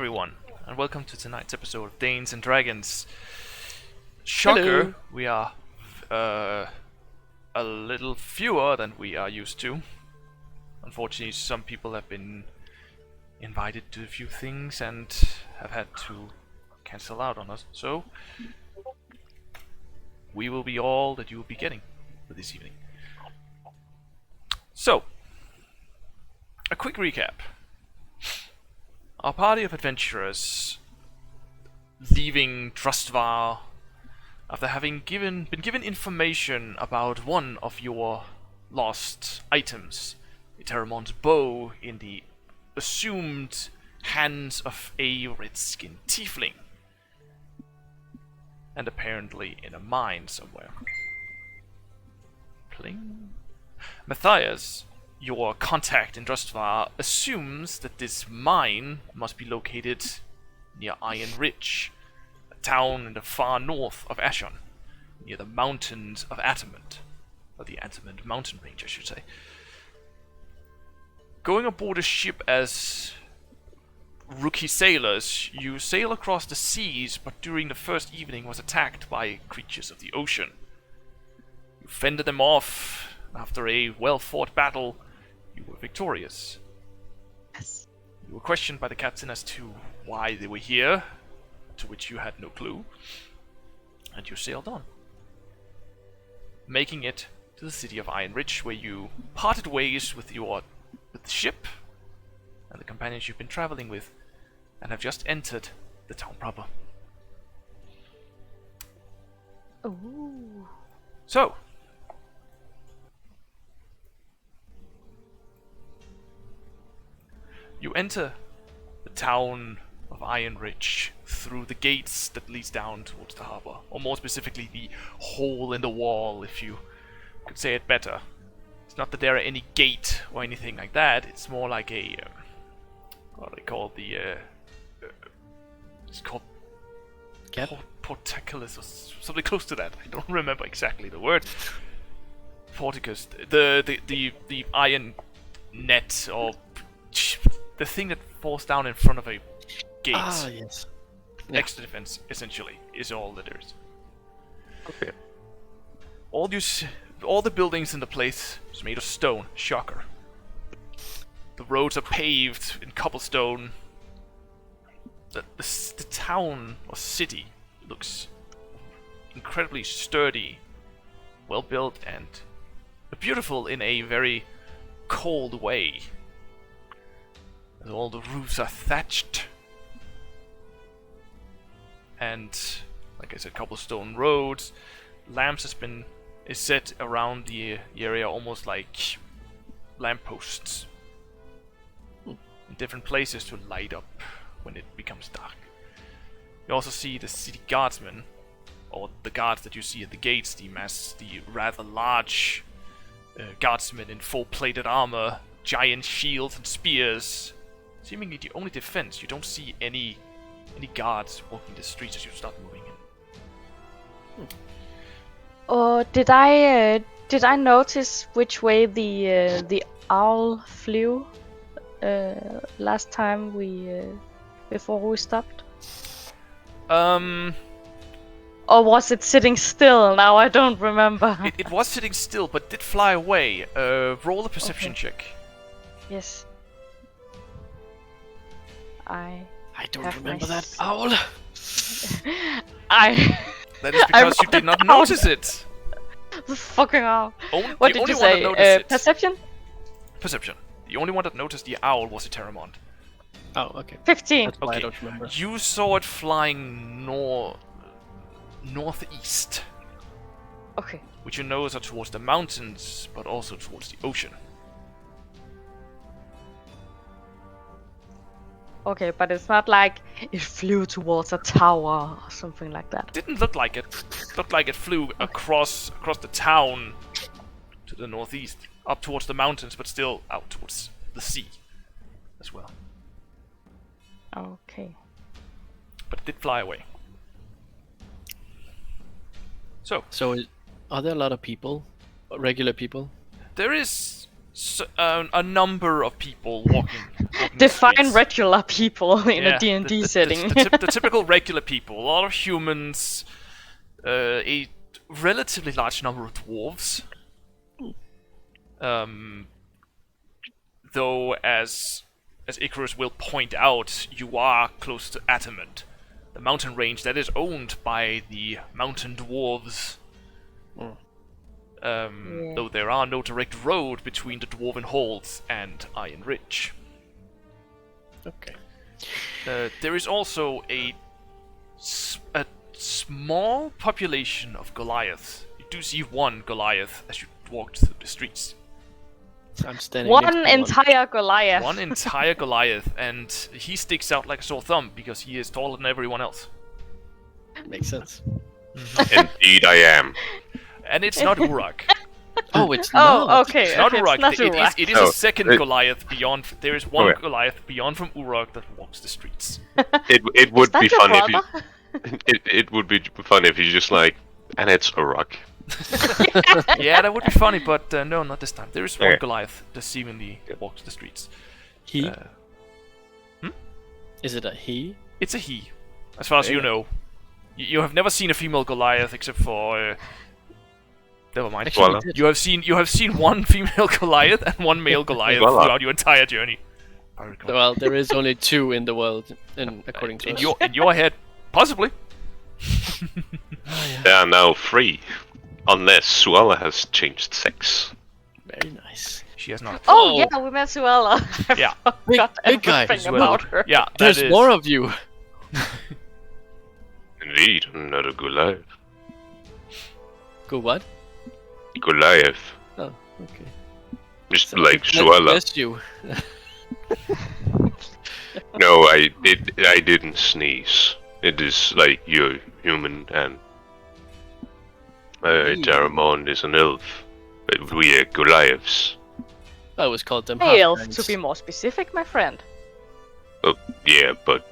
everyone, and welcome to tonight's episode of Danes and Dragons. Shocker, Hello. we are a little fewer than we are used to. Unfortunately, some people have been invited to a few things and have had to cancel out on us, so we will be all that you will be getting for this evening. So, a quick recap. Our party of adventurers leaving Trustvar after having been given information about one of your lost items, Eterèmont's bow, in the assumed hands of a red-skinned tiefling, and apparently in a mine somewhere. Pling. Matthias, your contact in Drustvar, assumes that this mine must be located near Ironridge, a town in the far north of Ashon, near the mountains of Aasimar, or the Aasimar mountain range, I should say. Going aboard a ship as rookie sailors, you sail across the seas, but during the first evening was attacked by creatures of the ocean. You fended them off. After a well-fought battle, you were victorious. Yes. You were questioned by the captain as to why they were here, to which you had no clue, and you sailed on, making it to the city of Ironridge, where you parted ways with the ship and the companions you've been traveling with, and have just entered the town proper. Ooh. So, you enter the town of Ironridge through the gates that leads down towards the harbor, or more specifically the hole in the wall, if you could say it better. It's not that there are any gate or anything like that, it's more like a, what do they call it's called portcullis or something close to that. I don't remember exactly the word. Porticus, the iron net, or the thing that falls down in front of a gate. Ah, yes. Extra defense, essentially, is all that there is. Okay. All the buildings in the place is made of stone. Shocker. The roads are paved in cobblestone. The town or city looks incredibly sturdy, well built, and beautiful in a very cold way. As all the roofs are thatched, and like I said, cobblestone roads. Lamps is set around the area, almost like lampposts in different places to light up when it becomes dark. You also see the city guardsmen, or the guards that you see at the gates, the rather large guardsmen in full plated armor, giant shields and spears. Seemingly the only defense. You don't see any guards walking the streets as you start moving in. Oh, did I notice which way the owl flew last time before we stopped? Or was it sitting still? Now I don't remember. It was sitting still, but did fly away. Roll a perception check. Yes. I don't remember that owl. That is because you did not notice it. Fucking owl. the What did only you one that say? noticed it. Perception? Perception. The only one that noticed the owl was Eterèmont. Oh, okay. 15. That's why I don't remember. You saw it flying northeast, Okay. which you know is towards the mountains, but also towards the ocean. Okay, but it's not like it flew towards a tower or something like that. Didn't look like it. Looked like it flew across the town to the northeast, up towards the mountains, but still out towards the sea as well. Okay. But it did fly away. So So, are there a lot of people? Regular people? there is a number of people walking the Define streets. regular people in Yeah, a D&D the setting. the typical regular people. A lot of humans. A relatively large number of dwarves. Though, as Icarus will point out, you are close to Epos, the mountain range that is owned by the mountain dwarves. Though there are no direct road between the dwarven halls and Ironridge. Okay. There is also a small population of Goliaths. You do see one Goliath as you walk through the streets. I'm standing next One to entire Goliath. One entire Goliath, and he sticks out like a sore thumb because he is taller than everyone else. Makes sense. Indeed, I am. And it's not Urak. Oh, it's not. Oh, okay. It's not okay, Urak. It's not Urak. It is Oh, a second Goliath beyond. There is one Okay. Goliath beyond from Urak that walks the streets. It would Is that be your fun if brother? you. It would be fun if you just like, and it's Urak. Yeah, that would be funny, but no, not this time. There is one Okay. Goliath that seemingly walks the streets. He? Uh, Is it a he? It's a he, as far as you Okay. know. You have never seen a female Goliath except for. Never mind. Actually, Voila. we did. You have seen one female Goliath and one male Goliath Voila. throughout your entire journey. Well, there is only 2 in the world, according to in us. your head, possibly. They are now free, unless Suella has changed sex. Very nice. She has not. Oh, Oh. yeah, we met Suella. I Yeah. forgot Big guy everything as well. about her. Yeah, that There's is- more of you. Indeed, another Goliath. Go what? Goliath, Oh, okay. just So, like let- Suella. bless you. No, I didn't sneeze. It is like you're human and Eterèmont is an elf, but we are Goliaths. I always called them Elf, half-elves. to be more specific, my friend. Oh, yeah, but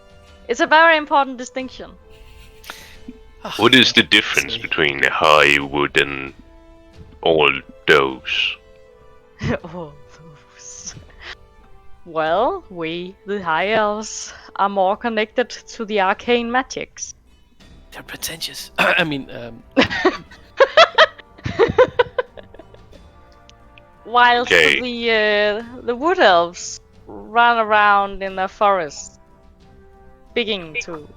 It's a very important distinction. what is the difference See. between high wood and all those? Oh, those. Well, we, the High Elves, are more connected to the arcane magics. They're pretentious. I mean, Whilst Okay. the Wood Elves run around in the forest, speaking to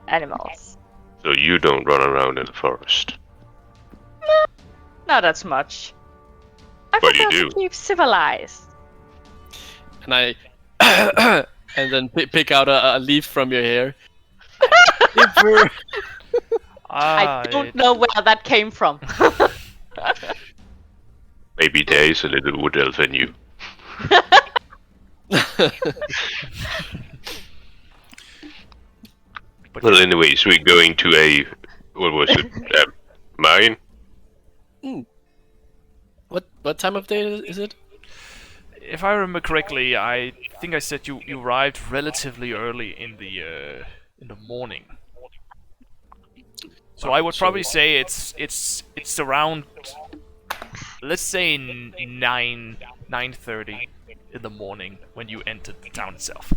animals. So you don't run around in the forest. Not as much. I But you prefer to do. keep civilized. and I, and then pick out a leaf from your hair. I don't know where that came from. Maybe there is a little wood elf in you. But Well, anyways, we're going to a what was it? Mine. What time of day is it? if I remember correctly, I think I said you arrived relatively early in the morning. So I would probably say it's around, let's say 9:30 in the morning when you entered the town itself.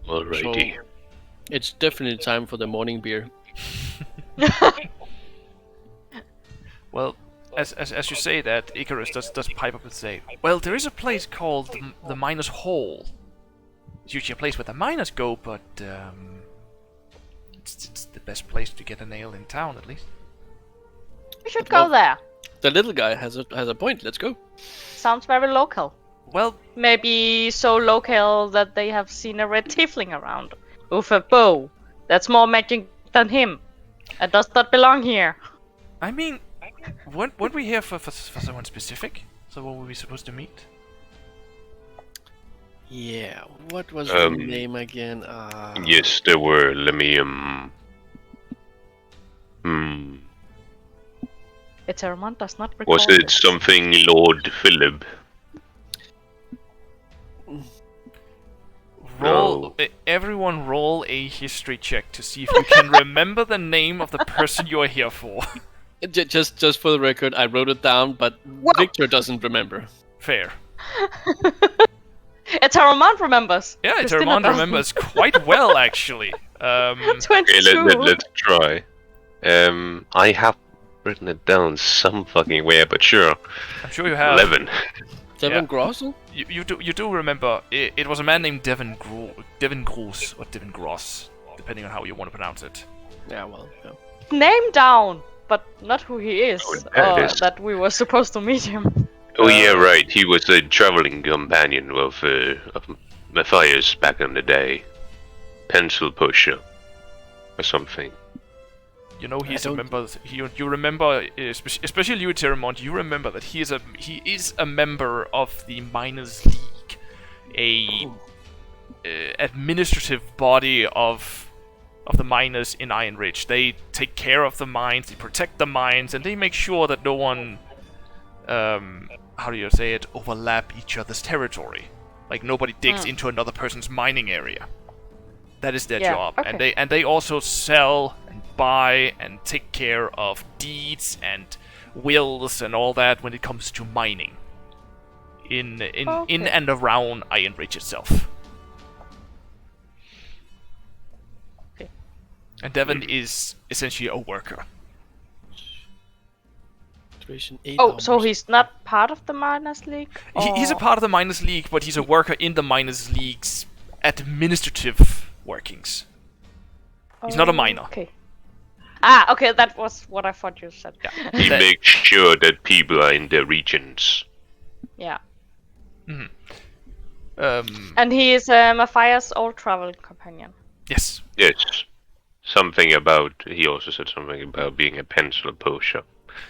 Alrighty. So, it's definitely time for the morning beer. Well, as you say that, Icarus does pipe up and say, well, there is a place called the Miners' Hall. It's usually a place where the miners go, but it's the best place to get a nail in town, at least. We should go there. The little guy has a point. Let's go. Sounds very local. Well, Maybe so local that they have seen a red tiefling around with a bow. That's more magic than him. And does not belong here. I mean, weren't we here for someone specific? So what were we supposed to meet? Yeah. What was the name again? Yes, there were. Let me Eterèmont does not recall. Was it this. something Lord Philip? Roll, everyone roll a history check to see if you can remember the name of the person you are here for. Just for the record, I wrote it down, but Victor doesn't remember. Fair. Eterèmont remembers. Yeah, Christina Eterèmont doesn't. remembers quite well, actually. 22. Okay, let's try. I have written it down some fucking way, but sure. I'm sure you have. 11. Deven Groz? You do remember? It was a man named Deven Groz or Deven Groz, depending on how you want to pronounce it. Yeah, well, yeah. Name down, but not who he is. Oh, there it is. That we were supposed to meet him. Oh yeah, right. He was a traveling companion of Matthias back in the day. Pencil pusher. Or something. You know he's a member. You remember, especially you, Eterèmont. You remember that he is a member of the Miners League, a administrative body of the miners in Ironridge. They take care of the mines, they protect the mines, and they make sure that no one, how do you say it, overlap each other's territory. Like nobody digs into another person's mining area. That is their job, okay. and they also sell and buy and take care of deeds and wills and all that when it comes to mining in and around Ironridge itself. Okay. And Deven is essentially a worker. Duration 8 Oh, hours. so he's not part of the Miners League? He's a part of the Miners League, but he's a worker in the Miners League's administrative workings. He's not a miner. Okay. Ah, okay, that was what I thought you said. Yeah. He makes sure that people are in their regions. Yeah. Mm-hmm. And he is Matthias' old travel companion. Yes. Yes. He also said something about being a pencil pusher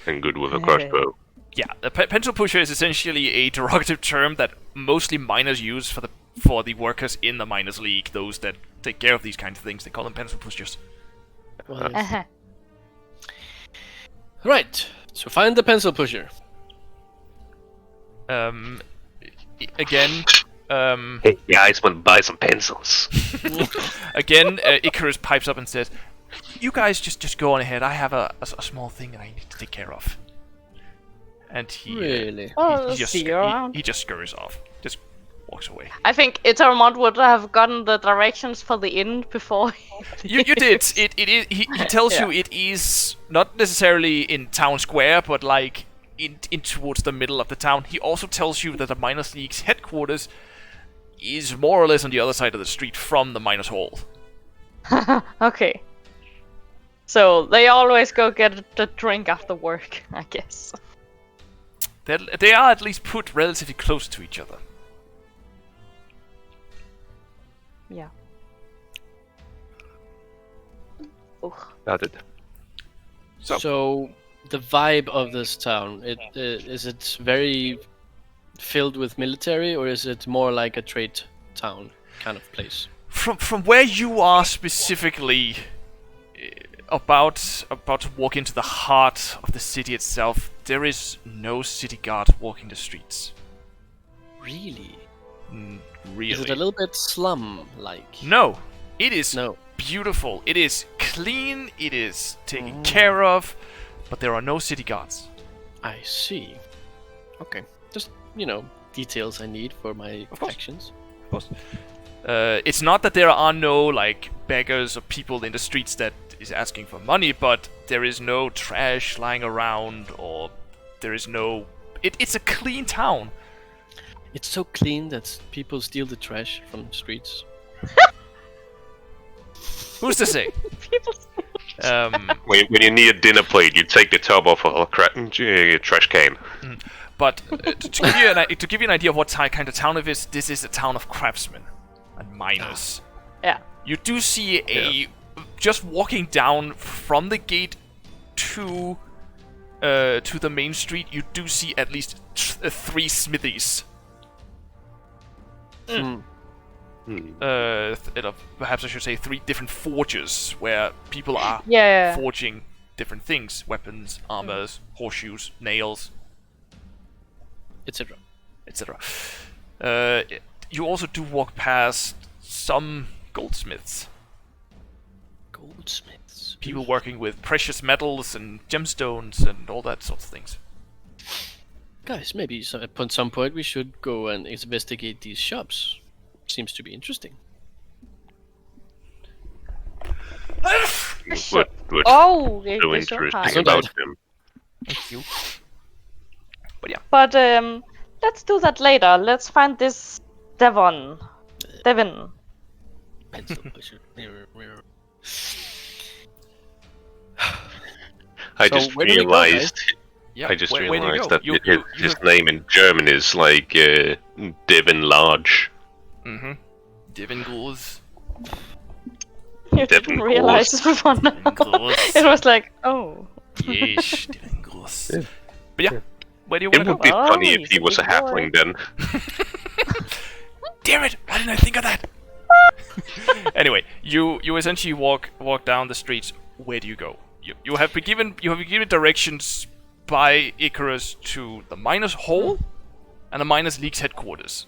and good with a crossbow. Yeah, a pencil pusher is essentially a derogative term that mostly miners use for the workers in the Miners League, those that take care of these kinds of things. They call them pencil pushers. Well, right, so find the pencil pusher. Again, Hey guys, want to buy some pencils? Icarus pipes up and says, "You guys just go on ahead. I have a small thing that I need to take care of." And he Really? he just see you around. he just scurries off, just walks away. I think Eterèmont would have gotten the directions for the inn before. You did. It is. He tells you it is not necessarily in town square, but like in towards the middle of the town. He also tells you that the Miners League's headquarters is more or less on the other side of the street from the Miners Hall. Okay. So they always go get a drink after work, I guess. They are at least put relatively close to each other. Yeah. Got it. So the vibe of this town, is it very filled with military, or is it more like a trade town kind of place? From where you are specifically, about to walk into the heart of the city itself, there is no city guard walking the streets. Really? Really? Is it a little bit slum-like? No, it is No. beautiful. It is clean. It is taken care of, but there are no city guards. I see. Okay. Just, details I need for my actions. Of course. It's not that there are no like beggars or people in the streets that is asking for money, but there is no trash lying around, or there is no. It's a clean town. It's so clean that people steal the trash from the streets. Who's to say? When you need a dinner plate, you take the top off a trash can. But to give you an idea of what kind of town it is, this is a town of craftsmen and miners. Yeah. You do see just walking down from the gate to the main street. You do see at least 3 smithies. Perhaps I should say 3 different forges where people are forging different things: weapons, armors, horseshoes, nails, Etc. etc. You also do walk past some goldsmiths. Goldsmiths. People working with precious metals and gemstones and all that sorts of things. Guys, maybe at some point we should go and investigate these shops. Seems to be interesting. What Oh, so it's so interesting high. about them? Thank you. But yeah, But let's do that later. Let's find this Deven. Pencil pusher. I So just where do we go, realized. yeah. I just where do you realized go? that his name in German is like Deven Large. Mm-hmm. Deven Groz. You Deven didn't realize Groz. it before now. Groz. It was like, oh. Yeesh, Deven Groz. But yeah, where do you It want to would go? be Oh, funny if he's he a was a big boy. halfling then. Damn it! Why didn't I think of that? Anyway, you essentially walk down the streets. Where do you go? You have been given directions by Icarus to the miners' hall and the miners' league's headquarters.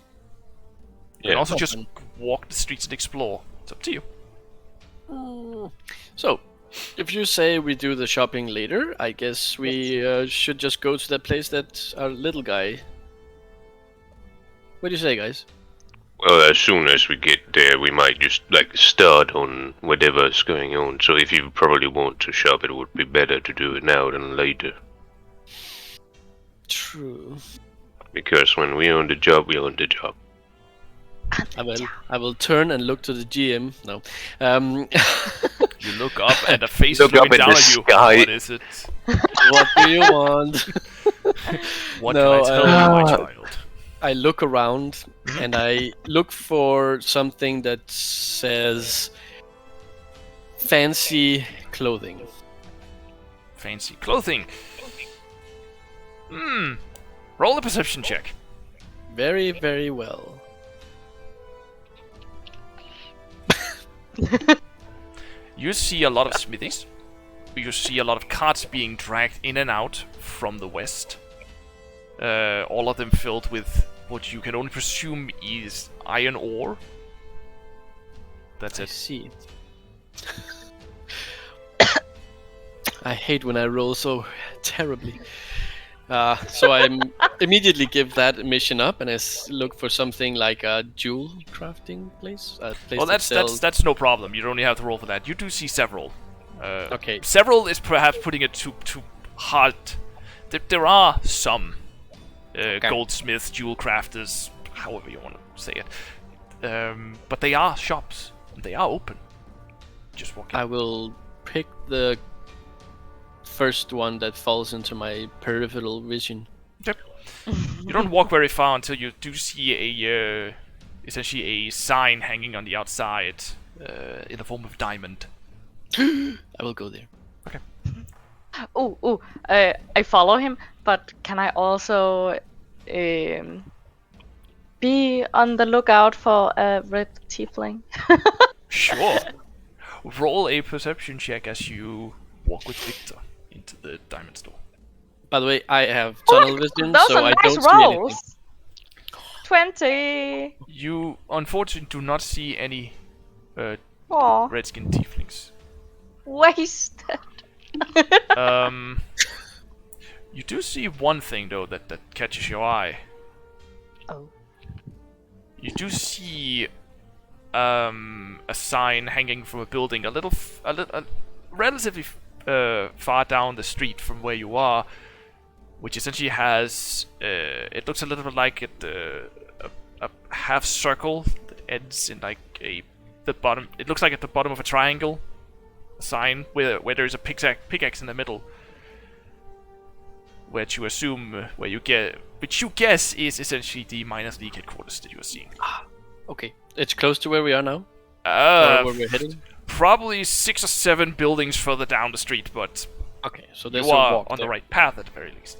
You can also just walk the streets and explore. It's up to you. So, if you say we do the shopping later, I guess we should just go to that place that our little guy. What do you say, guys? Well, as soon as we get there, we might just start on whatever's going on. So if you probably want to shop, it would be better to do it now than later. True. Because when we're on the job, we're on the job. I will turn and look to the GM. No. You look up and a face Look looking up at down the at you. sky. What is it? What do you want? What No, can I tell you, my child? I look around and I look for something that says fancy clothing. Fancy clothing. Roll a perception check. Very, very well. You see a lot of smithies. You see a lot of carts being dragged in and out from the west. All of them filled with what you can only presume is iron ore. That's I it. see. I hate when I roll so terribly. So I immediately give that mission up and look for something like a jewel crafting place. A place Well, that sells... that's no problem. You don't even have to roll for that. You do see several. Okay. Several is perhaps putting it too hard. There are some goldsmiths, jewel crafters, however you want to say it. But they are shops. They are open. Just walk in. I will pick the first one that falls into my peripheral vision. Yep. You don't walk very far until you do see essentially a sign hanging on the outside in the form of diamond. I will go there. I follow him, but can I also be on the lookout for a red tiefling? Sure. Roll a perception check as you walk with Victor into the diamond store. By the way, I have tunnel vision, Those so are I nice don't see anything. rolls. 20. You unfortunately do not see any Aw, redskin tieflings. wasted. You do see one thing though that catches your eye. Oh. You do see a sign hanging from a building a relatively far down the street from where you are, which essentially has it looks a little bit like a half circle that ends in like the bottom. It looks like at the bottom of a triangle. A sign where there is a pickaxe in the middle, which you assume which you guess is essentially the Miners League headquarters that you are seeing. Okay, it's close to where we are now. Or where we're heading. Probably 6 or 7 buildings further down the street, but Okay, so there's you a are walk on there. the right path at the very least.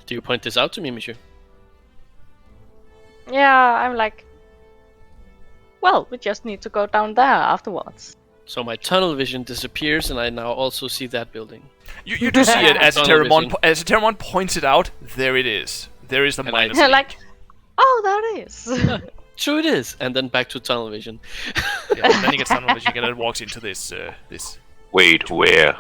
Do you point this out to me, monsieur? Yeah, I'm like, well, we just need to go down there afterwards. So my tunnel vision disappears, and I now also see that building. You do see it as Tunnel vision. Eterèmont points it out. There it is. There is the And Miners League. Like, oh, there it is. True it is, and then back to tunnel vision. Yeah, then he gets down on magic and then walks into this. Wait, where?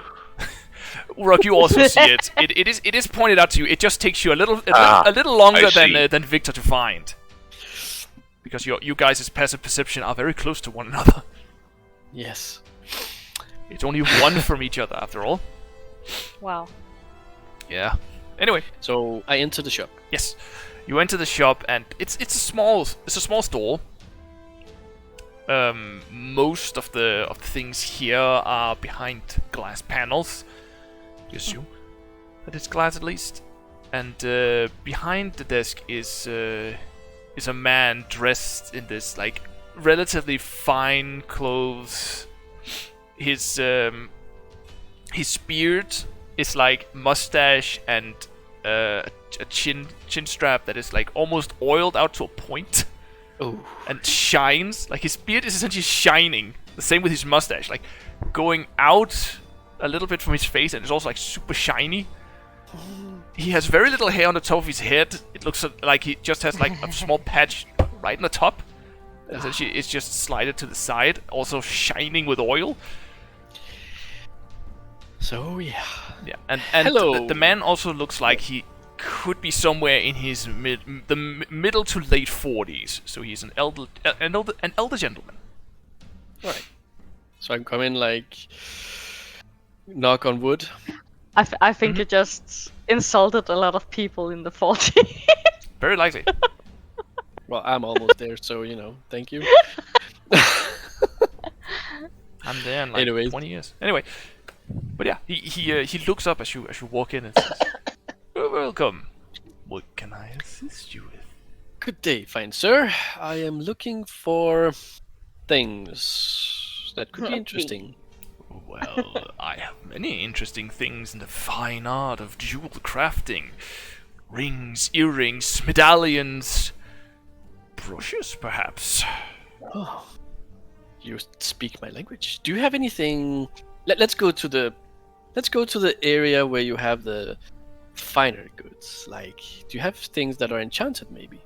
Urak, you also see it. It is pointed out to you. It just takes you a little longer I see. than Victor to find, because you guys' passive perception are very close to one another. Yes. It's only one from each other after all. Wow. Yeah. Anyway, So I enter the shop. yes, you enter the shop and it's a small store. Most of the things here are behind glass panels. You assume that it's glass at least. And behind the desk is a man dressed in this like relatively fine clothes. His beard is like mustache and a chin strap that is like almost oiled out to a point. Oh. And shines. Like his beard is essentially shining. The same with his mustache, like going out a little bit from his face, and it's also like super shiny. He has very little hair on the top of his head. It looks like he just has like a small patch right on the top. Essentially, it's just slided to the side, also shining with oil. So yeah. Yeah, and Hello. the man also looks like he could be somewhere in his middle to late 40s. So he's an elder gentleman. Alright. So I'm coming like knock on wood. I think you just insulted a lot of people in the 40s. Very likely. Well, I'm almost there, so thank you. I'm there in like Anyways. 20 years. Anyway, but yeah, he looks up as you walk in and says, "Welcome. What can I assist you with?" Good day, fine sir. I am looking for things that could be interesting. Well, I have many interesting things in the fine art of jewel crafting. Rings, earrings, medallions, brooches, perhaps. Oh, you speak my language. Do you have anything? Let's go to the area where you have the finer goods. Like, do you have things that are enchanted, maybe?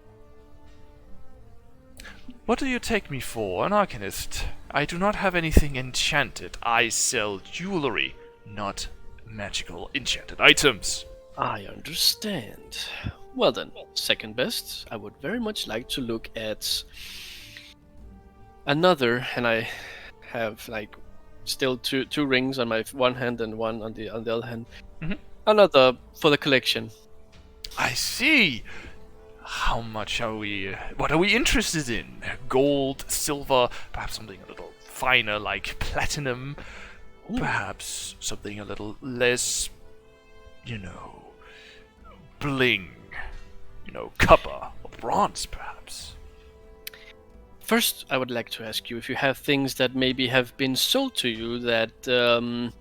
What do you take me for, an arcanist? I do not have anything enchanted. I sell jewelry, not magical enchanted items. I understand. Well then, second best. I would very much like to look at another, and I have like still two rings on my one hand and one on the other hand. Mhm. Another for the collection. I see. How much are we... What are we interested in? Gold, silver, perhaps something a little finer like platinum. Perhaps something a little less, bling. Copper or bronze, perhaps. First, I would like to ask you if you have things that maybe have been sold to you that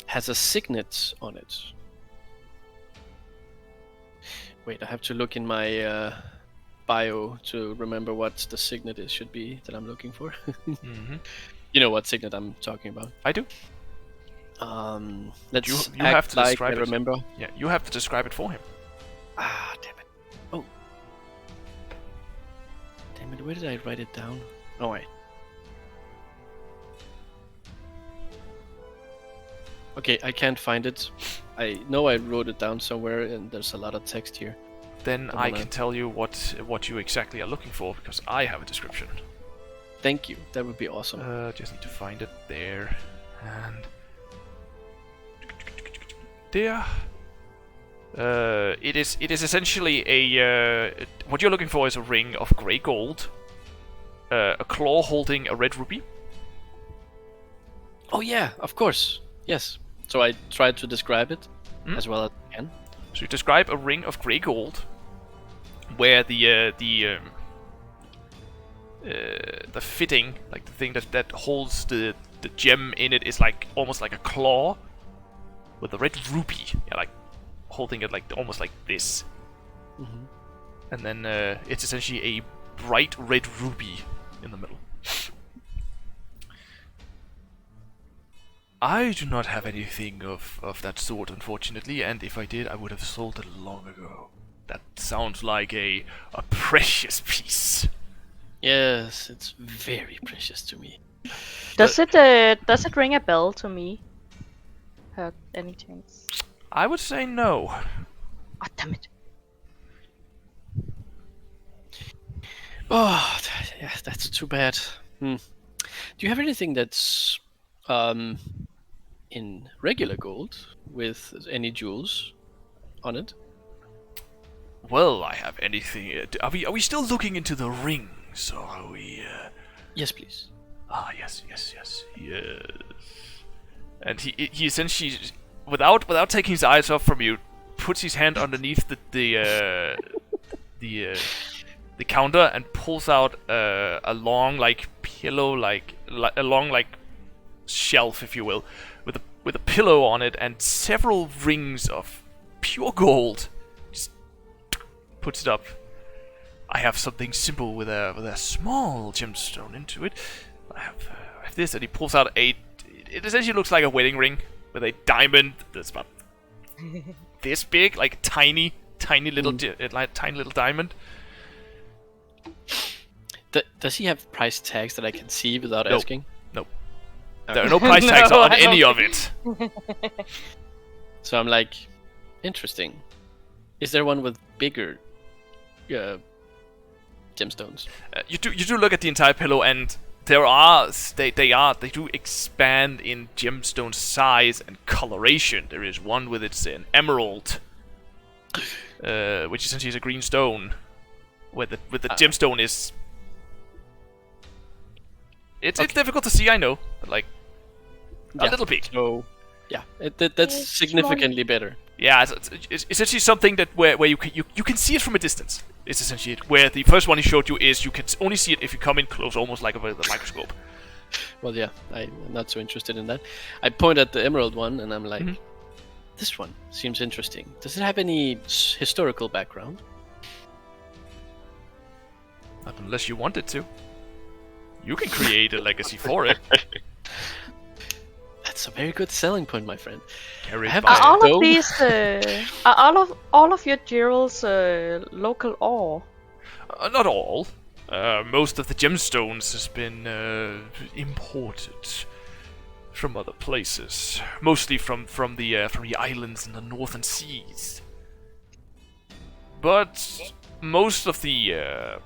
has a signet on it. Wait, I have to look in my bio to remember what the signet should be that I'm looking for. Mm-hmm. You know what signet I'm talking about. I do. Let's You act have to like describe I it. remember. Yeah, you have to describe it for him. Ah, damn it. Oh. Damn it, where did I write it down? Oh, wait. Okay, I can't find it. I know I wrote it down somewhere, and there's a lot of text here. Then Come I on, can tell you what you exactly are looking for, because I have a description. Thank you. That would be awesome. Just need to find it there. And... there. It is essentially a... what you're looking for is a ring of grey gold. A claw holding a red ruby. Oh yeah, of course. Yes. So I tried to describe it as well as I can. So you describe a ring of grey gold, where the fitting, like the thing that holds the gem in it, is like almost like a claw with a red ruby, like holding it like almost like this. Mm-hmm. And then it's essentially a bright red ruby in the middle. I do not have anything of that sort, unfortunately, and if I did, I would have sold it long ago. That sounds like a precious piece. Yes, it's very precious to me. Does it ring a bell to me? Any chance? I would say no. Oh, damn it. Oh, yeah, that's too bad. Do you have anything that's in regular gold with any jewels on it? Well, I have anything. Are we still looking into the rings, or are we? Yes, please. Ah, yes. And he essentially, without taking his eyes off from you, puts his hand underneath the counter and pulls out a long pillow, a long shelf, if you will, with a pillow on it and several rings of pure gold. Just puts it up. I have something simple with a small gemstone into it. I have this, and he pulls out it essentially looks like a wedding ring with a diamond that's about this big, like tiny little tiny little diamond. Does he have price tags that I can see without asking? Nope. There are no price tags No, on I don't any of it. So I'm like, interesting. Is there one with bigger gemstones? You do look at the entire pillow, and they do expand in gemstone size and coloration. There is one with an emerald, which essentially is a green stone, where the gemstone is. It's difficult to see, I know, but a little bit. So, yeah, that's significantly better. Yeah, it's essentially something that where you can see it from a distance. It's essentially it. Where the first one he showed you is you can only see it if you come in close, almost like with a microscope. Well, yeah, I'm not so interested in that. I point at the emerald one, and I'm like, this one seems interesting. Does it have any historical background? Not unless you want it to. You can create a legacy for it. That's a very good selling point, my friend. Carried Have by- I- Are all Stone? of these are all of your jewels local ore? Not all. Most of the gemstones has been imported from other places, mostly from the islands in the northern seas. But most of the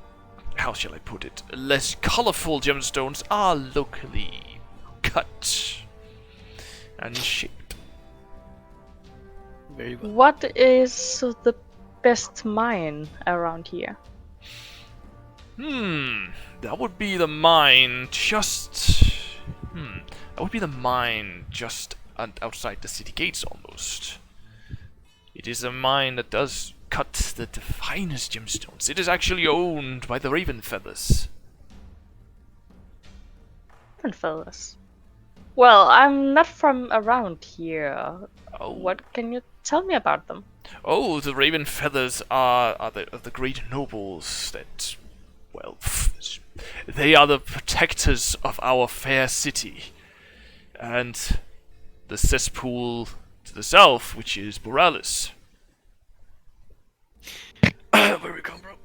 how shall I put it, less colorful gemstones are locally cut and shaped. Very well. What is the best mine around here? That would be the mine just. That would be the mine just outside the city gates almost. It is a mine that does cut the finest gemstones. It is actually owned by the Raven Feathers. Different fellas. Well, I'm not from around here. Oh. What can you tell me about them? Oh, the Raven Feathers are the great nobles that, well, they are the protectors of our fair city. And the cesspool to the south, which is Borealis. Where we come from?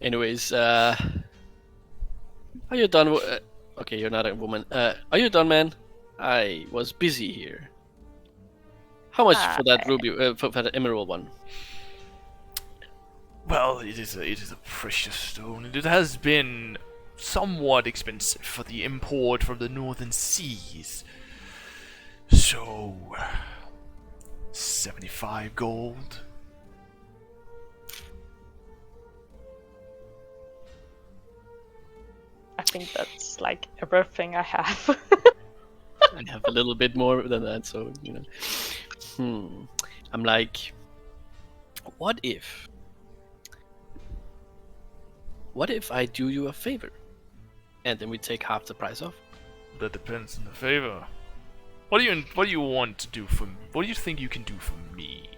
Anyways, are you done? Okay, you're not a woman. Are you done, man? I was busy here. How much for that ruby? For that emerald one? Well, it is a precious stone, and it has been somewhat expensive for the import from the northern seas. So, 75 gold. I think that's like everything I have. I have a little bit more than that, so I'm like, what if I do you a favor, and then we take half the price off? That depends on the favor. What do you want to do for? What do you think you can do for me?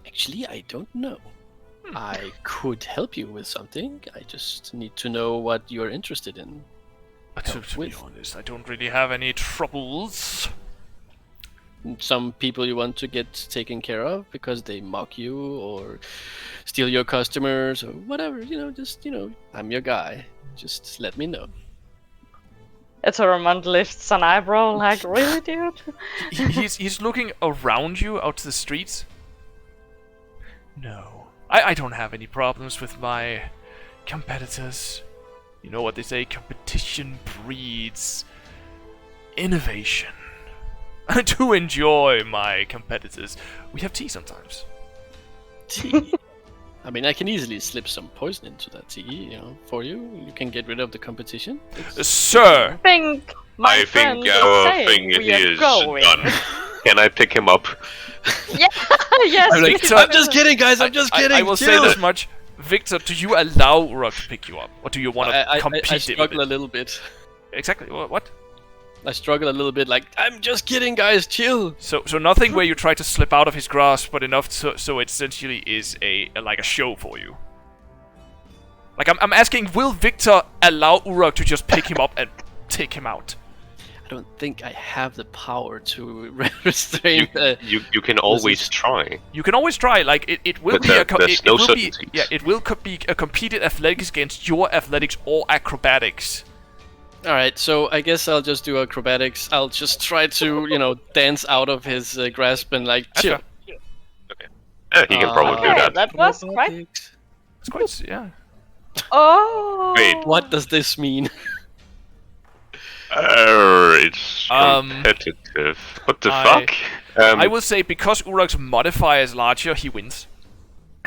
Actually, I don't know. I could help you with something. I just need to know what you're interested in. To be honest, I don't really have any troubles. some people you want to get taken care of because they mock you or steal your customers or whatever. Just I'm your guy. Just let me know. Eterèmont lifts an eyebrow like, really, dude? He's looking around you out to the streets. No, I don't have any problems with my competitors. You know what they say, competition breeds innovation. I do enjoy my competitors. We have tea sometimes. Tea? I mean, I can easily slip some poison into that tea, for you. You can get rid of the competition. Sir! I think our thing is done. Can I pick him up? Yeah, yes, I'm like, Victor, I'm just kidding, guys. I'm just kidding. I will say this much. Victor, do you allow Urak to pick you up? Or do you want to compete I with struggle it? a little bit. Exactly, what? I struggle a little bit, like, I'm just kidding, guys, chill. So nothing where you try to slip out of his grasp, but enough so it essentially is like a show for you. Like, I'm asking, will Victor allow Urak to just pick him up and take him out? I don't think I have the power to restrain. You can always try. You can always try. Like it will But be it will be a competed athletics against your athletics or acrobatics. All right, so I guess I'll just do acrobatics. I'll just try to, dance out of his grasp and chill. Okay. He can probably do that. That was quite. It's quite yeah. Oh. Wait. What does this mean? It's competitive. What the fuck? I will say because Urak's modifier is larger, he wins.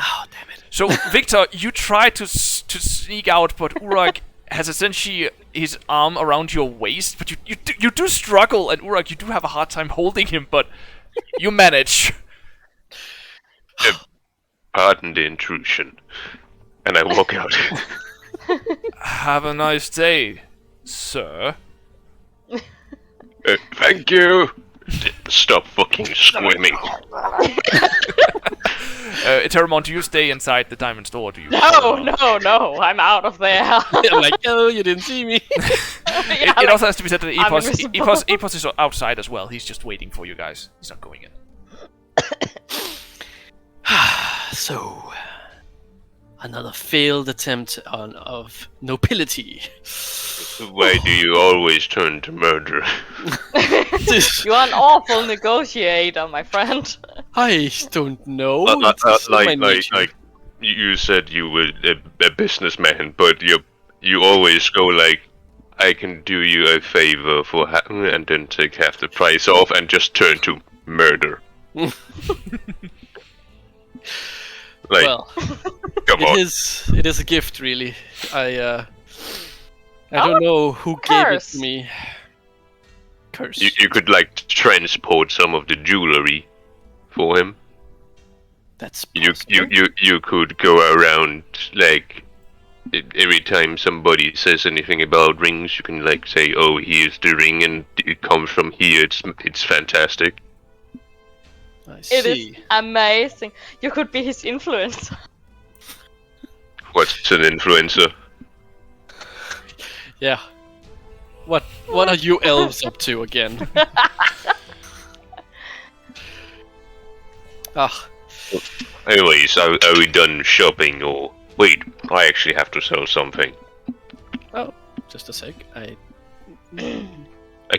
Oh, damn it. So Victor, you try to sneak out, but Urak has essentially his arm around your waist, but you do struggle, and Urak, you do have a hard time holding him, but you manage. Pardon the intrusion. And I walk out. Have a nice day, sir. Thank you. Stop fucking swimming. Eterèmont, do you stay inside the diamond store? Do you? No, I'm out of there. I'm like, oh, you didn't see me. It also has to be said that invisible. Epos is outside as well. He's just waiting for you guys. He's not going in. So, another failed attempt of nobility. Why do you always turn to murder? You're an awful negotiator, my friend. I don't know. It's my nature. Like you said you were a businessman, but you always go like, I can do you a favor and then take half the price off and just turn to murder. Well, come on. It is a gift, really. I don't know who gave it to me. Curse. You could transport some of the jewelry for him. That's You possible. you could go around every time somebody says anything about rings, you can say, oh, here's the ring and it comes from here. It's fantastic. I see. It is amazing. You could be his influencer. What's an influencer? Yeah. What are you elves up to again? Anyways, are we done shopping or wait? I actually have to sell something. Oh, just a sec. I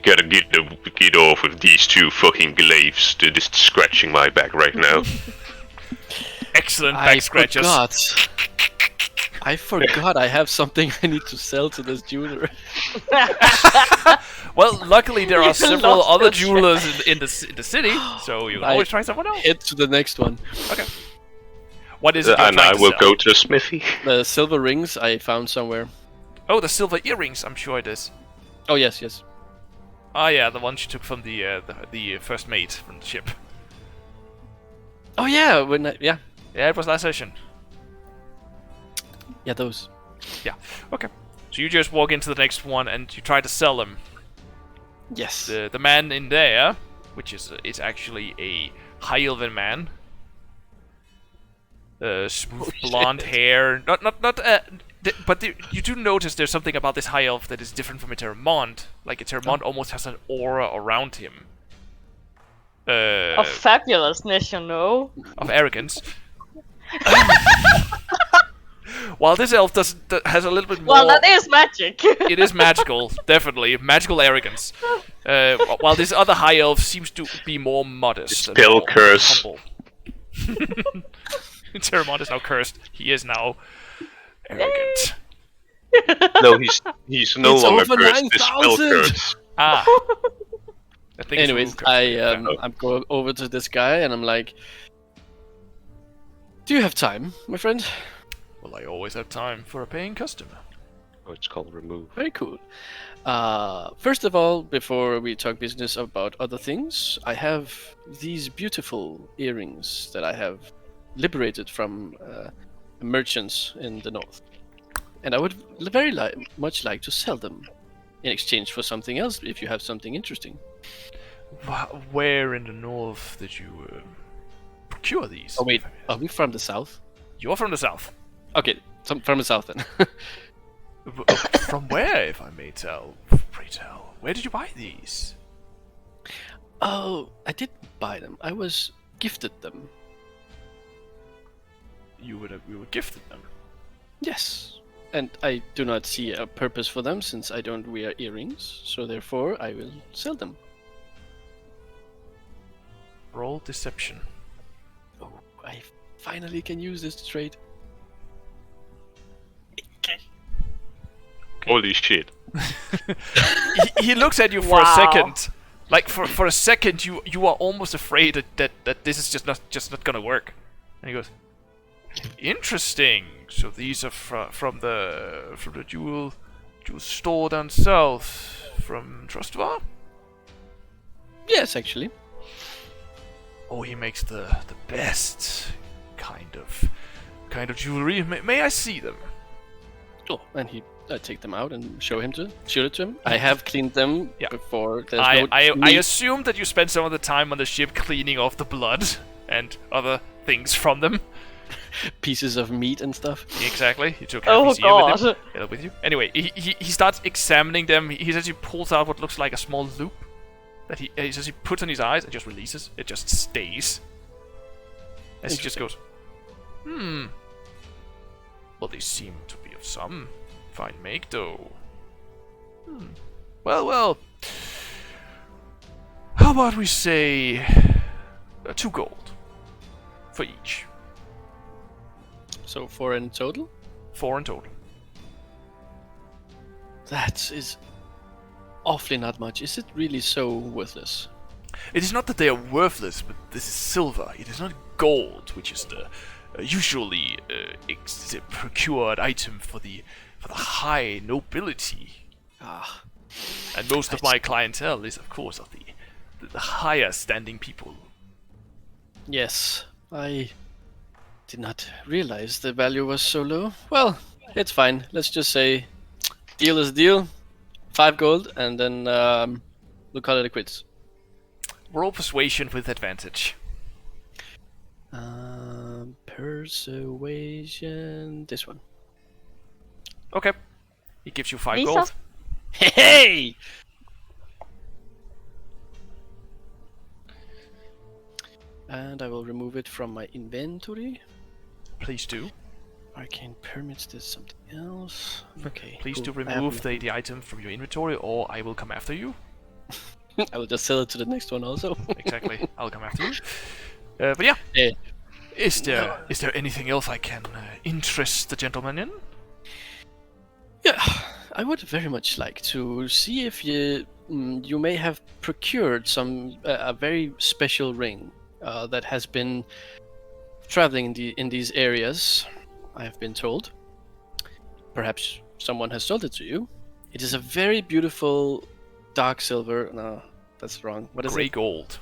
gotta get off with these two fucking glaives. They're just scratching my back right now. Excellent back scratches. I forgot I have something I need to sell to this jeweler. Well, luckily there are several Lost other your jewelers in the city, so you can always try someone else. Head to the next one. Okay. What is it you're And trying I to will sell? go to a smithy. The silver rings I found somewhere. Oh, the silver earrings. I'm sure it is. Oh yes. Ah, yeah, the ones you took from the first mate from the ship. Oh yeah, Yeah, it was last session. Yeah, those. Yeah. Okay. So you just walk into the next one and you try to sell them. Yes. The man in there, which is it's actually a high elven man. Smooth blonde hair. But you do notice there's something about this high elf that is different from Eterèmont. Like Eterèmont almost has an aura around him. Of fabulousness, you know. of arrogance. While this elf has a little bit more. Well, that is magic. It is magical, definitely magical arrogance. While this other high elf seems to be more modest. and Spell more curse. humble. Eterèmont is now cursed. He is now arrogant. No, he's no It's longer over cursed. It's spell 9,000. curse. Ah. I think it's Anyways, rune curse. I'm going over to this guy and I'm like, "Do you have time, my friend?" Well, I always have time for a paying customer. Oh, it's called remove. Very cool. First of all, before we talk business about other things, I have these beautiful earrings that I have liberated from merchants in the north, and I would very much like to sell them in exchange for something else. If you have something interesting. Where in the north did you procure these? Oh wait, are we from the south? You're from the south. Okay, from the south then. From where, if I may tell? Pray tell. Where did you buy these? Oh, I didn't buy them. I was gifted them. You were gifted them. Yes. And I do not see a purpose for them since I don't wear earrings, so therefore I will sell them. Roll deception. Oh, I finally can use this trait. Holy shit. he looks at you for a Wow. second. Like for a second you are almost afraid that this is just not gonna work. And he goes, interesting. So these are from the jewel store down south from Trustvar? Yes, actually. Oh, he makes the best kind of jewelry. May I see them? Oh, and I take them out and show it to him. I have cleaned them Yeah. before. There's I meat. assume that you spent some of the time on the ship cleaning off the blood and other things from them. Pieces of meat and stuff. Exactly. He took Oh, half his ear with God. him. With you. Anyway, he starts examining them. He says he pulls out what looks like a small loop that he says he puts on his eyes and just releases. It just stays. As he just goes, Well, they seem to be of some fine make, though. Well. How about we say 2 gold for each? So 4 in total? 4 in total. That is awfully not much. Is it really so worthless? It is not that they are worthless, but this is silver. It is not gold, which is the usually procured item for the high nobility. Ah, And most of my clientele is, of course, of the higher standing people. yes. I did not realize the value was so low. Well, it's fine. Let's just say deal is a deal. 5 gold, and then we'll call it a quits. Roll persuasion with advantage. Persuasion. This one. Okay. He gives you 5 Lisa? gold. Hey! And I will remove it from my inventory. Please do. Arcane permits. There's something else. Okay. Please cool. do I have remove the item from your inventory, or I will come after you. I will just sell it to the next one also. Exactly. I'll come after you. But yeah. Eh, Is there anything else I can interest the gentleman in? yeah, I would very much like to see if you may have procured a very special ring that has been traveling in these areas. I have been told. Perhaps someone has sold it to you. It is a very beautiful dark silver. No, that's wrong. What is Grey it? gold.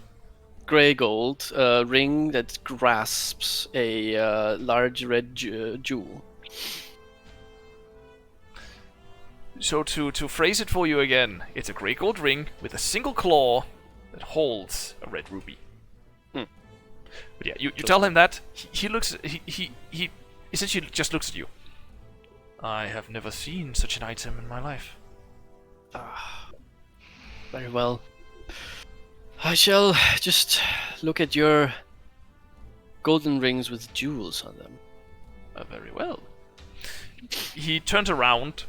Grey gold ring that grasps a large red jewel. So to phrase it for you again, it's a grey gold ring with a single claw that holds a red ruby. But yeah, you tell him that. He looks. He essentially just looks at you. I have never seen such an item in my life. Ah, very well. I shall just look at your golden rings with jewels on them. Very well. He turns around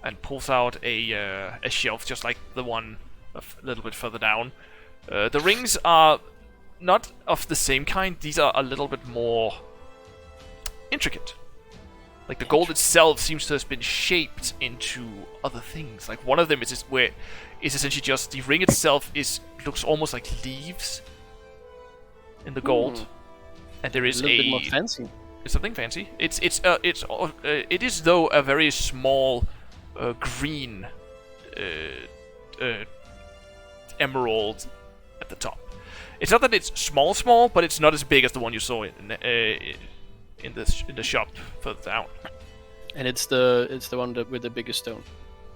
and pulls out a shelf, just like the one a little bit further down. The rings are not of the same kind. These are a little bit more intricate. Like the gold itself seems to have been shaped into other things. Like one of them is essentially just the ring itself looks almost like leaves in the gold, and there is a little bit more fancy. It's something fancy. It is though a very small green emerald at the top. It's not that it's small, but it's not as big as the one you saw in the shop further down. And it's the one with the biggest stone.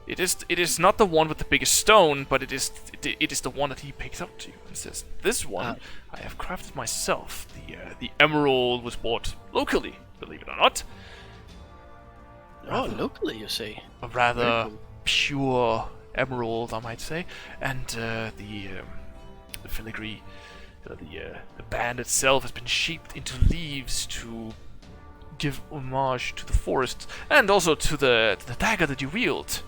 It is not the one with the biggest stone, but it is the one that he picks up to you and says, "This one I have crafted myself. The emerald was bought locally, believe it or not. Locally, you say? A rather pure emerald, I might say, and the filigree, the band itself has been shaped into leaves to give homage to the forest and also to the dagger that you wield."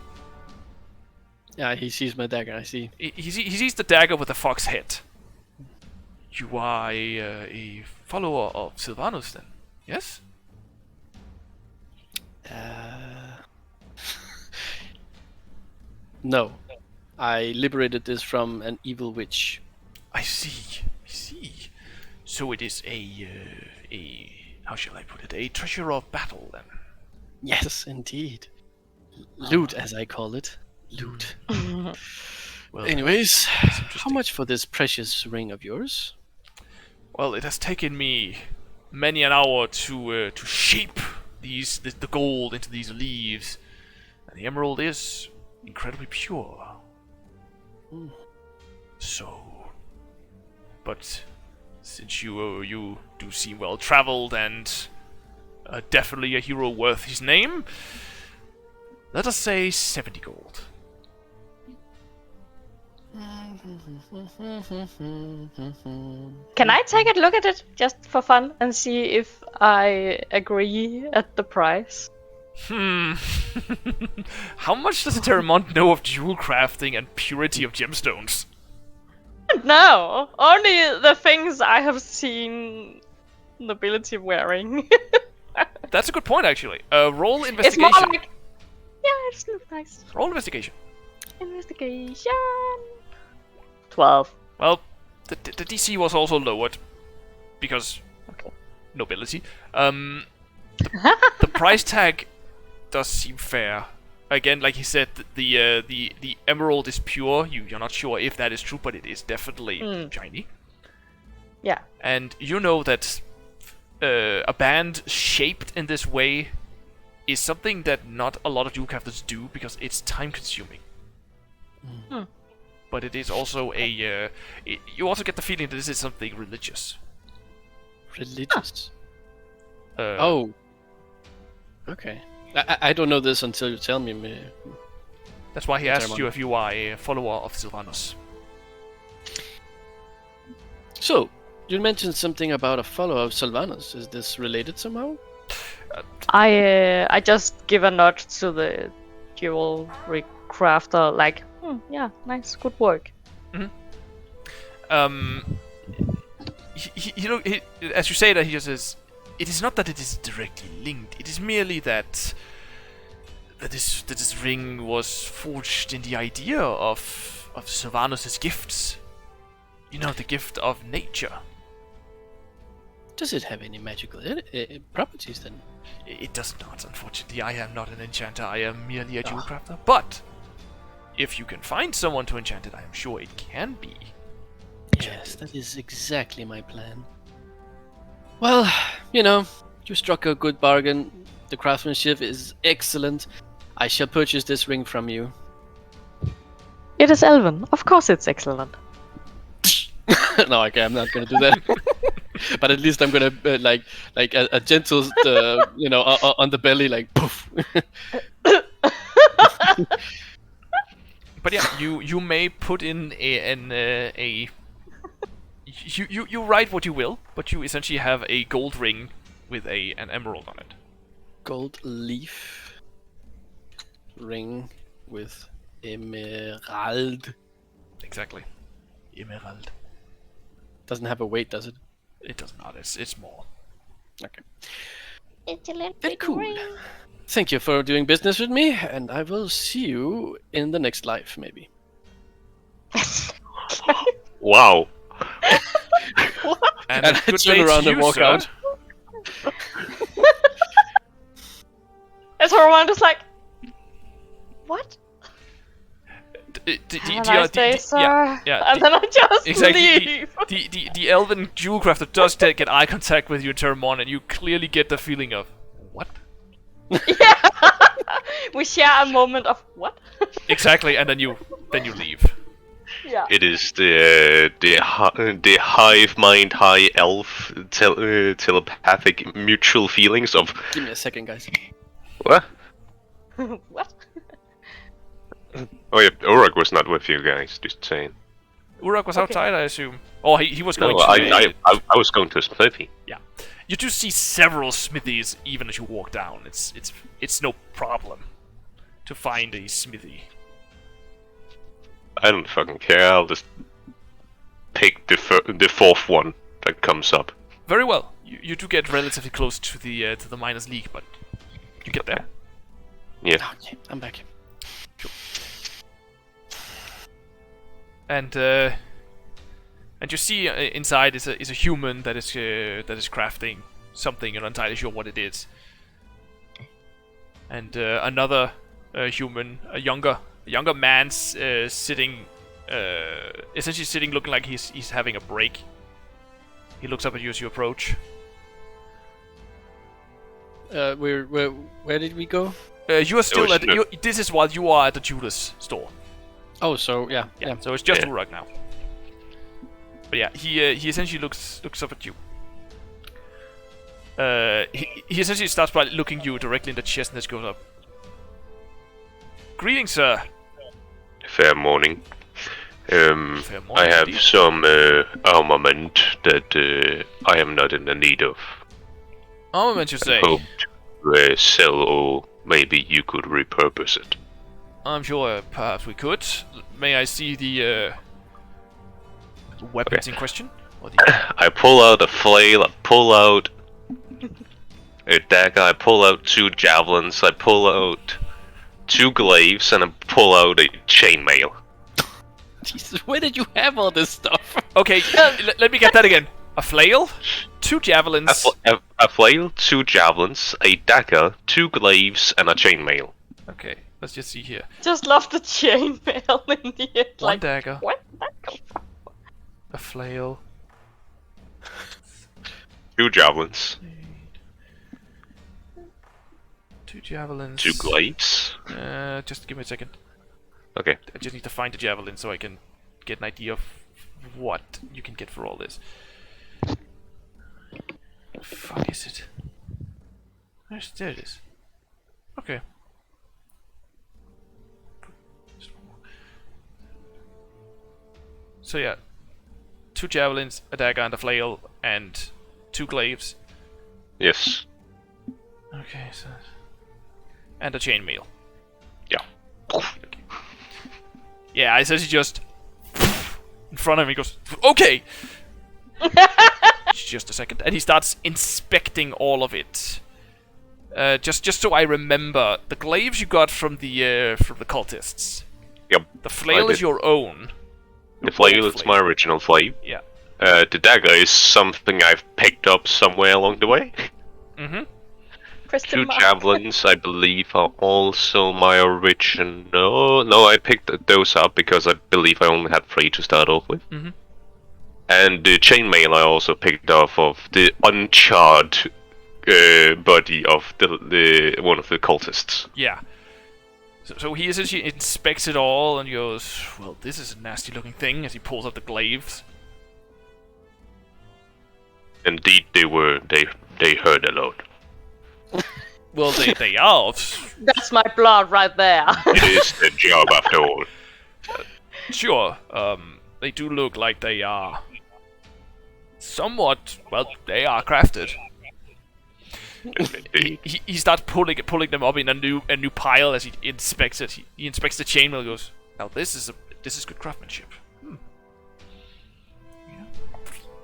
Yeah, he sees my dagger. I see. He sees the dagger with the fox head. You are a follower of Sylvanus, then? Yes? No. I liberated this from an evil witch. I see. So it is a how shall I put it? A treasure of battle, then? Yes, indeed. Loot, as I call it. Loot. Well, anyways, how much for this precious ring of yours? Well, it has taken me many an hour to shape the gold into these leaves, and the emerald is incredibly pure. So, but since you do seem well traveled and definitely a hero worth his name, let us say 70 gold. Can I take a look at it just for fun and see if I agree at the price? How much does Eterèmont know of jewel crafting and purity of gemstones? No, only the things I have seen nobility wearing. That's a good point, actually. Roll It's investigation. more like, yeah, it looks nice. Roll investigation. Investigation. 12. Well, the DC was also lowered because nobility. The price tag does seem fair. Again, like he said, the emerald is pure. You're not sure if that is true, but it is definitely shiny. Yeah. And you know that a band shaped in this way is something that not a lot of jewel crafters do because it's time consuming. But it is also you also get the feeling that this is something religious. Religious? Oh. Okay. I don't know this until you tell me. That's why he asked you if you are a follower of Sylvanus. So, you mentioned something about a follower of Sylvanus. Is this related somehow? I just give a nod to the jewelry crafter, like, yeah, nice, good work. As you say that, he just says, it is not that it is directly linked. It is merely that this ring was forged in the idea of Sylvanus' gifts. You know, the gift of nature. Does it have any magical properties then? It does not, unfortunately. I am not an enchanter. I am merely a jewel crafter. But if you can find someone to enchant it, I am sure it can be. Yes, that is exactly my plan. Well, you struck a good bargain. The craftsmanship is excellent. I shall purchase this ring from you. It is Elven. Of course it's excellent. No, okay, I'm not gonna do that. But at least I'm gonna like a gentle, on the belly, like poof. But yeah, you may put in you write what you will, but you essentially have a gold ring with an emerald on it. Gold leaf ring with emerald. Exactly. Emerald. Doesn't have a weight, does it? It does not. It's small. Okay. It's a little Very bit cool. ring. Thank you for doing business with me, and I will see you in the next life, maybe. Wow. And And a I good turn day around to and you, walk sir. out. And Torwand's like, what? Have a nice day, sir. yeah, And then I just exactly. leave. The elven jewel crafter does get eye contact with you, Eterèmont, and you clearly get the feeling of what? Yeah. We share a moment of what? Exactly, and then you leave. Yeah. It is the hive mind, high elf telepathic mutual feelings of Give me a second, guys. what? What? Oh yeah, Urak was not with you guys. Just saying. Urak was outside, I assume. Oh, he was going No, to. I was going to a smithy. Yeah, you do see several smithies even as you walk down. It's no problem to find a smithy. I don't fucking care. I'll just pick the fourth one that comes up. Very well. You do get relatively close to the miners' league, but you get there. Yeah. Okay, I'm back. And you see inside is a human that is crafting something. You're not entirely sure what it is. And another human, a younger man's sitting, essentially sitting, looking like he's having a break. He looks up at you as you approach. Where did we go? You are still was at. This is while you are at the jeweler's store. Oh, so yeah. So it's just Yeah. Urak now. But yeah, he essentially looks up at you. He essentially starts by looking you directly in the chest and just goes up. Greetings, sir. Fair morning. Fair morning, I have indeed. some armament that I am not in the need of. Armament, you say? Hope to sell, or maybe you could repurpose it. I'm sure perhaps we could. May I see the weapons in question? Or the... I pull out a flail, I pull out a dagger, I pull out 2 javelins, I pull out 2 glaives, and I pull out a chainmail. Jesus, where did you have all this stuff? Okay, let me get that again. A flail, 2 javelins. A flail, 2 javelins, a dagger, 2 glaives, and a chainmail. Okay, let's just see here. Just love the chainmail in the end. One Like, dagger, what? That come from? a flail. 2 javelins, 2 javelins. 2 glaives. Just give me a second. Okay. I just need to find the javelin so I can get an idea of what you can get for all this. Fuck is it? There it is. Okay. So yeah, 2 javelins, a dagger and a flail, and 2 glaives. Yes. Okay, so and a chainmail. Yeah. Yeah, I says he just in front of me goes, okay. Just a second, and he starts inspecting all of it. Just so I remember, the glaives you got from the cultists. Yep. The flail I is did. your own. The flail is my original flail. Yeah. The dagger is something I've picked up somewhere along the way. Mm-hmm. 2 javelins, I believe, are also my original. No, I picked those up because I believe I only had 3 to start off with. Mhm. And the chainmail I also picked off of the uncharred body of the one of the cultists. Yeah. So he essentially inspects it all and goes, well, this is a nasty looking thing, as he pulls out the glaives. Indeed, they hurt a lot. Well, they are. That's my blood right there. It is their job after all. Sure. They do look like they are somewhat. Well, they are crafted. He starts pulling them up in a new pile as he inspects it. He inspects the chainmail and goes, "Now this is good craftsmanship." Yeah.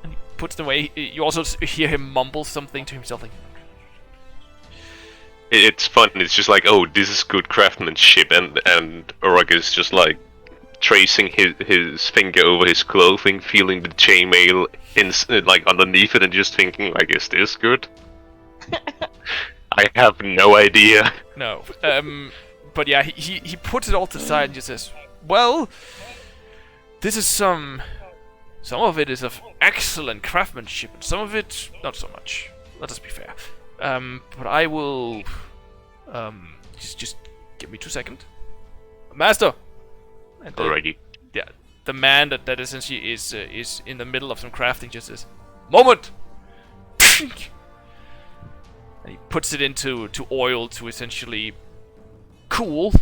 And he puts them away. You also hear him mumble something to himself, like, It's fun. It's just like, oh, this is good craftsmanship, and Urak is just like tracing his finger over his clothing, feeling the chainmail like underneath it, and just thinking, like, is this good? I have no idea. No. But yeah, he puts it all to the side and just says, "Well, this is some of it is of excellent craftsmanship, and some of it not so much. Let us be fair. But I will just give me 2 seconds. Master!" And Alrighty. yeah, the man that essentially is in the middle of some crafting just says, "Moment!" And he puts it into oil to essentially cool.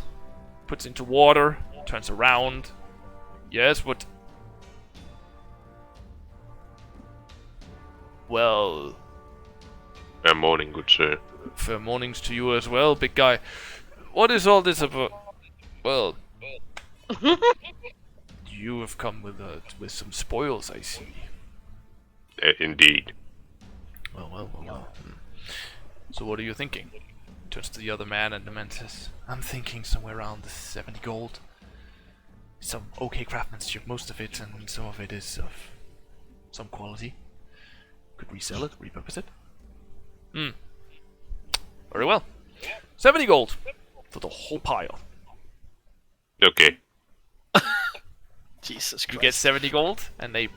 Puts it into water, turns around. Yes, what? Well, Morning, good sir. fair mornings to you as well, big guy. What is all this about? Well, you have come with some spoils, I see. Indeed. Well. So what are you thinking? He turns to the other man, and the man says, "I'm thinking somewhere around 70 gold. Some okay craftsmanship, most of it, and some of it is of some quality. Could resell it, repurpose it. Very well. 70 gold for the whole pile. Okay. Jesus Christ. You get 70 gold, and they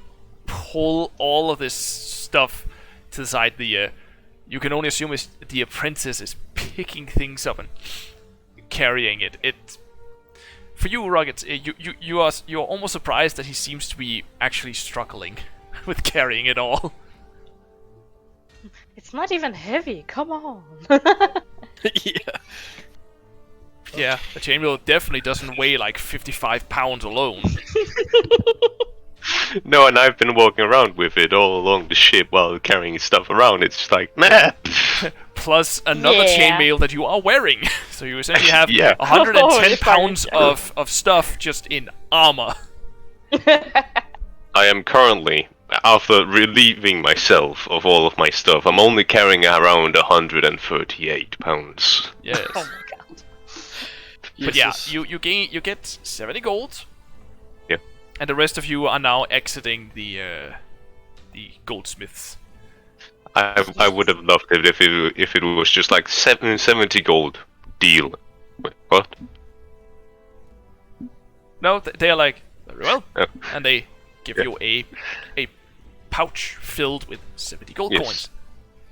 pull all of this stuff to the side. You can only assume the apprentice is picking things up and carrying it. For you, Urak, you're almost surprised that he seems to be actually struggling with carrying it all. It's not even heavy. Come on. Yeah. Yeah, the chainmail definitely doesn't weigh like 55 pounds alone. No, and I've been walking around with it all along the ship while carrying stuff around. It's just like, nah. Plus another Yeah. chainmail that you are wearing. So you essentially have Yeah. 110 Holy pounds fuck. of stuff just in armor. I am currently, after relieving myself of all of my stuff, I'm only carrying around 138 pounds. Yes. Oh my god. But yeah, Jesus. you get 70 gold. Yep. And the rest of you are now exiting the goldsmiths. I would have loved it if it was just like 70 gold deal. Wait, what? No, they are like, very well. Oh. And they give Yeah. you a pouch filled with 70 gold Yes. coins.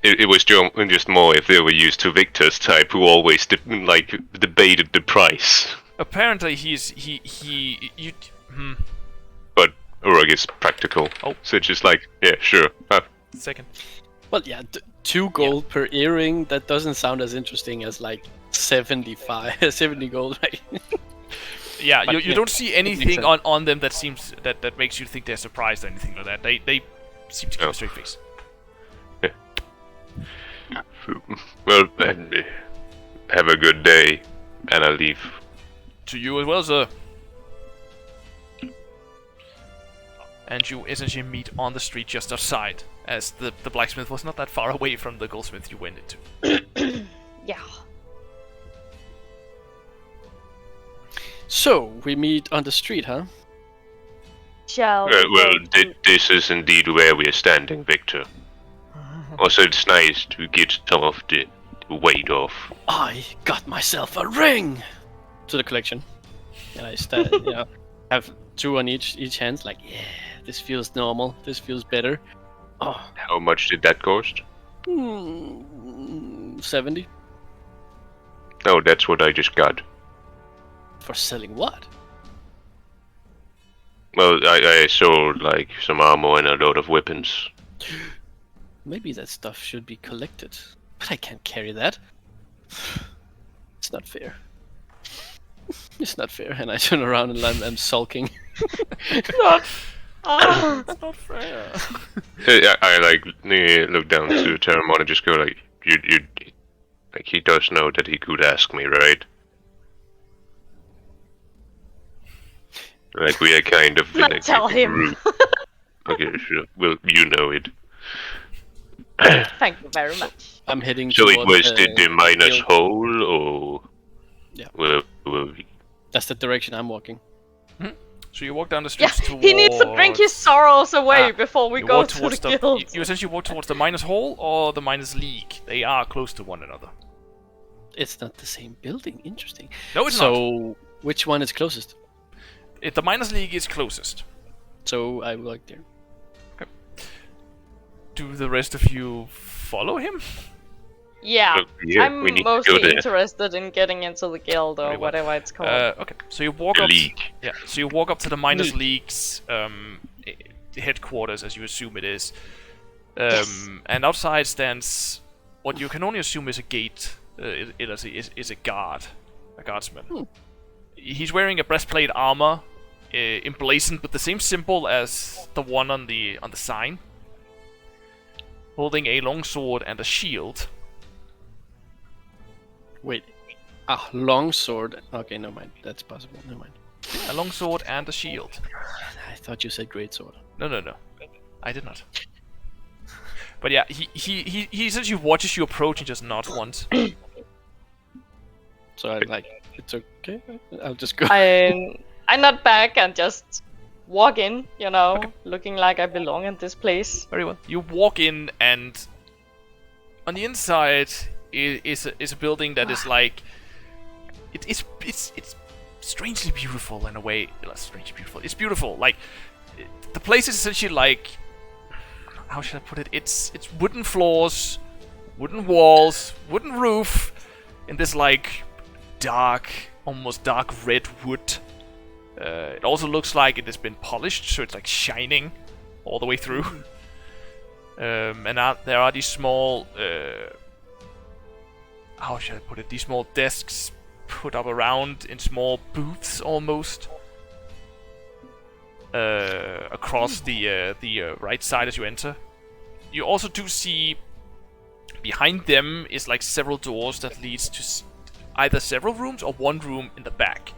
It was just more if they were used to Victor's type, who always debated the price. Apparently But Urak is practical, Oh. so it's just like, yeah, sure. second. Well, yeah, 2 gold per earring, that doesn't sound as interesting as like 70 gold, right? Yeah, But you yeah, don't see makes anything sense. on them that seems that makes you think they're surprised or anything like that. They seem to keep Oh. a straight face. Well, have a good day, and I'll leave. To you as well, sir. And you essentially meet on the street just outside, as the blacksmith was not that far away from the goldsmith you went into. Yeah. So, we meet on the street, huh? Shall we Well, go to- this is indeed where we are standing, Victor. Also, it's nice to get some of the weight off. I got myself a ring! To the collection. And I stand, have 2 on each hand, like, yeah, this feels normal, this feels better. Oh, How much did that cost? 70? Oh, that's what I just got. For selling what? Well, I sold like some armor and a load of weapons. Maybe that stuff should be collected. But I can't carry that. It's not fair. It's not fair. And I turn around and I'm sulking. It's not fair. I like look down to Eterèmont and just go like, you like he does know that he could ask me, right? Like we are kind of Not in a tell him. group. Okay, sure. Well, you know it. Thank you very much. I'm heading So it towards was the minus guild. hole, or Yeah. Well, That's the direction I'm walking. So you walk down the Yeah, streets towards... he needs to drink his sorrows away Ah, before we you go walk to towards the guild. You essentially walk towards the minus hole or the minus league. They are close to one another. It's not the same building. Interesting. No, it's not. So which one is closest? The minus league is closest. So I will like there. Do the rest of you follow him? Yeah, look, yeah, we I'm need to go mostly there. interested in getting into the guild or Very well. whatever it's called. Okay, so you walk The up. league. Yeah, so you walk up to the minus league's headquarters, as you assume it is. Yes. And outside stands what you can only assume is a gate. Is a guardsman. He's wearing a breastplate armor, emblazoned with the same symbol as the one on the sign. Holding a longsword and a shield. Wait. Ah, long sword. Okay, never mind. That's possible. Never mind. A longsword and a shield. I thought you said great sword. No. I did not. But yeah, he essentially watches you approach and just nods once. So I'm like, it's okay. I'll just go. I nod back and just walk in, looking like I belong in this place. Very well. You walk in, and on the inside is a building that is like it's strangely beautiful in a way. Not strangely beautiful. It's beautiful. Like the place is essentially like, how should I put it? It's wooden floors, wooden walls, wooden roof, in this like dark, almost dark red wood. It also looks like it has been polished, so it's like shining all the way through. And there are these small, how should I put it? These small desks put up around in small booths almost. Across the right side as you enter. You also do see behind them is like several doors that leads to either several rooms or one room in the back.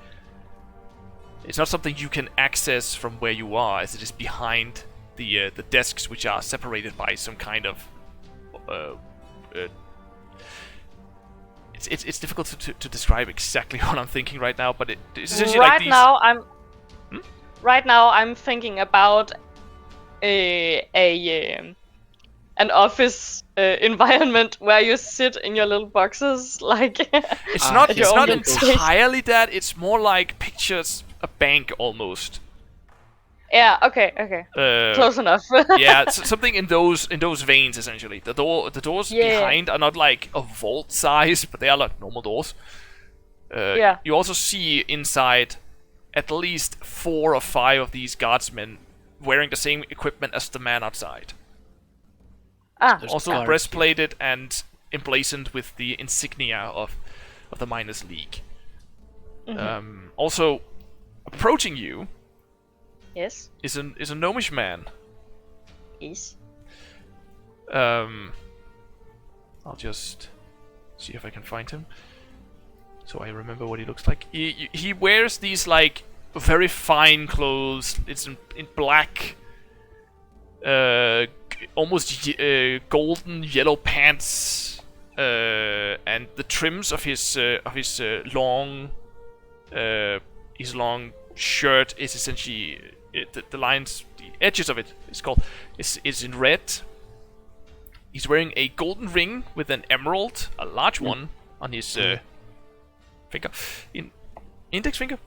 It's not something you can access from where you are, as it is behind the desks, which are separated by some kind of. It's difficult to describe exactly what I'm thinking right now, but it's essentially like these. Right now, I'm thinking about an office environment where you sit in your little boxes, like. It's not own entirely that. It's more like pictures a bank almost. Yeah. Okay. Close enough. Yeah, something in those veins essentially. The doors behind are not like a vault size, but they are like normal doors. Yeah. You also see inside at least 4 or 5 of these guardsmen wearing the same equipment as the man outside. Also breastplated and emblazoned with the insignia of the Miners League. Mm-hmm. Also, approaching you. Yes. Is a gnomish man. Yes. I'll just see if I can find him, so I remember what he looks like. He wears these like very fine clothes. It's in black, almost golden yellow pants, and the trims of his long shirt is essentially the lines, the edges of it is in red. He's wearing a golden ring with an emerald, a large one, on his finger, index finger.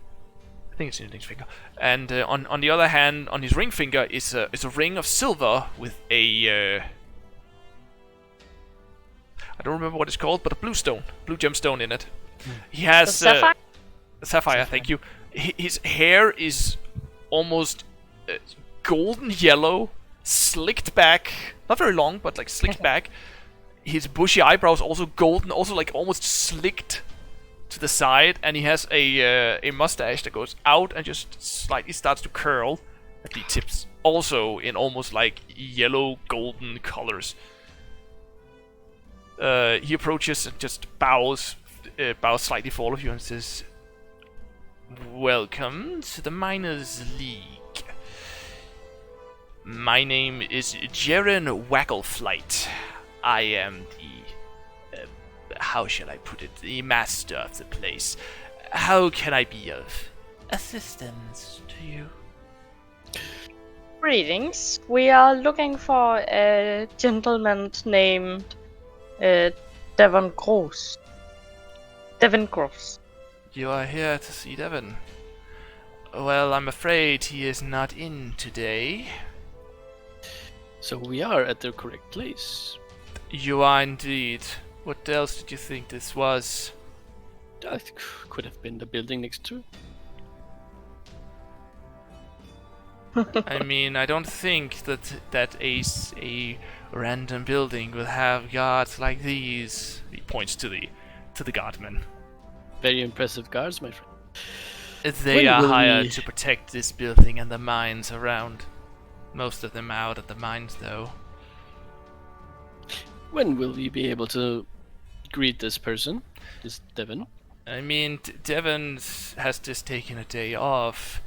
I think it's index finger. And on the other hand, on his ring finger is a ring of silver with a I don't remember what it's called, but a blue gemstone in it. He has sapphire. Sapphire. Thank you. His hair is almost golden yellow, slicked back. Not very long, but like slicked back. His bushy eyebrows also golden, also like almost slicked to the side, and he has a mustache that goes out and just slightly starts to curl at the tips, also in almost like yellow golden colors. He approaches and just bows slightly for all of you and says, "Welcome to the Miners' League. My name is Jaren Waggleflight. I am the, how shall I put it, the master of the place. How can I be of assistance to you?" Greetings. We are looking for a gentleman named Deven Groz. Deven Groz. You are here to see Deven. Well, I'm afraid he is not in today. So we are at the correct place. You are indeed. What else did you think this was? That could have been the building next to. I mean, I don't think that a random building will have guards like these. He points to the guardmen. Very impressive guards, my friend. They When are will hired we- to protect this building and the mines around. Most of them out at the mines, though. When will we be able to greet this person, this Deven? I mean, Deven has just taken a day off.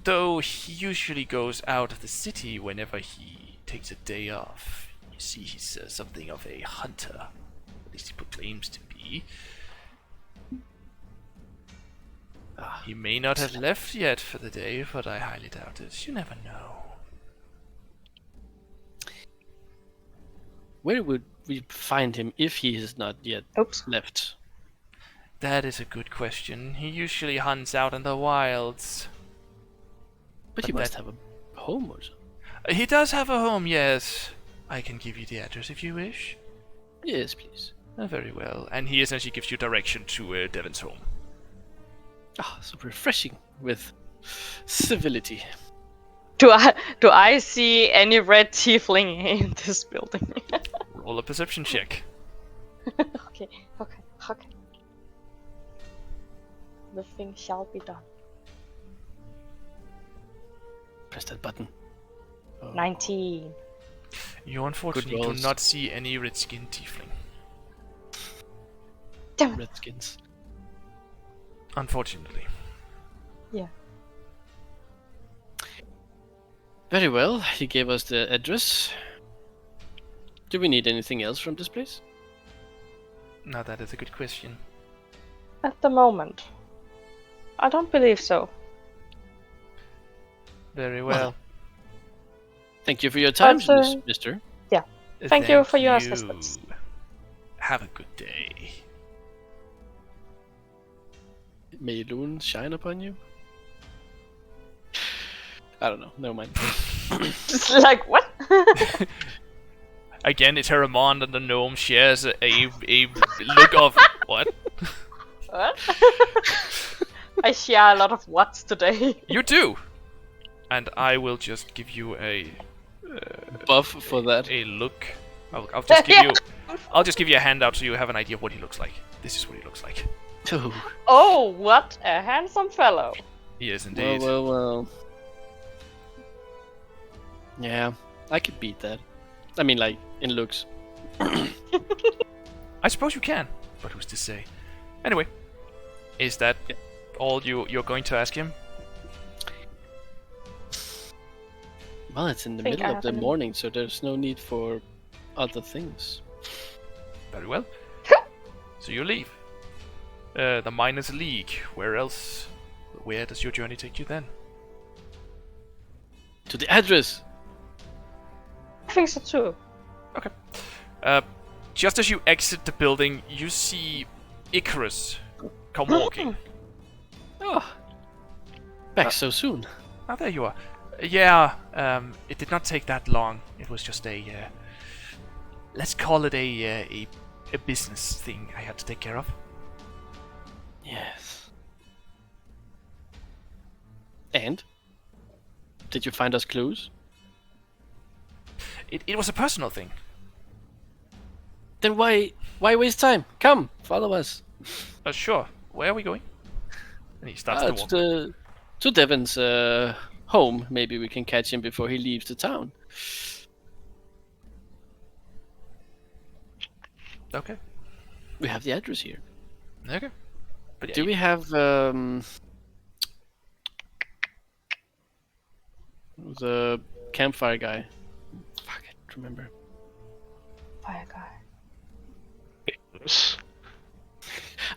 Though he usually goes out of the city whenever he takes a day off. You see, he's something of a hunter. At least he proclaims to be. He may not have left yet for the day, but I highly doubt it. You never know. Where would we find him if he is not yet Oops. left? That is a good question. He usually hunts out in the wilds. But he But must that- have a home or something. He does have a home, yes. I can give you the address if you wish. Yes, please. Very well. And he essentially gives you direction to Deven's home. Ah, so refreshing with civility. Do I see any red tiefling in this building? Roll a perception check. Okay. The thing shall be done. Press that button. Oh, 19. You unfortunately do rolls. not see any red-skinned tiefling. Damn it. Redskins. Unfortunately. Yeah. Very well, he gave us the address. Do we need anything else from this place? Now that is a good question. At the moment. I don't believe so. Very well. Thank you for your time, But, mister. Thank you for your assistance. Have a good day. May Loon shine upon you? I don't know, never mind. Just like, what? Again, Eterèmont and the gnome shares a look of what? What? I share a lot of whats today. You do. And I will just give you a Buff for that. look. I'll just give you. I'll just give you a handout so you have an idea of what he looks like. This is what he looks like. Oh, Oh, what a handsome fellow. He is indeed. well. Yeah, I could beat that. I mean, like, in looks. I suppose you can, but who's to say? Anyway, is that all you're going to ask him? Well, it's in the Think middle I of the have an- morning, so there's no need for other things. Very well. So you leave. The Miners' League. Where else? Where does your journey take you then? To the address! I think so too. Just as you exit the building, you see Icarus come walking. Oh, back so soon. Ah, there you are. Yeah, it did not take that long. It was just a, let's call it a business thing I had to take care of. Yes. And? Did you find us clues? It was a personal thing. Then why waste time? Come, follow us. Sure. where are we going? And he starts to walk. To Deven's home. Maybe we can catch him before he leaves the town. Okay. We have the address here. Okay. But Do we have the campfire guy? Fuck, I don't remember. Fire guy. Yes.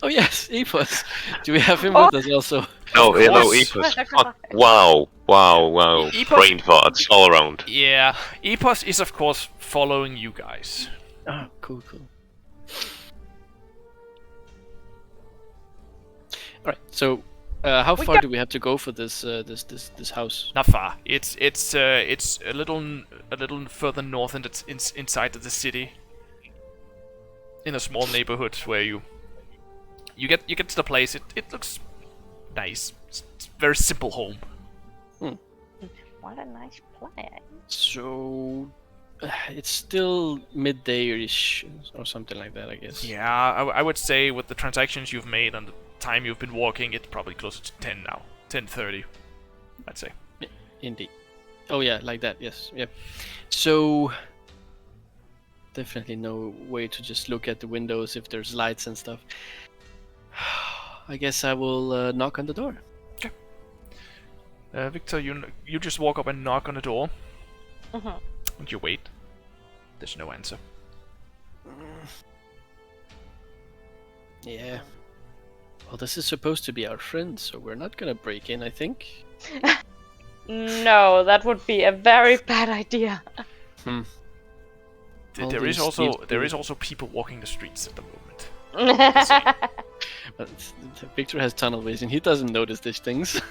Oh yes, Epos. Do we have him with us also? No, no, course. Epos. Fuck. Wow. Epos- Brain farts all around. Yeah, Epos is of course following you guys. Oh, cool. All right. So, how far do we have to go for this this house? Not far. It's a little further north, and it's inside of the city. In a small neighborhood where you get to the place. It looks nice. It's a very simple home. What a nice place. So, it's still midday-ish or something like that, I guess. Yeah, I would say with the transactions you've made and the time you've been walking, it's probably closer to 10 now. 10:30, I'd say. Indeed. Oh yeah, like that. Yes. Yep. So definitely no way to just look at the windows if there's lights and stuff. I guess I will knock on the door. Okay. Victor, you just walk up and knock on the door. And you wait. There's no answer. Yeah. Well, this is supposed to be our friend, so we're not gonna break in, I think. No, that would be a very bad idea. All There these is also people walking the streets at the moment. But Victor has tunnel vision. He doesn't notice these things.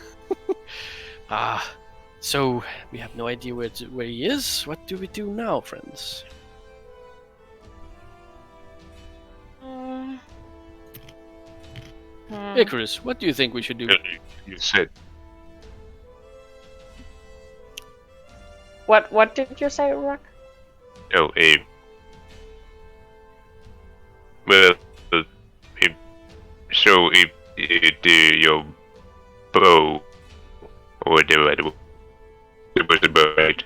So we have no idea where he is. What do we do now, friends? Icarus, what do you think we should do? You said What did you say, Urak? no, well, so your bow or whatever it was the bow, right?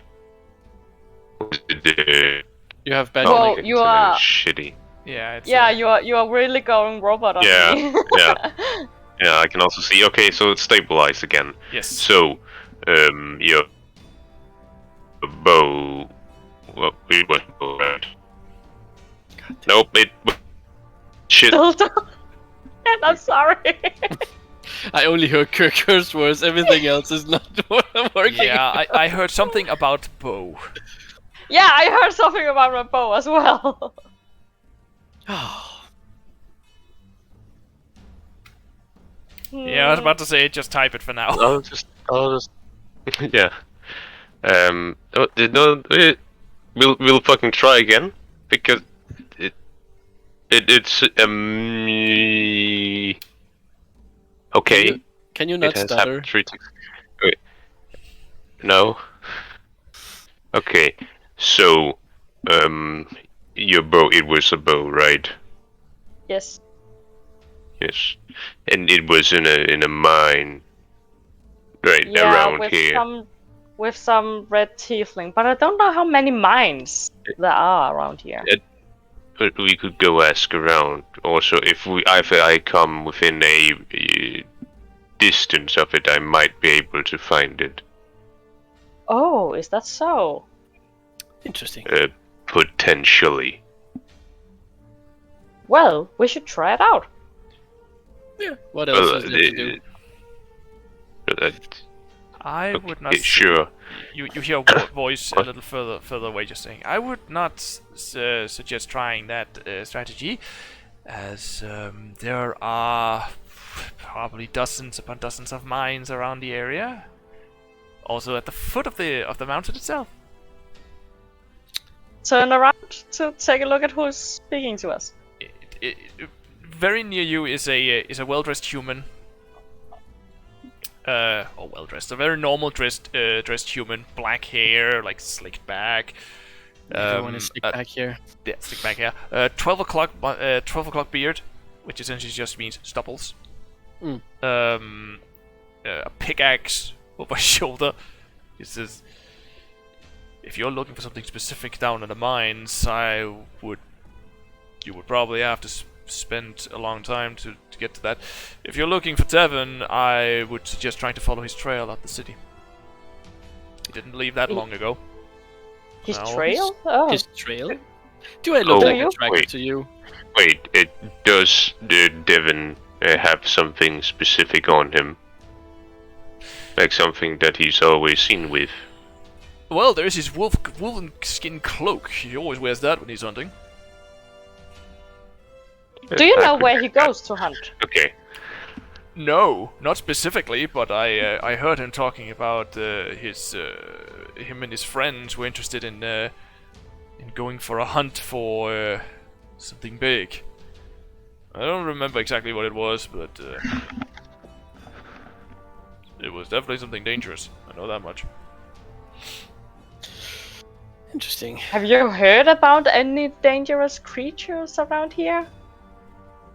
Was it You have bad Well, connection. you are. shitty? Yeah, it's Yeah, you are really going robot on Yeah, me. yeah. I can also see. Okay, so it's stabilized again. Yes. So, your bow. Well, it was bow, right? Nope, it. Shit. And I'm sorry. I only heard curse words. Everything else is not working. Yeah, I heard something about bow. Yeah, I heard something about my bow as well. Yeah, I was about to say just type it for now. I'll just. Yeah. We'll fucking try again because it's okay. Can you It not has stutter? happened 3 times. Wait. No. Okay. So, your bow. It was a bow, right? Yes. Yes. And it was in a mine, right Yeah, around with here. some red tiefling, but I don't know how many mines there are around here. But we could go ask around. Also, if I come within a distance of it, I might be able to find it. Oh, is that so? Interesting. Potentially. Well, we should try it out. Yeah. What else is there to do? I would not. Sure. You hear a voice a little further away, just saying, I would not suggest trying that strategy, as there are probably dozens upon dozens of mines around the area. Also at the foot of the mountain itself. Turn around to take a look at who's speaking to us. Very near you is a well-dressed human. Or well-dressed, a very normal dressed human, black hair, like slicked back. Everyone is slick back here. Yeah, slicked back hair. 12 o'clock beard, which essentially just means stupples. a pickaxe over his shoulder. He says, "If you're looking for something specific down in the mines, you would probably have to spend a long time to get to that. If you're looking for Deven, I would suggest trying to follow his trail out the city. He didn't leave that long ago." His No. trail? Oh. His trail? Do I look Oh, like you? a tracker wait. to you? Wait, does Deven have something specific on him? Like something that he's always seen with? Well, there's his wolven skin cloak. He always wears that when he's hunting. Do you know where he goes to hunt? Okay. No, not specifically, but I heard him talking about him and his friends were interested in going for a hunt for something big. I don't remember exactly what it was, but it was definitely something dangerous. I know that much. Interesting. Have you heard about any dangerous creatures around here?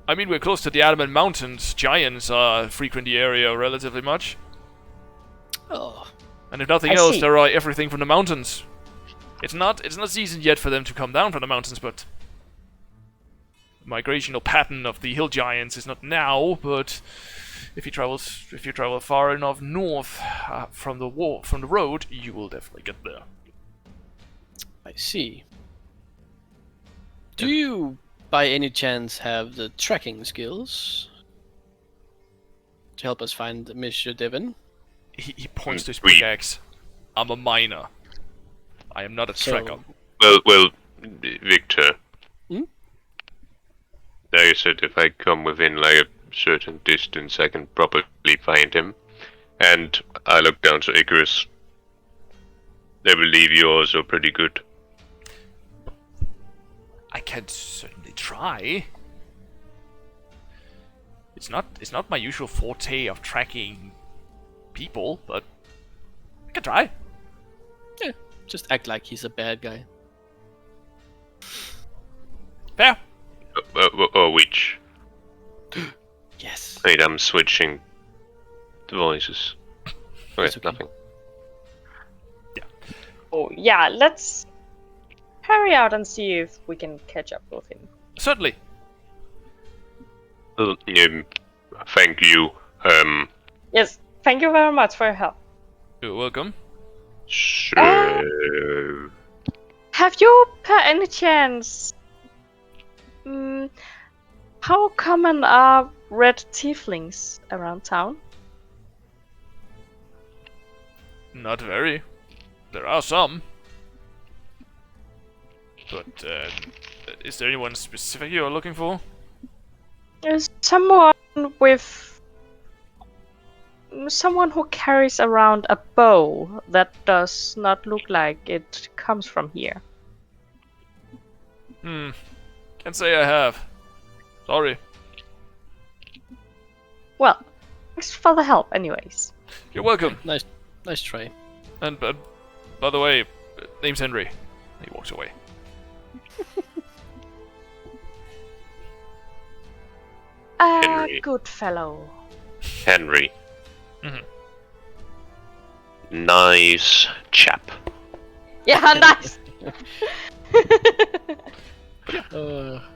I mean, we're close to the Adamant Mountains. Giants frequent the area relatively much. Oh, And if nothing I else, see. there are everything from the mountains. It's not season yet for them to come down from the mountains, but migrational pattern of the hill giants is not now. But if you travel far enough north from the road, you will definitely get there. I see. Do you, by any chance, have the tracking skills to help us find Monsieur Deven? He points to his We- pickaxe. I'm a miner. I am not a So- tracker. Well, Victor. Hmm? Like I said, if I come within like a certain distance, I can probably find him. And I look down to Icarus. I believe you're also pretty good. I can certainly try. It's not my usual forte of tracking people, but I can try. Yeah, just act like he's a bad guy. Fair. Which? Yes. Wait, I'm switching the voices. Wait, That's okay. nothing. Oh, yeah, let's hurry out and see if we can catch up with him. Certainly. Thank you. Yes, thank you very much for your help. You're welcome. So... Have you, per any chance, how common are red tieflings around town? Not very. There are some. But, is there anyone specific you're looking for? There's someone who carries around a bow that does not look like it comes from here. Can't say I have. Sorry. Well, thanks for the help anyways. You're welcome. Nice try. And, by the way, name's Henry. He walks away. Henry. Good fellow. Henry. Mhm. Nice chap. Yeah, nice.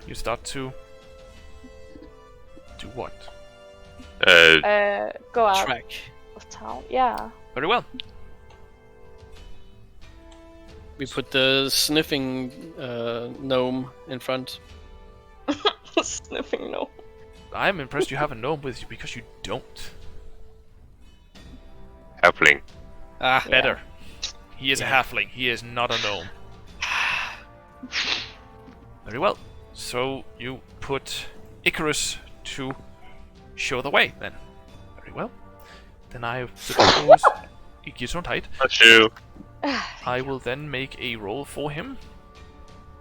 You start to... do what? Go out Track. of town. Yeah. Very well. We put the sniffing gnome in front. Sniffing no. I'm impressed you have a gnome with you because you don't. Halfling. Ah, Better. He is a halfling. He is not a gnome. Very well. So you put Icarus to show the way, then. Very well. Then I suppose... Gesundheit. That's you. I will then make a roll for him.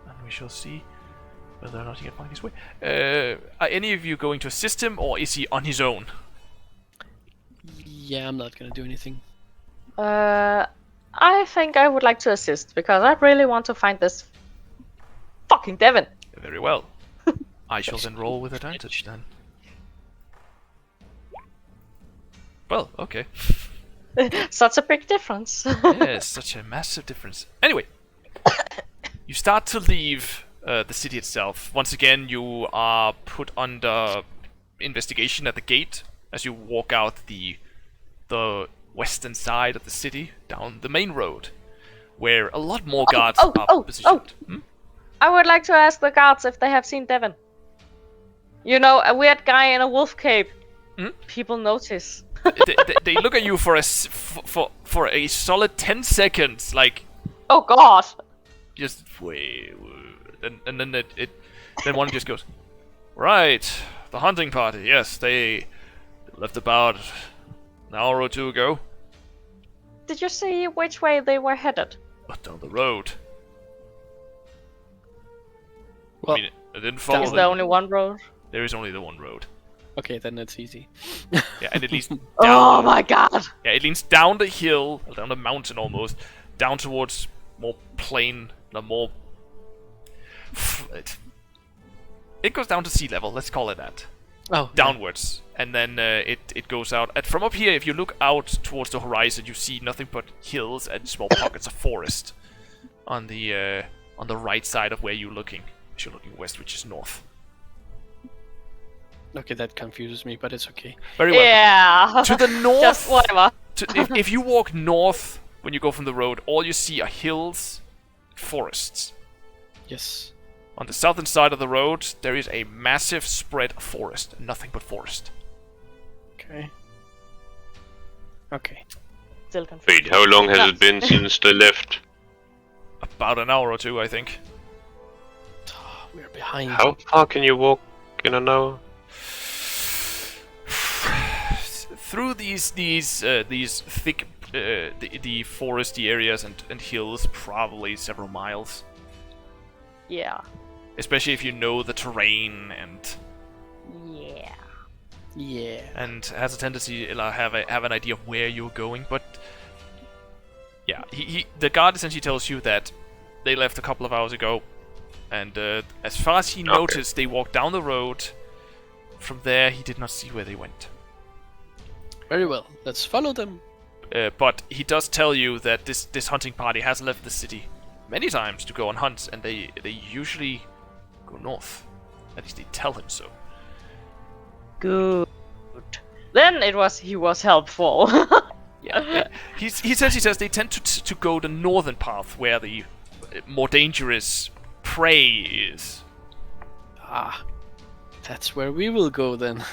And we shall see whether or not he can find his way. Are any of you going to assist him, or is he on his own? yeah, I'm not gonna do anything. I think I would like to assist because I really want to find this fucking Deven. Very well. I shall then roll with advantage then. Well, okay. Such a big difference. Yes, such a massive difference. Anyway, you start to leave the city itself. Once again, you are put under investigation at the gate as you walk out the western side of the city down the main road, where a lot more guards are positioned. Hmm? I would like to ask the guards if they have seen Deven. You know, a weird guy in a wolf cape. Hmm? People notice. They look at you for a solid 10 seconds, like Oh God! just wait, and then then one just goes, right, the hunting party. Yes, they left about an hour or two ago. Did you see which way they were headed? Down the road. Well, I mean, I didn't follow Is them. there only one road? There is only the one road. okay, then it's easy. Yeah, and it leads down. Oh my God! Yeah, it leads down the hill, or down the mountain almost, down towards more plain, more. It goes down to sea level. Let's call it that. Oh, Downwards, and then it goes out. And from up here, if you look out towards the horizon, you see nothing but hills and small pockets of forest on the right side of where you're looking. As you're looking west, which is north. Okay, that confuses me, but it's okay. Very well. Yeah. To the north. Just whatever. If you walk north when you go from the road, all you see are hills, forests. Yes. On the southern side of the road, there is a massive spread of forest. Nothing but forest. Okay. Okay. Still confused. Wait, how long has it been since they left? About an hour or two, I think. We're behind. How far can you walk in an hour? Through these thick, the foresty areas and hills, probably several miles. Yeah. Especially if you know the terrain and Yeah. Yeah. has a tendency to have an idea of where you're going. But yeah, the guard essentially tells you that they left a couple of hours ago, and as far as he noticed, they walked down the road. From there, he did not see where they went. Very well. Let's follow them. But he does tell you that this hunting party has left the city many times to go on hunts, and they usually go north. At least they tell him so. Good. Then he was helpful. Yeah. He says they tend to go the northern path where the more dangerous prey is. Ah, that's where we will go then.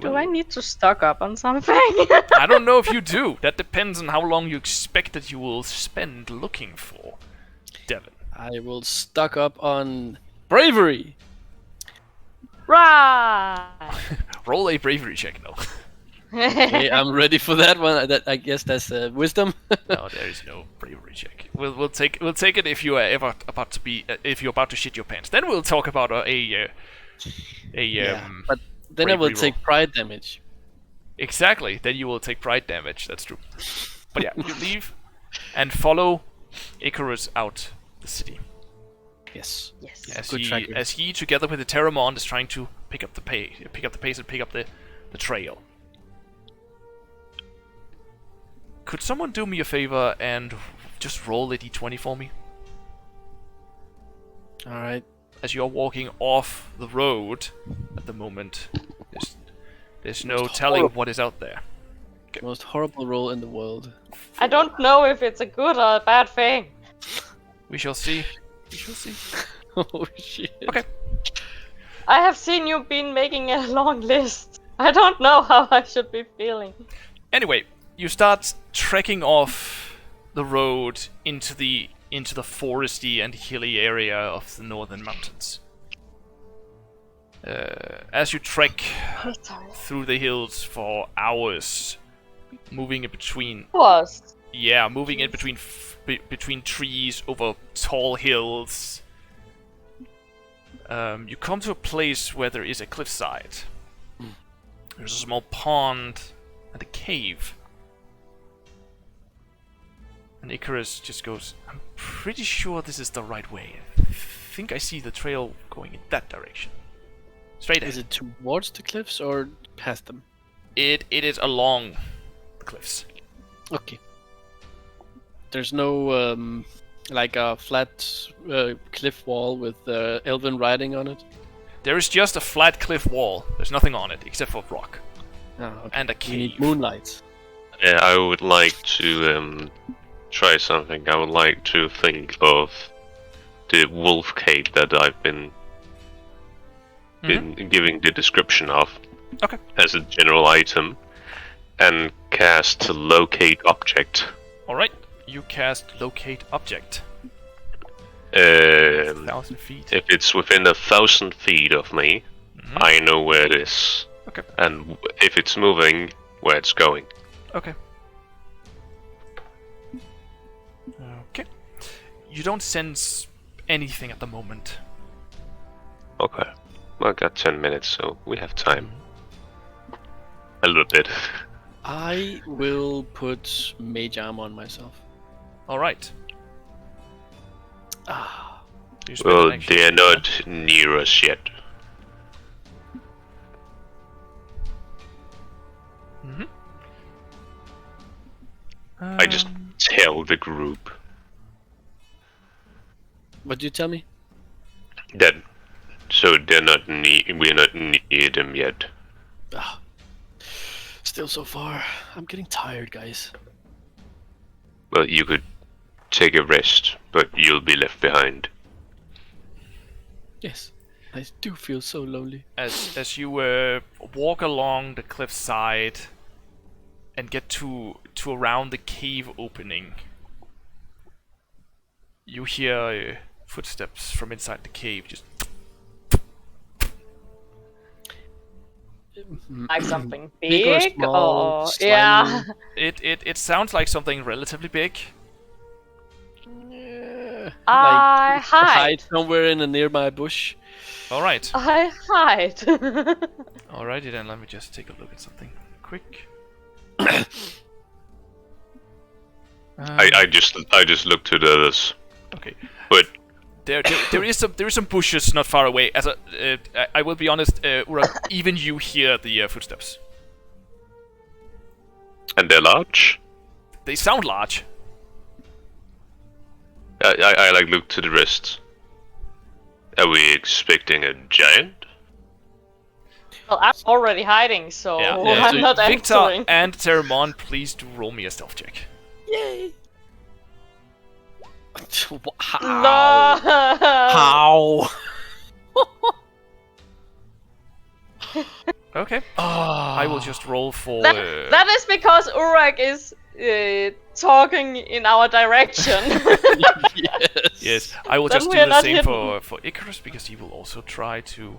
Do I need to stock up on something? I don't know if you do. That depends on how long you expect that you will spend looking for Deven. I will stock up on bravery. Right. Roll a bravery check, though. Okay, I'm ready for that one. I guess that's wisdom. No, there is no bravery check. We'll take it if you are ever about to be if you're about to shit your pants. Then we'll talk about But then I will bravery take roll. pride damage. Exactly. Then you will take pride damage. That's true. But yeah, you leave and follow Icarus out the city. Yes. Yes. As he together with Eterèmont is trying to pick up the pace and pick up the trail. Could someone do me a favor and just roll a d20 for me? All right. As you're walking off the road at the moment, there's no telling what is out there. Most horrible roll in the world. I don't know if it's a good or a bad thing. We shall see. We shall see. Oh shit. Okay. I have seen you been making a long list. I don't know how I should be feeling. Anyway, you start trekking off the road into the foresty and hilly area of the northern mountains. As you trek through the hills for hours, moving in between between trees over tall hills, you come to a place where there is a cliffside. There's a small pond and a cave. And Icarus just goes, I'm pretty sure this is the right way. I think I see the trail going in that direction. Straight ahead. Is it towards the cliffs or past them? It is along the cliffs. Okay. There's no like a flat cliff wall with elven writing on it. There is just a flat cliff wall. There's nothing on it except for rock Oh, okay. and a We need cave. moonlight. Yeah, I would like to try something. I would like to think of the wolf cave that I've been giving the description of. Okay. As a general item, and cast locate object. All right. You cast locate object. 1,000 feet. If it's within 1,000 feet of me, I know where it is. Okay. And if it's moving, where it's going. Okay. Okay. You don't sense anything at the moment. Okay. Well, I got 10 minutes, so we have time. A little bit. I will put mage armor on myself. All right. Ah. You spend Well, an action. they're not near us yet. I just tell the group What did you tell me? that, so they're not we're not near them yet. Ah. Still so far. I'm getting tired, guys. Well, you could take a rest, but you'll be left behind. Yes. I do feel so lonely. As you walk along the cliffside and get to around the cave opening, you hear footsteps from inside the cave. Just Like something Big or big, small, or slimy? yeah. it sounds like something relatively big. Yeah, I like hide. hide somewhere in a nearby bush. All right. I hide. Alrighty then. Let me just take a look at something quick. I just look to the others. Okay. But There is some bushes not far away. As I will be honest, Urak, even you hear the footsteps. and they're large. They sound large. I like look to the rest. Are we expecting a giant? Well, I'm already hiding, so Yeah. I'm so not Victor answering. and Eterèmont, please do roll me a stealth check. Yay! How? No. How? Okay. I will just roll for. That is because Urak is talking in our direction. Yes. Yes, I will Then just we do are the not same hidden. for Icarus because he will also try to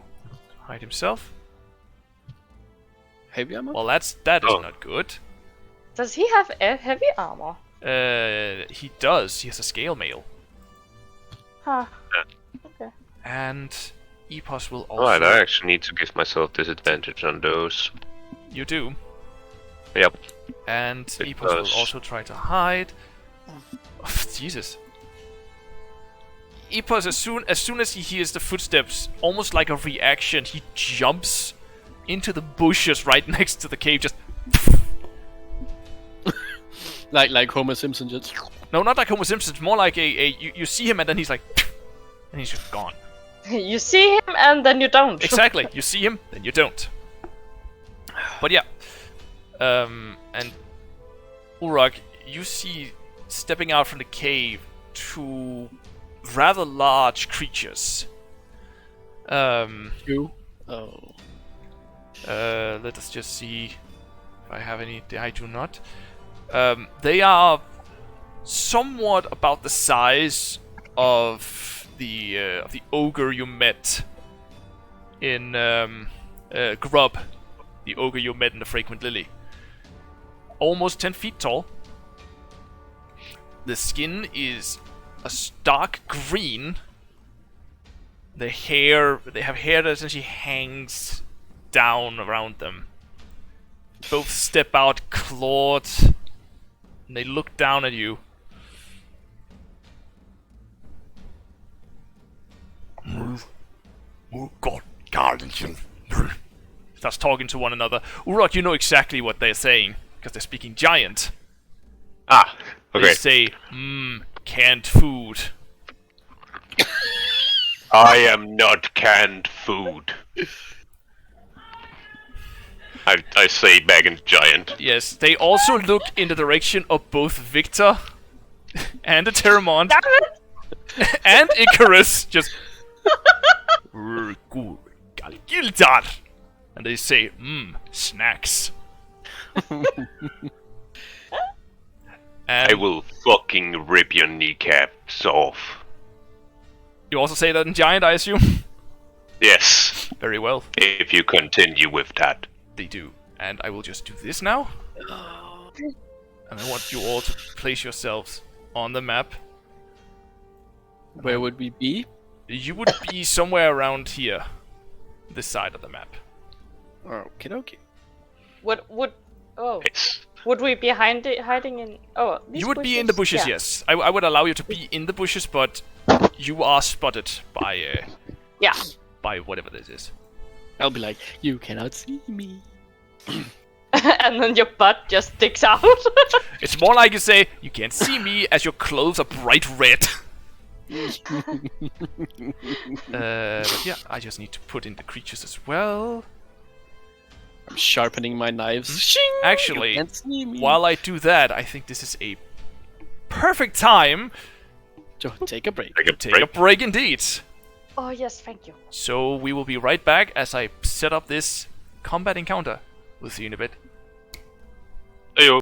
hide himself. Heavy armor? Well, that is Oh. not good. Does he have a heavy armor? He does. He has a scale mail, Huh. and Epos will also. Alright, I actually need to give myself disadvantage on those. You do. Yep. And It Epos will does. also try to hide. Oh, Jesus. Epos, as soon as he hears the footsteps, almost like a reaction, he jumps into the bushes right next to the cave. Just Like Homer Simpson just. no, not like Homer Simpson. More like you see him and then he's like, and he's just gone. You see him and then you don't. Exactly. You see him, then you don't. But yeah. And Urak, you see stepping out from the cave two rather large creatures. You? Oh. Let us just see if I have any. I do not. They are somewhat about the size of the ogre you met in Grub, the ogre you met in the Fragrant Lily. Almost 10 feet tall. The skin is a stark green. They have hair that essentially hangs down around them. Both step out clawed, and they look down at you. Oh God, Garlington. starts talking to one another. Urak, you know exactly what they're saying, because they're speaking giant. Ah, okay. They say, canned food. I am not canned food. I say back in giant. Yes, they also look in the direction of both Victor and Eterèmont and Icarus. Just and they say, snacks. And I will fucking rip your kneecaps off. you also say that in giant, I assume? Yes, Very well, if you continue with that. they do. And I will just do this now. And I want you all to place yourselves on the map. Where would we be? You would be somewhere around here. This side of the map. Okay. Would Yes. would we be hiding in? Oh, these You would be in the bushes, Yeah. yes. I would allow you to be in the bushes, but you are spotted by Yeah. by whatever this is. I'll be like, you cannot see me. And then your butt just sticks out. It's more like you say, you can't see me as your clothes are bright red. But yeah, I just need to put in the creatures as well. I'm sharpening my knives. Shing! Actually, You can't see me. while I do that, I think this is a perfect time So take a break. Take a to take a break indeed. Oh yes, thank you. So we will be right back as I set up this combat encounter. We'll see you in a bit. Ayo.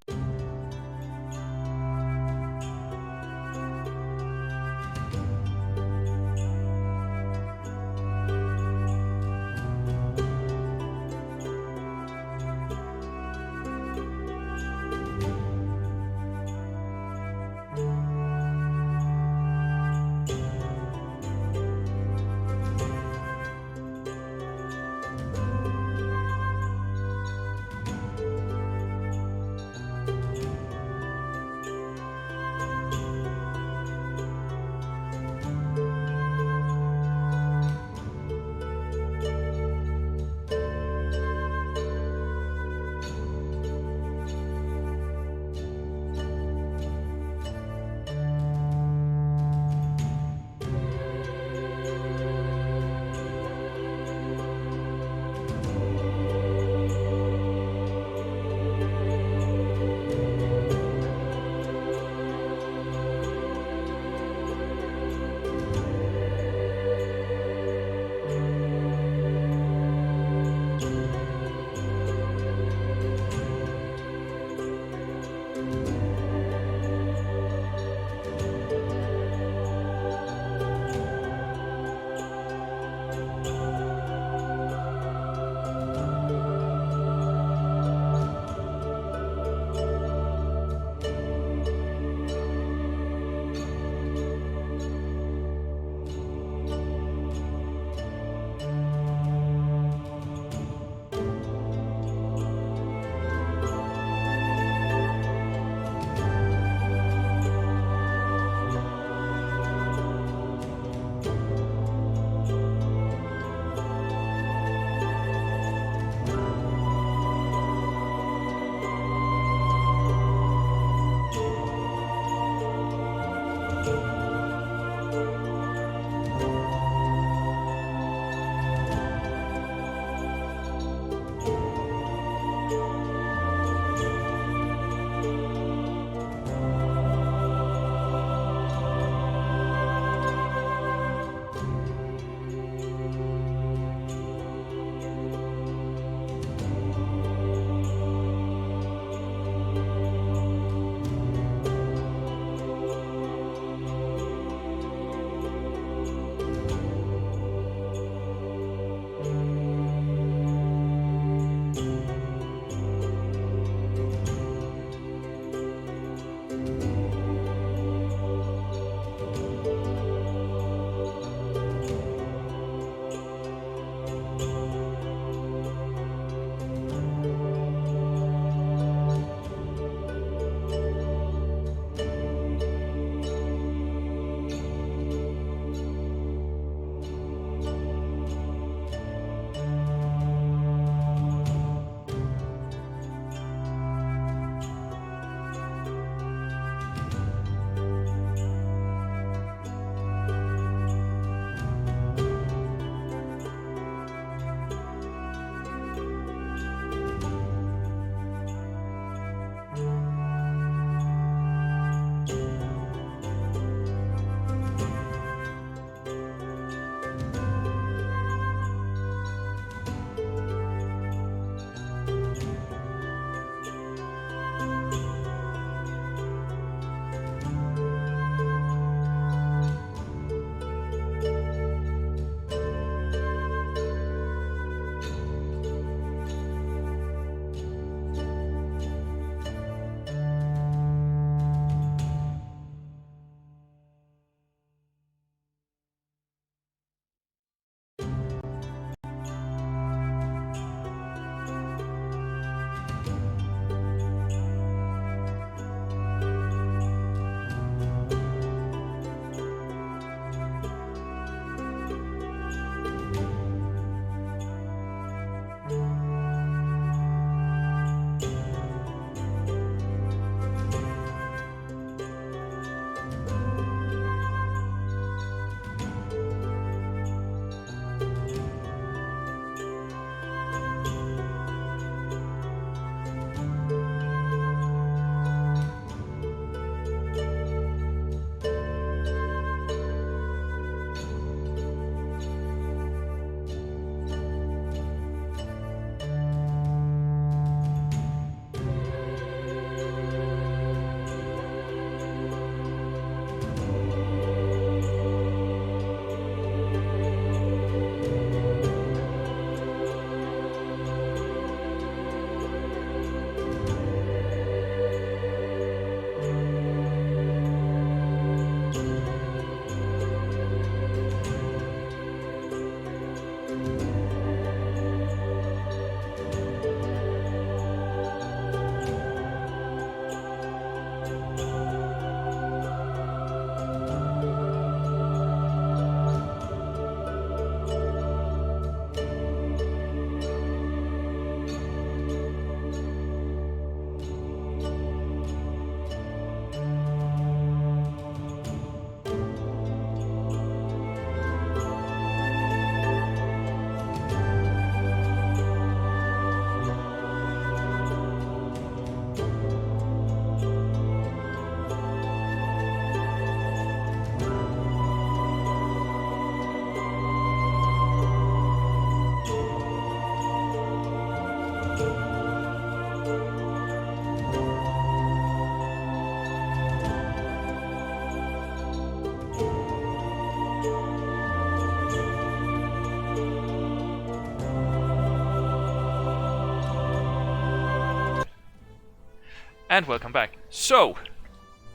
And welcome back. So,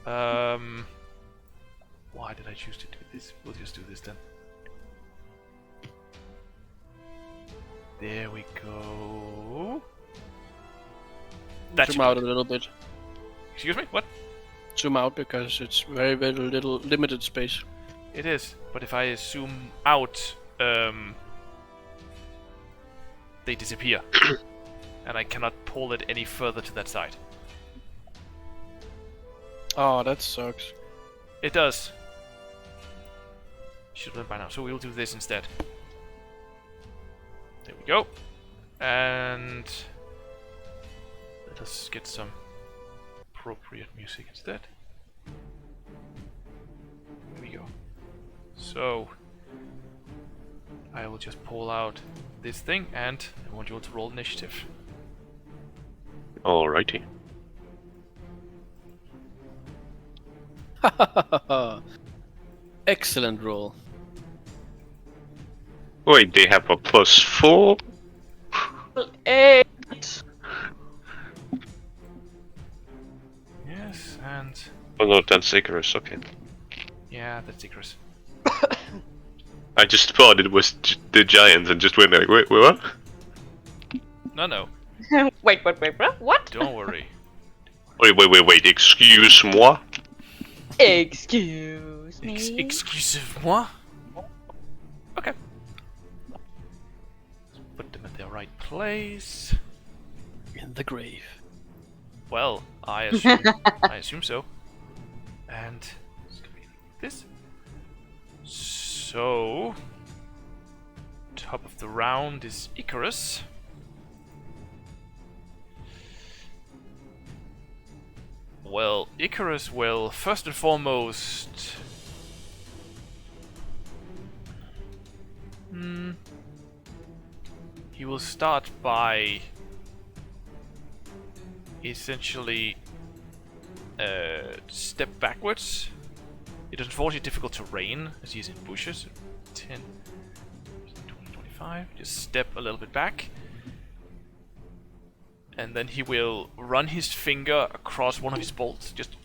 why did I choose to do this? We'll just do this then. There we go. That's Zoom out a little bit. Excuse me? What? Zoom out because it's very, very little limited space. It is, but if I zoom out, they disappear. And I cannot pull it any further to that side. Oh, that sucks. It does. Should have by now, so we'll do this instead. There we go. And let us get some appropriate music instead. There we go. So I will just pull out this thing, and I want you all to roll initiative. Alrighty. Excellent roll. Wait, they have a +4? 8. Yes, and Oh no, that's Icarus, okay. yeah, that's Icarus. I just thought it was the giants and just went like, wait, what? No, wait, bro? What? don't worry. Wait, excuse-moi? Excuse me. Excusez-moi? Okay. Put them at their right place. In the grave. Well, I assume so. And it's gonna be this. So top of the round is Icarus. Well, Icarus will first and foremost he will start by essentially step backwards. It is unfortunately difficult to terrain as he's in bushes. 10, 20, 25. Just step a little bit back. And then he will run his finger across one of his bolts, just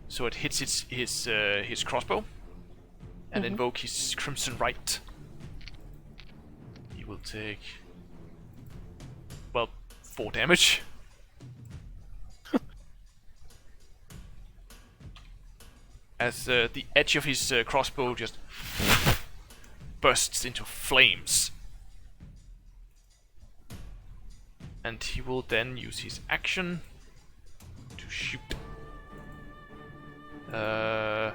so it hits his crossbow, and invoke his Crimson Right. He will take, well, 4 damage. As the edge of his crossbow just bursts into flames. And he will then use his action to shoot. To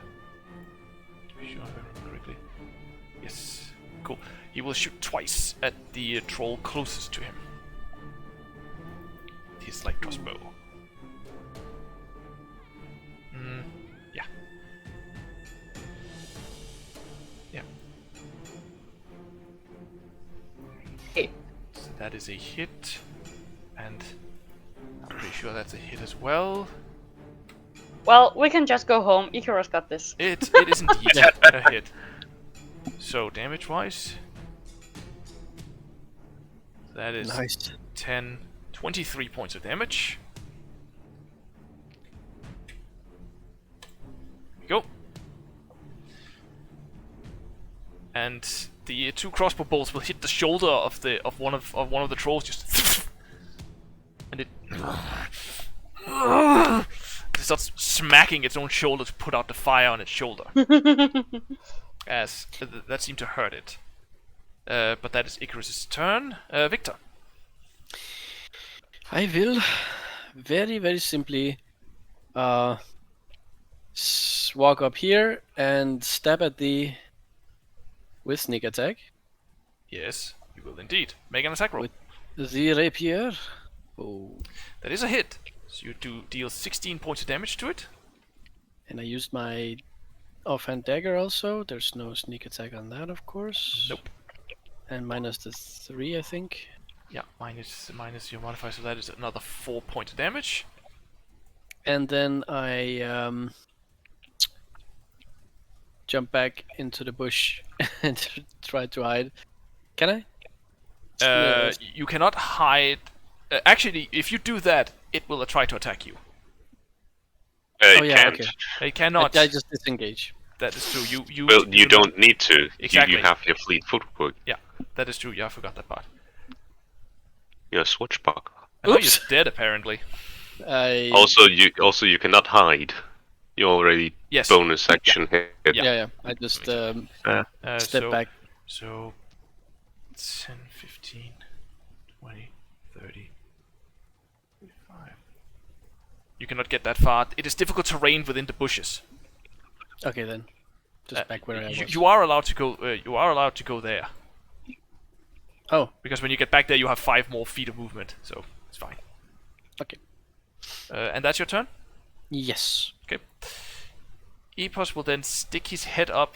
be sure I remember correctly. Yes, cool. He will shoot twice at the troll closest to him. His light crossbow. Yeah. Yeah. Hey. So that is a hit. And I'm pretty sure that's a hit as well. Well, we can just go home. Icarus got this. It is indeed a hit. So damage wise, that is Nice. 10, 23 points of damage. There we go. And the 2 crossbow bolts will hit the shoulder of one of the trolls, just and it starts smacking its own shoulder to put out the fire on its shoulder. As that seemed to hurt it. But that is Icarus's turn. Victor. I will very, very simply walk up here and stab at with sneak attack. Yes, you will indeed. Make an attack roll. With the rapier. Oh. That is a hit. So you do deal 16 points of damage to it. And I used my offhand dagger also. There's no sneak attack on that, of course. Nope. And minus the 3, I think. Yeah, minus your modifier, so that is another 4 points of damage. And then I jump back into the bush and try to hide. Can I? You cannot hide. Actually, if you do that, it will try to attack you. Oh, It yeah, can't. okay. It cannot. I just disengage. That is true. You Well, you don't need to. Exactly. You have your fleet footwork. Yeah, that is true. Yeah, I forgot that part. Your switchback. And now Oops. you're dead apparently. Also, you cannot hide. You already Yes. bonus action hit. Yeah. I just step so, back. So 10, 15, 20, 30, 35. You cannot get that far. It is difficult terrain within the bushes. Okay then. Just back where I was. You are allowed to go. You are allowed to go there Oh, because when you get back there, you have 5 more feet of movement, so it's fine. okay. And that's your turn. Yes. Okay. Epos will then stick his head up.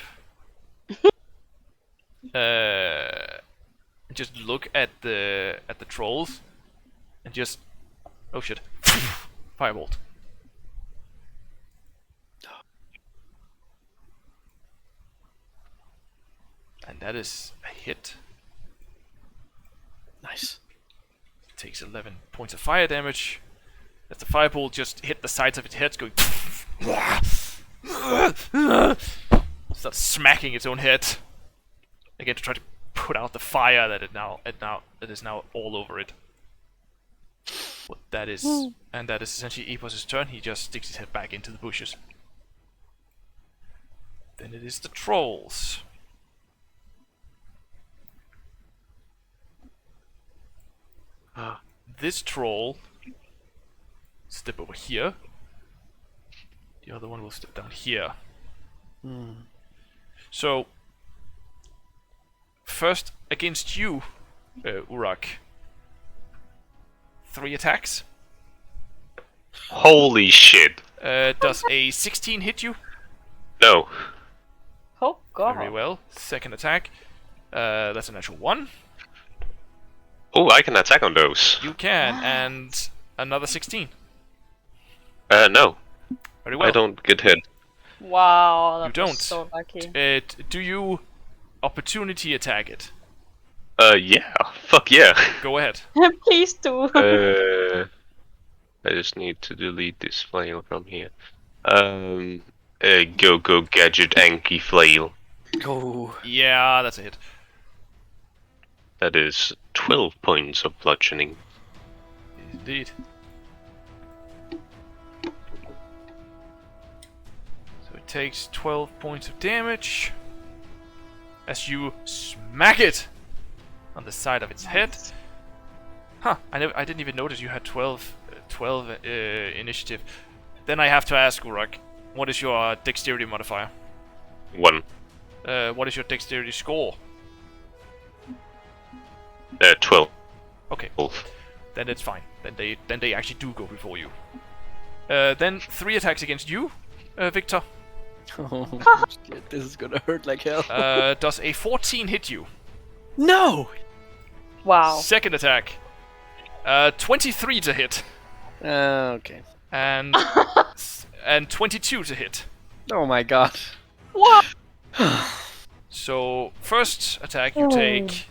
Just look at the trolls, and just oh shit, firebolt. And that is a hit. Nice. Takes 11 points of fire damage. As the firebolt just hit the sides of its head, going. Starts smacking its own head again to try to put out the fire that is now all over it. But that is, and that is essentially Epos' turn. He just sticks his head back into the bushes. Then it is the trolls. This troll step over here. The other one will step down here. So first against you, Urak. 3 attacks. Holy shit! Does a 16 hit you? No. Oh god. Very well. Second attack. That's a natural 1. Oh, I can attack on those. You can, and another 16. No. Very well. I don't get hit. Wow, that You was don't. so lucky. Do you opportunity attack it? Yeah. Fuck yeah. Go ahead. Please do. I just need to delete this flail from here. Go gadget Anki flail. Oh. Yeah, that's a hit. That is 12 points of bludgeoning. Indeed. So it takes 12 points of damage as you smack it on the side of its head. Huh, I didn't even notice you had 12 initiative. Then I have to ask, Urak, what is your dexterity modifier? 1. What is your dexterity score? 12. Okay, then it's fine. Then they actually do go before you. Then 3 attacks against you, Victor. Oh shit, this is gonna hurt like hell. Does a 14 hit you? No! Wow. Second attack. 23 to hit. Okay. And 22 to hit. Oh my god. What? So first attack you take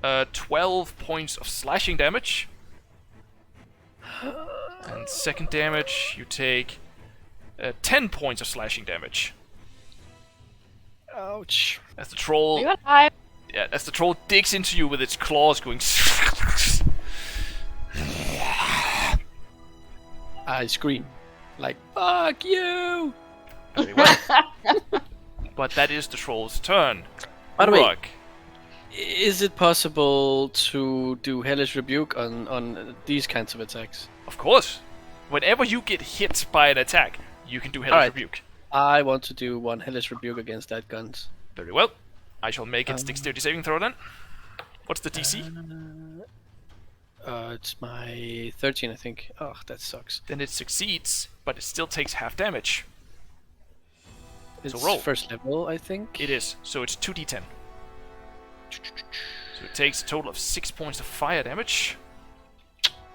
12 points of slashing damage. And second damage you take 10 points of slashing damage. Ouch. As the troll You alive? Yeah, as the troll digs into you with its claws going. I scream. Like, fuck you! Very well. But that is the troll's turn. By the way, Urak. is it possible to do Hellish Rebuke on these kinds of attacks? Of course. Whenever you get hit by an attack, you can do Hellish Alright. Rebuke. I want to do one Hellish Rebuke against that guns. Very well. I shall make its dexterity saving throw then. What's the DC? It's my 13, I think. Oh, that sucks. Then it succeeds, but it still takes half damage. It's roll. first level, I think. It is, so it's 2d10. So it takes a total of 6 points of fire damage.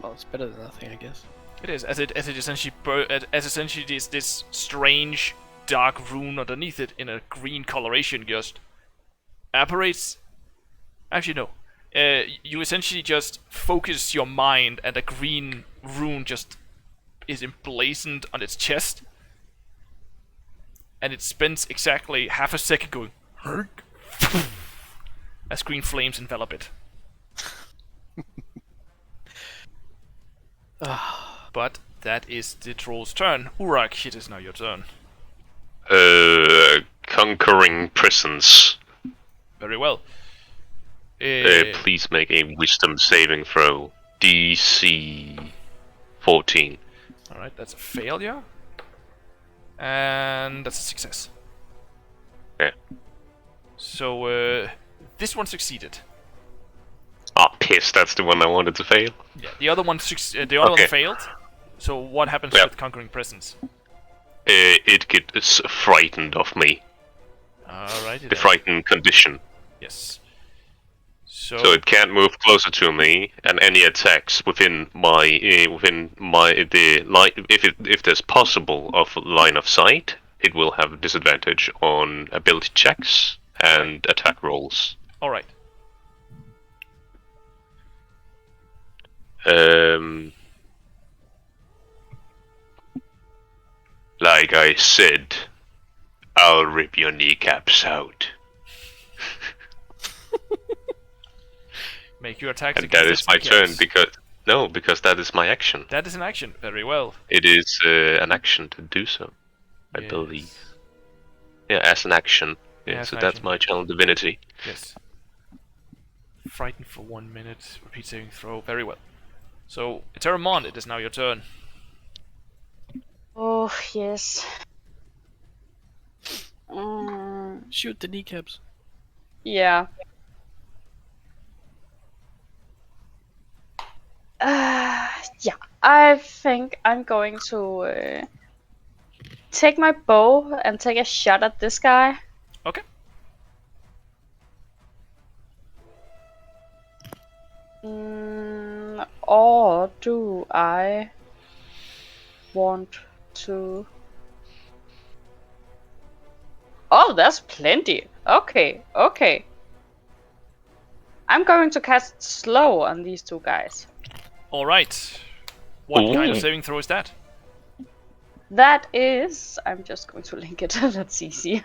Well, it's better than nothing, I guess. It is, as it essentially this strange dark rune underneath it in a green coloration just apparates. Actually, no. You essentially just focus your mind, and a green rune just is emblazoned on its chest, and it spends exactly half a second going "Herk," as green flames envelop it. But that is the troll's turn. Urak, it is now your turn. Conquering presence. Very well. Please make a wisdom saving throw. DC 14. Alright, that's a failure. And that's a success. Yeah. So, this one succeeded. Ah, piss, that's the one I wanted to fail. Yeah, the other one one failed. So what happens with Conquering Presence? It gets frightened of me. Alright. The frightened condition. Yes. So it can't move closer to me, and any attacks within the line, if there's possible of line of sight, it will have disadvantage on ability checks and attack rolls. Alright. Like I said, I'll rip your kneecaps out. Make your attacks. And that is my turn because that is my action. That is an action. Very well. It is an action to do so, I believe. Yeah, as an action. Yeah, so that's my channel divinity. Yes. Frightened for 1 minute. Repeat saving throw. Very well. So, Eterèmont, it is now your turn. Oh, yes. Shoot the kneecaps. Yeah. Yeah, I think I'm going to take my bow and take a shot at this guy. Okay. Or do I want to... Oh, that's plenty. Okay. I'm going to cast slow on these two guys. Alright. What kind of saving throw is that? That is... I'm just going to link it. That's easy.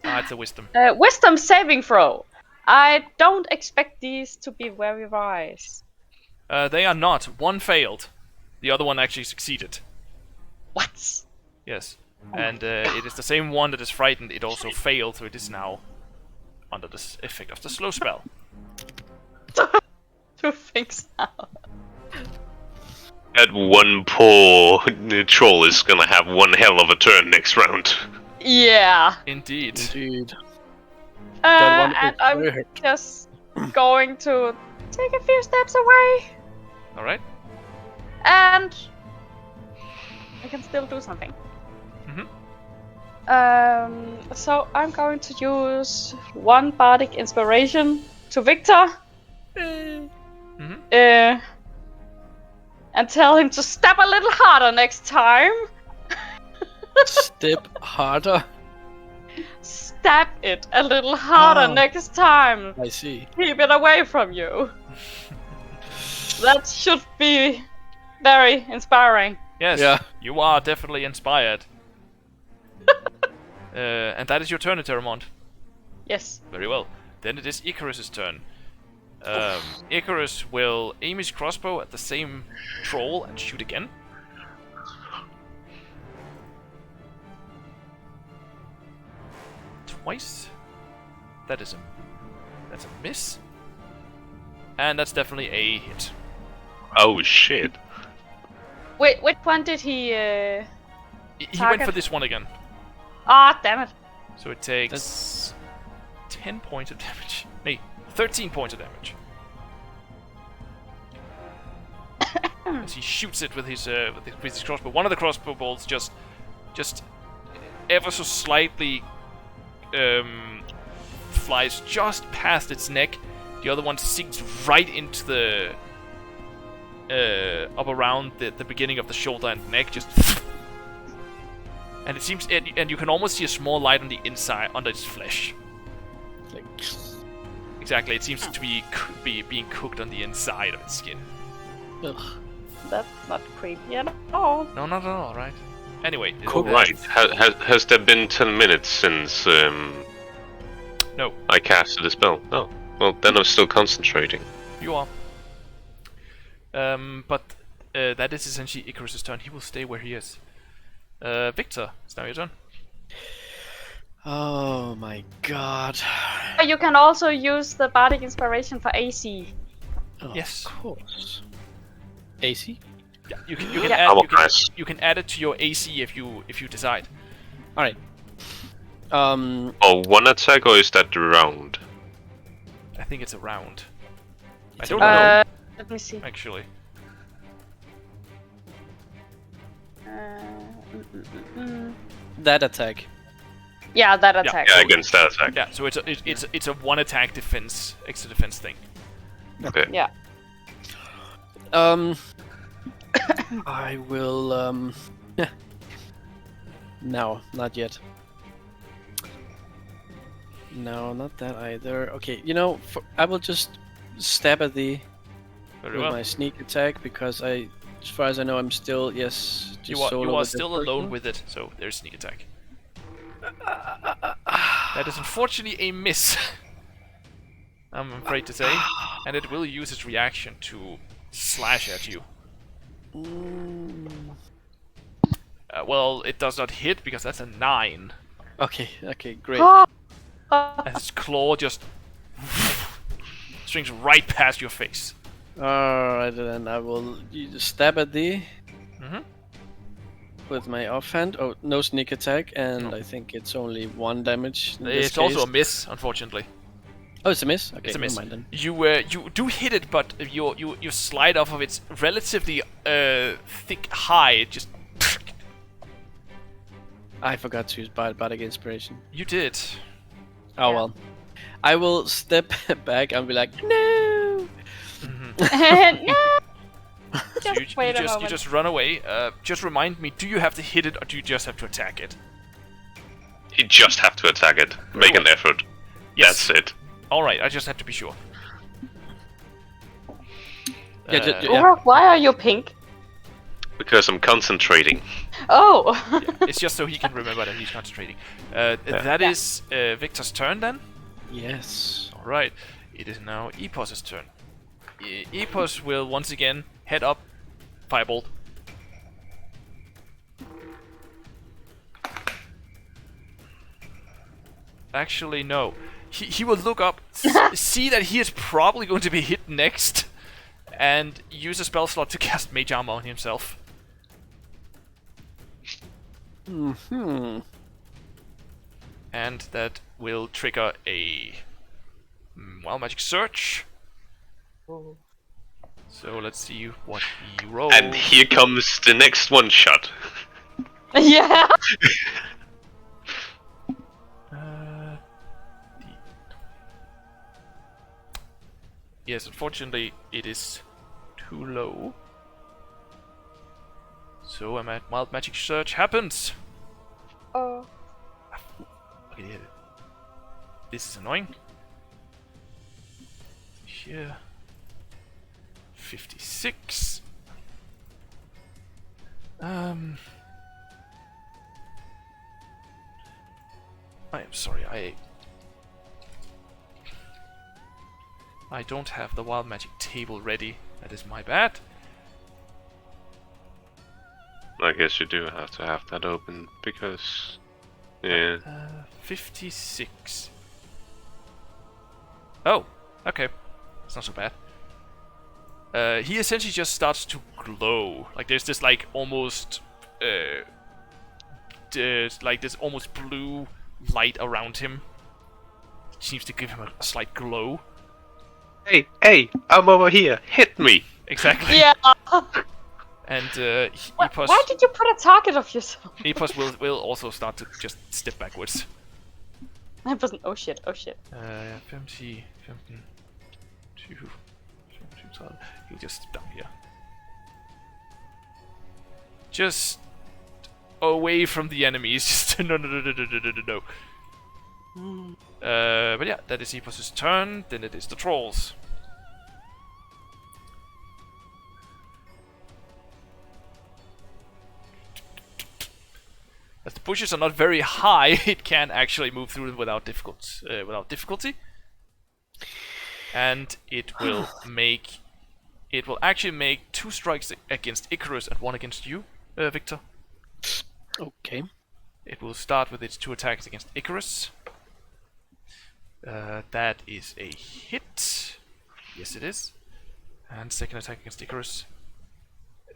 It's a wisdom. Wisdom saving throw. I don't expect these to be very wise. They are not. One failed. The other one actually succeeded. What? Yes. And it is the same one that is frightened. It also failed, so it is now under the effect of the slow spell. Two things now. That one poor troll is gonna have one hell of a turn next round. Yeah. Indeed. And I'm just going to take a few steps away. Alright. And I can still do something. So I'm going to use one bardic inspiration to Victor. And tell him to step a little harder next time. Step harder? Stab it a little harder next time. I see. Keep it away from you. That should be very inspiring. Yes, Yeah. You are definitely inspired. And that is your turn, Eterèmont. Yes. Very well. Then it is Icarus' turn. Icarus will aim his crossbow at the same troll and shoot again. Twice. That's a miss. And that's definitely a hit. Oh shit. Wait, which one did he He went target? for this one again. Ah, damn it. So it takes 10 points of damage. No, 13 points of damage. As he shoots it with his crossbow. One of the crossbow bolts just ever so slightly flies just past its neck. The other one sinks right into the up around the beginning of the shoulder and neck, just. And it seems, and you can almost see a small light on the inside, under its flesh. Like, Exactly, it seems to be being cooked on the inside of its skin. Ugh. That's not creepy at all. No, not at all, right? Anyway, All right. Has there been 10 minutes since No, I casted the spell? No. Well, then I'm still concentrating. you are. But that is essentially Icarus' turn. He will stay where he is. Victor, it's now your turn. Oh my god. But you can also use the bardic inspiration for AC. Oh, Yes. Of course. AC? Yeah, you can Yeah. add Nice. you can add it to your AC if you decide. Alright. Oh, one attack, or is that the round? I think it's a round. I It's don't a know Let me see. actually. that attack. Yeah, that attack. Yeah, against that attack. Yeah, so it's a one attack defense extra defense thing. Okay. Yeah. I will, No, not yet. No, not that either. Okay, you know, I will just stab at thee Very with well. my sneak attack, because as far as I know, I'm still, yes, just You solo are with still this alone person. with it, so there's sneak attack. That is unfortunately a miss. I'm afraid to say, and it will use its reaction to slash at you. Well, it does not hit because that's a 9. Okay, great. And its claw just strings right past your face. Alright, then I will stab at thee Mhm. with my offhand. Oh, no sneak attack, and No. I think it's only 1 damage. In this It's also case. a miss, unfortunately. Oh, it's a miss. Okay, It's a miss. never mind then. You do hit it, but you slide off of its relatively thick hide. Just I forgot to use bardic inspiration. you did. Oh Yeah. well. I will step back and be like, no. No! So Just wait a you moment. just run away. Just remind me: do you have to hit it, or do you just have to attack it? You just have to attack it. Make an effort. Yes. That's it. All right. I just had to be sure. Yeah, Uh, yeah. Urak, why are you pink? Because I'm concentrating. Oh! It's just so he can remember that he's concentrating. That Yeah. is Victor's turn then. Yes. All right. It is now Epos' turn. Epos will once again head up, firebolt. Actually, no. He will look up, see that he is probably going to be hit next, and use a spell slot to cast Mage Armor on himself. Hmm. And that will trigger a Wild Magic Search. So let's see what he rolls. And here comes the next one shot. Yeah! Yes, unfortunately, it is too low. So a Wild Magic Search happens. Oh. Okay, yeah. This is annoying. Here. 56. I am sorry, I don't have the Wild Magic table ready. That is my bad. I guess you do have to have that open, because... Yeah. 56. Oh, okay. It's not so bad. He essentially just starts to glow. Like there's this like almost like this almost blue light around him. It seems to give him a slight glow. Hey, I'm over here. Hit me. Exactly. Yeah! And Epos, Why did you put a target of yourself? Epos will also start to just step backwards. I wasn't. Oh shit, oh shit. 50, 15, 2, 12. He'll just step down here. Just away from the enemies. Just no. But yeah, that is Epos' turn. Then it is the trolls. As the bushes are not very high, it can actually move through them without difficulty. And it will make... It will actually make 2 strikes against Icarus and 1 against you, Victor. Okay. It will start with its 2 attacks against Icarus. That is a hit. Yes, it is. And second attack against Icarus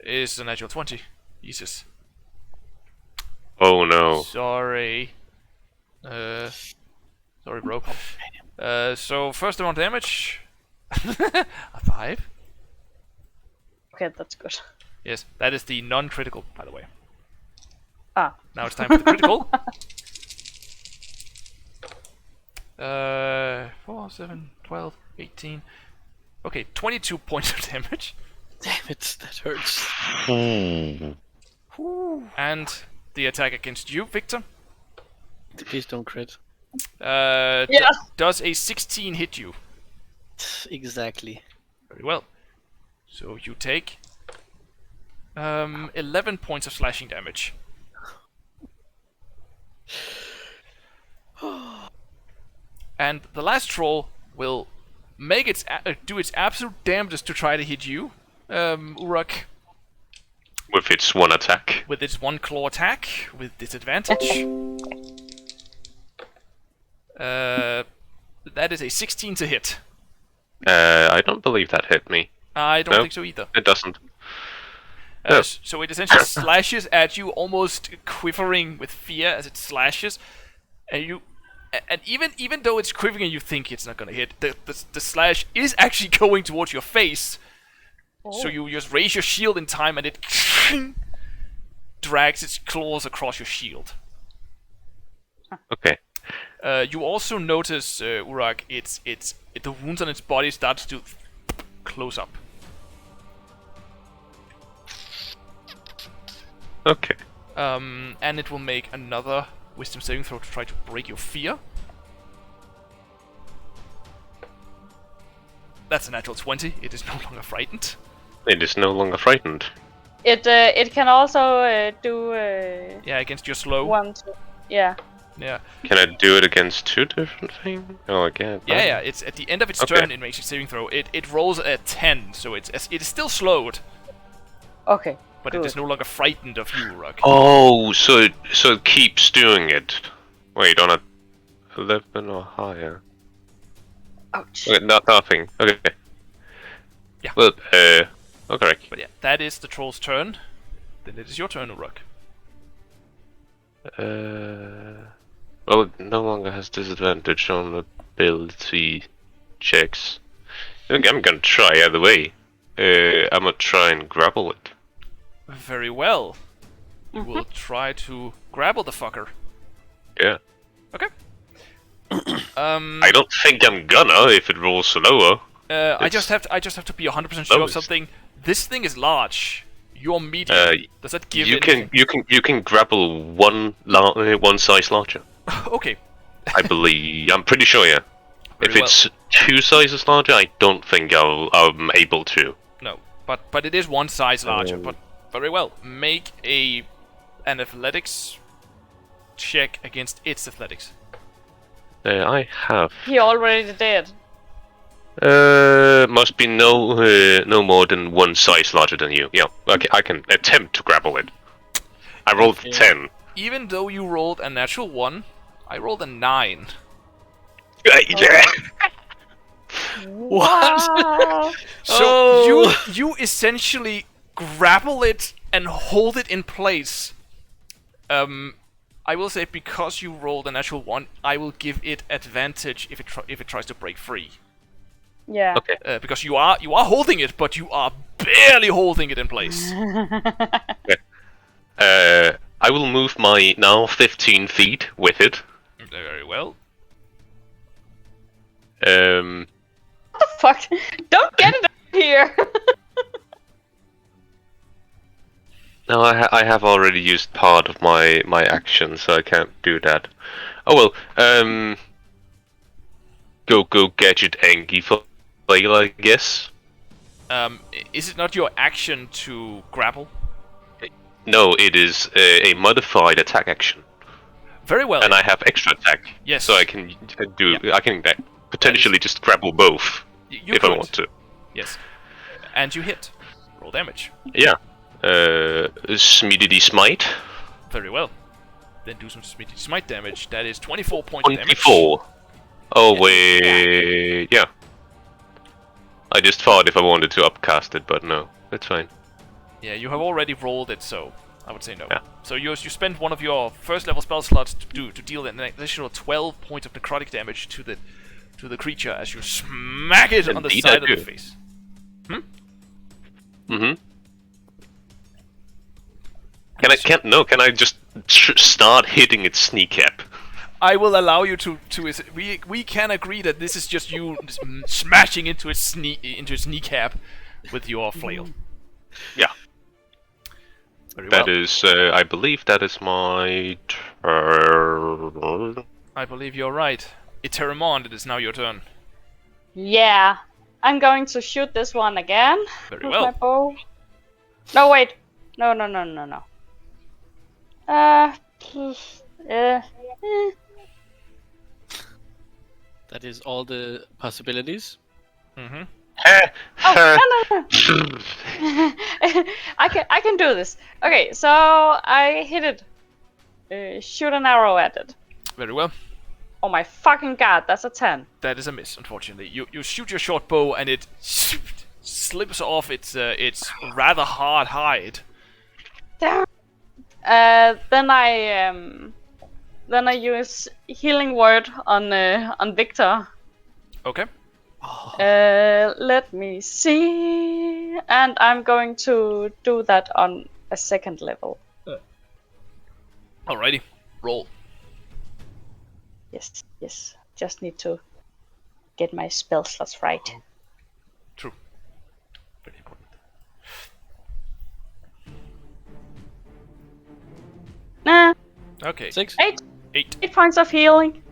is a natural 20. Jesus. Oh no. Sorry. Sorry, bro. So first amount of damage. A 5. Okay, that's good. Yes, that is the non-critical, by the way. Ah. Now it's time for the critical. 4, 7, 12, 18. Okay, 22 points of damage. Damn it, that hurts. And the attack against you, Victor. Please don't crit. Yes. Does a 16 hit you? Exactly. Very well. So you take 11 points of slashing damage. And the last troll will make do its absolute damnedest to try to hit you, Urak, With its 1 attack. with its 1 claw attack with disadvantage. That is a 16 to hit. I don't believe that hit me. I don't No. think so either. It doesn't. No. So it essentially slashes at you, almost quivering with fear as it slashes, and even though it's quivering and you think it's not gonna hit, the slash is actually going towards your face. So you just raise your shield in time, and it drags its claws across your shield. Okay. You also notice, Urak, the wounds on its body starts to close up. Okay. And it will make another wisdom saving throw to try to break your fear. That's a natural 20. It is no longer frightened. It is no longer frightened. It can also do Yeah, against your slow. 1, 2. Yeah. Yeah. Can I do it against 2 different things? Oh, again. Yeah. It's at the end of its Okay. turn. It makes a saving throw. It rolls a 10, so it is still slowed, Okay. but good. it is no longer frightened of you, Urak. Oh, so it keeps doing it. Wait, on a 11 or higher. Ouch. Okay, nothing. Okay. Yeah. Well, okay. But yeah, that is the troll's turn. Then it is your turn, Urak. Well, it no longer has disadvantage on ability checks. I'm gonna try either way. I'm gonna try and grapple it. Very well. You will try to grapple the fucker. Yeah. Okay. I don't think I'm gonna if it rolls slower. I just have to be 100% sure of Lowest. something. This thing is large. You're medium. Does that give You anything? can grapple one size larger. Okay. I believe. I'm pretty sure. Yeah. Very If it's 2 sizes larger, I don't think I'm able to. No, but it is 1 size larger. But very well. Make an athletics check against its athletics. I have. He already did. Must be no more than 1 size larger than you. Yeah. Okay, I can attempt to grapple it. I rolled Okay. 10. Even though you rolled a natural 1, I rolled a 9. Yeah. Wow. So Oh. you essentially grapple it and hold it in place. I will say because you rolled a natural 1, I will give it advantage if it tries to break free. Yeah. Okay. Because you are holding it, but you are barely holding it in place. I will move my now 15 feet with it. Very well. What the fuck? Don't get it over here. No, I have already used part of my action, so I can't do that. Oh well. Go gadget Angie flail, I guess. Is it not your action to grapple? No, it is a modified attack action, Very well. and I have extra attack. Yes. So I can potentially just grapple both You if could. I want to. Yes. And you hit. Roll damage. Yeah. Smidity smite. Very well. Then do some smite damage. That is 24 points of damage. 24. Oh wait, yeah. I just thought if I wanted to upcast it, but no, that's fine. Yeah, you have already rolled it, so I would say no. Yeah. So you spend one of your first level spell slots to deal an additional 12 points of necrotic damage to the creature as you smack it on the Indeed, side I of the do. face. Mm-hmm. Can I just start hitting its kneecap? I will allow you to. We can agree that this is just you smashing into its kneecap with your flail. Yeah. Very well. That is, I believe that is my turn. I believe you're right. Eterèmont, it is now your turn. Yeah. I'm going to shoot this one again. Very with well. my bow. No, wait. No. That is all the possibilities. Mm-hmm. Oh, no. I can do this. Okay, so I hit it. Shoot an arrow at it. Very well. Oh my fucking god, that's a 10. That is a miss, unfortunately. You shoot your short bow and it slips off its rather hard hide. Damn. Then I use healing word on Victor. Okay. Let me see, and I'm going to do that on a second level. Alrighty. Roll. Yes. Just need to get my spell slots right. True. Very important. Nah, Okay. 6? 8 8. points of healing.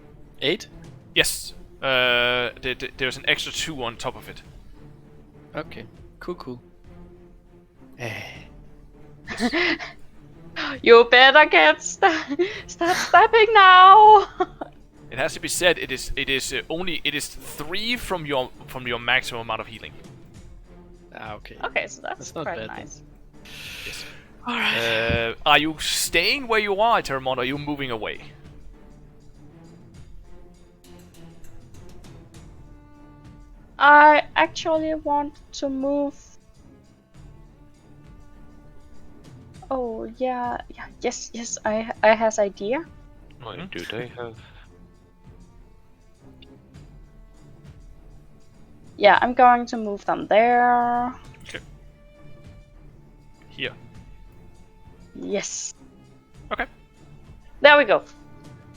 8? Yes. There's an extra 2 on top of it. Okay. Cool. You better get start stabbing now. It has to be said. It is 3 from your maximum amount of healing. Okay. Okay, so that's not quite bad then. nice. Are you staying where you are, Eterèmont, or are you moving away? I actually want to move. Oh yeah. Yes. I has idea. Why do they have? Yeah, I'm going to move them there. Okay. Here. Yes. Okay. There we go.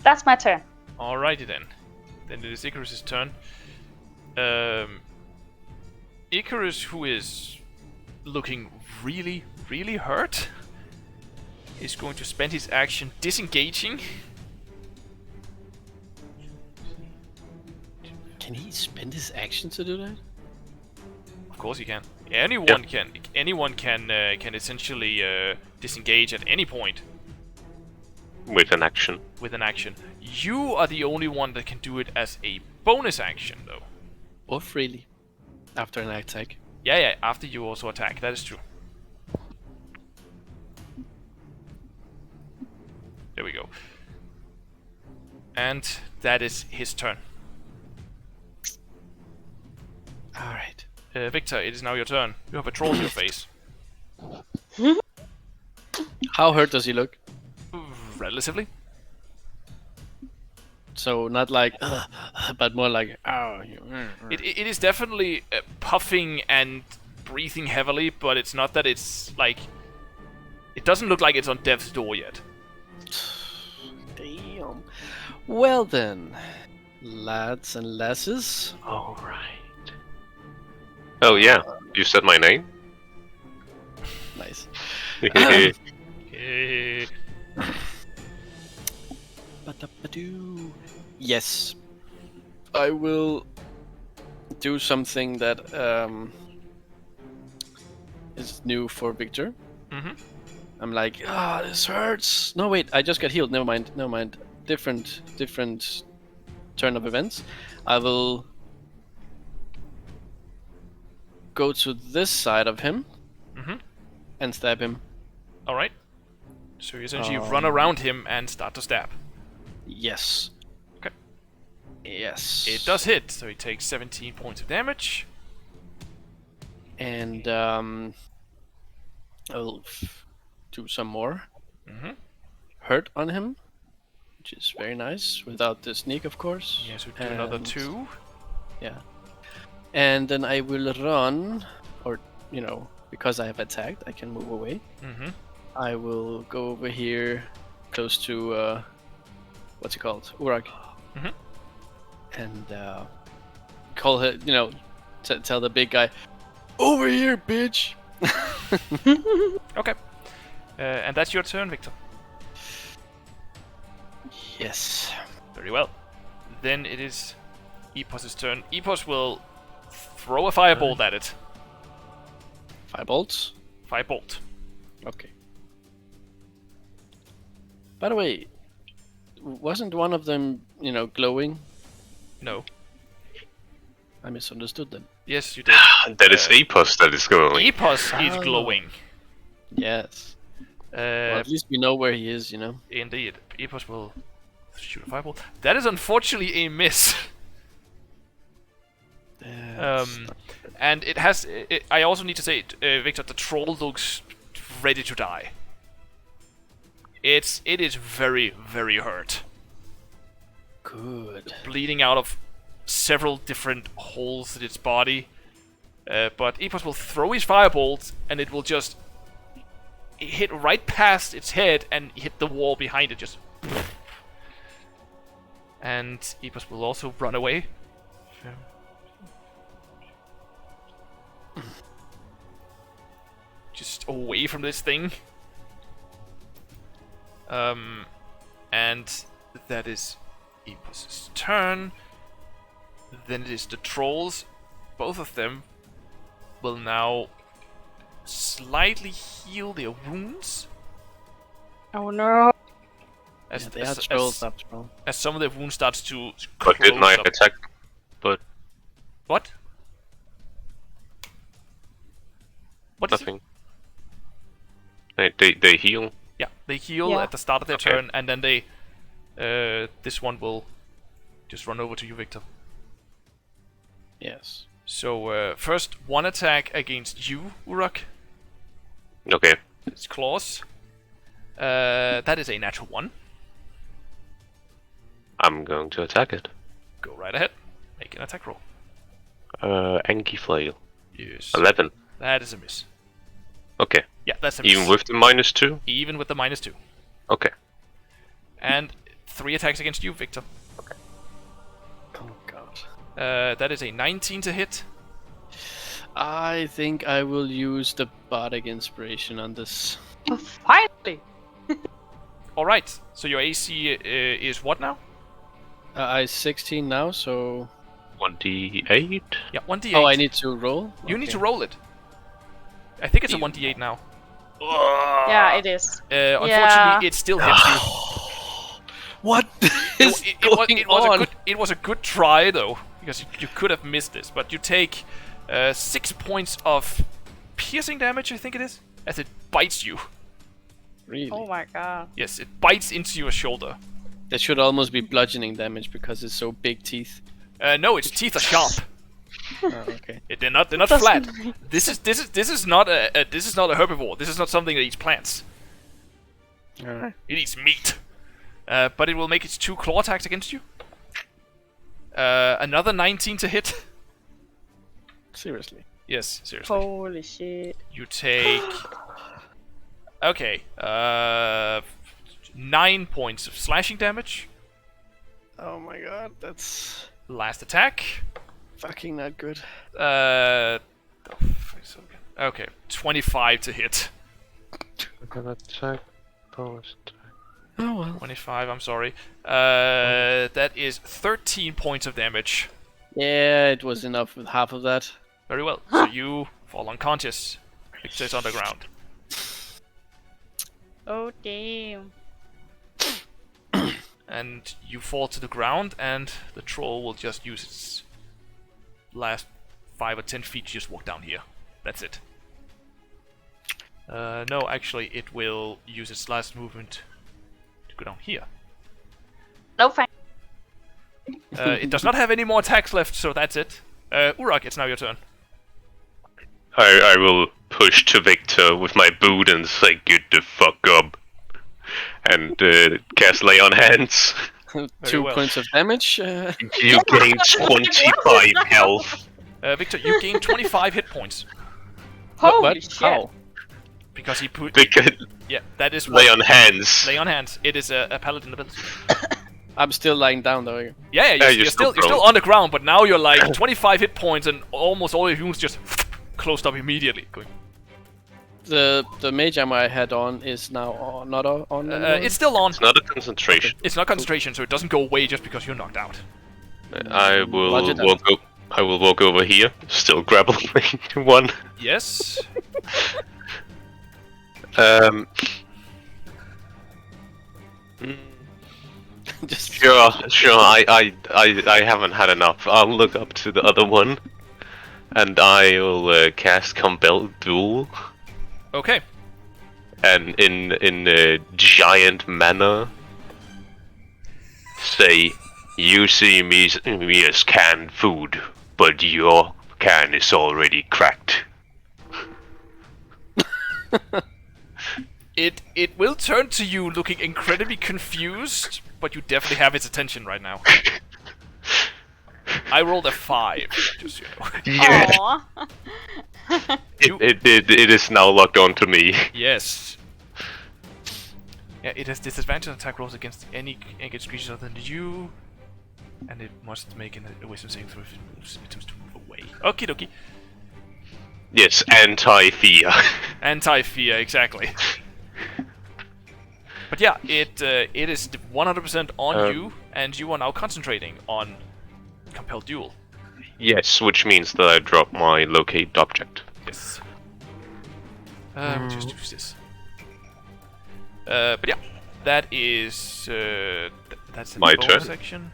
That's my turn. Alrighty then. Then it is Icarus' turn. Icarus, who is looking really, really hurt, is going to spend his action disengaging. Can he spend his action to do that? Of course he can. Anyone can. Anyone can essentially disengage at any point With an action. with an action. You are the only one that can do it as a bonus action, though. Or freely. After an attack. Yeah. After you also attack. That is true. There we go. And that is his turn. Alright. Victor, it is now your turn. You have a troll in your face. How hurt does he look? Relatively. So not like, but more like, oh. It is definitely puffing and breathing heavily, but it's not that it's like... It doesn't look like it's on death's door yet. Damn. Well then, lads and lasses. Alright. Oh yeah, you said my name? Nice. Eh, Ba-da-ba-doo. Yes. I will do something that is new for Victor. Mm-hmm. I'm like, this hurts. No, wait, I just got healed. Never mind. Different turn of events. I will go to this side of him and stab him. All right. So you essentially run around him and start to stab. Yes. Okay. Yes. It does hit, so he takes 17 points of damage. And I'll do some more hurt on him, which is very nice, without the sneak, of course. Yes, we do another 2. Yeah. And then I will run, or, because I have attacked, I can move away. Mm-hmm. I will go over here, close to, what's it called? Urak. Mm-hmm. And call her, tell the big guy, over here, bitch! Okay. And that's your turn, Victor. Yes. Very well. Then it is Epos' turn. Epos will throw a firebolt at it. Firebolt? Firebolt. Okay. By the way, wasn't one of them, glowing? No. I misunderstood them. Yes, you did. That is Epos that is going. Epos is glowing. Yes. Well, at least we know where he is, Indeed. Epos will shoot a fireball. That is unfortunately a miss. And it has... I also need to say, Victor, the troll looks ready to die. It is very, very hurt. Good. Bleeding out of several different holes in its body. But Epos will throw his firebolt, and it will just hit right past its head and hit the wall behind it. Just. And Epos will also run away. Just away from this thing. And that is Epos' turn. Then it is the trolls. Both of them will now slightly heal their wounds. Oh no. As, They are as, trolls as, after all. as some of their wounds starts to But didn't I close up. attack? But What? What is it? nothing. They heal. Yeah, they heal Yeah. at the start of their Okay. turn, and then they... this one will just run over to you, Victor. Yes. So, first, one attack against you, Urak. Okay. It's claws. That is a natural 1. I'm going to attack it. Go right ahead. Make an attack roll. Anki flail. Yes. 11. That is a miss. Okay. Yeah, that's a miss. Even with the -2? Even with the -2. Okay. And 3 attacks against you, Victor. Oh god. That is a 19 to hit. I think I will use the bardic inspiration on this. Oh, finally. Alright, so your AC is what now? I 16 now, so 1d8? Yeah, 1d8. oh, I need to roll. You need Okay. to roll it. I think it's a 1d8 now. Yeah, it is. Unfortunately, it still hits you. What is going on? It was a good try, though, because you could have missed this. But you take 6 points of piercing damage, I think it is, as it bites you. Really? Oh my god. Yes, it bites into your shoulder. That should almost be bludgeoning damage because it's so big teeth. No, its teeth are sharp. Oh, okay. They're not flat. This is not a herbivore. This is not something that eats plants. Alright. It eats meat. But it will make its 2 claw attacks against you. Another 19 to hit. Seriously. Yes, seriously. Holy shit. You take... Okay. 9 points of slashing damage. Oh my god, that's Last attack. fucking not good. Okay, 25 to hit. Attack. Post. Oh well. 25, I'm sorry. That is 13 points of damage. Yeah, it was enough with half of that. Very well. So you fall unconscious. Victor is on the ground. Oh damn. And you fall to the ground, and the troll will just use its last 5 or 10 feet to just walk down here. That's it. No, actually, it will use its last movement to go down here. No thanks. It does not have any more attacks left, so that's it. Urak, it's now your turn. I will push to Victor with my boot and say, "Get the fuck up," and cast Lay on Hands. 2 well. points of damage. You gain 25 health. Victor, you gain 25 hit points Holy What? shit. How? because he put. Because Yeah, that is Lay what. on Hands. Lay on hands. It is a paladin ability. I'm still lying down though. Yeah, Yeah, you're you're still still prone. on the ground, but now you're like 25 hit points, and almost all your wounds just closed up immediately. Going. The mage armor I had on is now not on anymore? It's still on. It's not a concentration. It's not concentration, so it doesn't go away just because you're knocked out. I will Roger that. walk over here, still grapple one. Yes. Um. Just Sure. I haven't had enough. I'll look up to the other one, and I'll cast Compel Duel, Okay. and in a giant manner say, "You see me as canned food, but your can is already cracked." It will turn to you looking incredibly confused, but you definitely have its attention right now. I rolled a 5, just so you know. Yeah, Aw. it is now locked onto me. Yes. Yeah, it has disadvantage on attack rolls against any engaged creatures other than you, and it must make a wisdom saving throw if it moves. It attempts to move away. Okie dokie. Yes, anti-fear. Anti-fear, exactly. But yeah, it is 100% on you, and you are now concentrating on Compelled Duel. Yes, which means that I drop my locate object. Yes. We'll just use this. But yeah, that is that's the My bonus turn? action.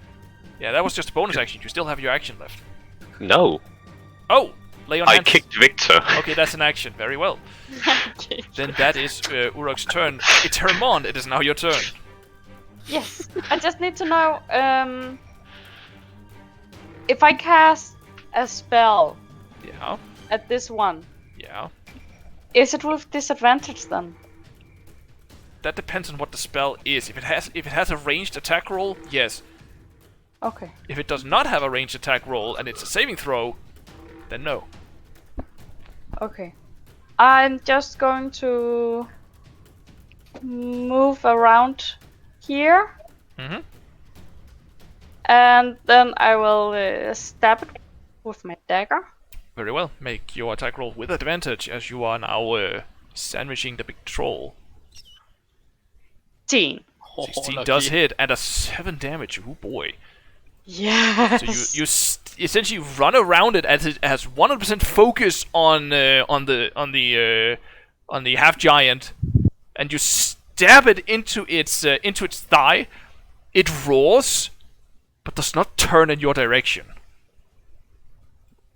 Yeah, that was just a bonus action. You still have your action left. No, Oh, lay on I hands. kicked Victor. Okay, that's an action. Very well. Okay. Then that is Urak's turn. Eterèmont, it is now your turn. Yes, I just need to know if I cast a spell Yeah, at this one, yeah. is it with disadvantage then? That depends on what the spell is. If it has a ranged attack roll, yes. Okay. If it does not have a ranged attack roll and it's a saving throw, then no. Okay. I'm just going to move around here, Mm-hmm. and then I will stab it with my dagger. Very well. Make your attack roll with advantage as you are now sandwiching the big troll. 16. 16 lucky. does hit and a 7 damage. Oh boy. Yes. So you essentially run around it as it has 100% focus on the half giant, and you stab it into its thigh. It roars, but does not turn in your direction.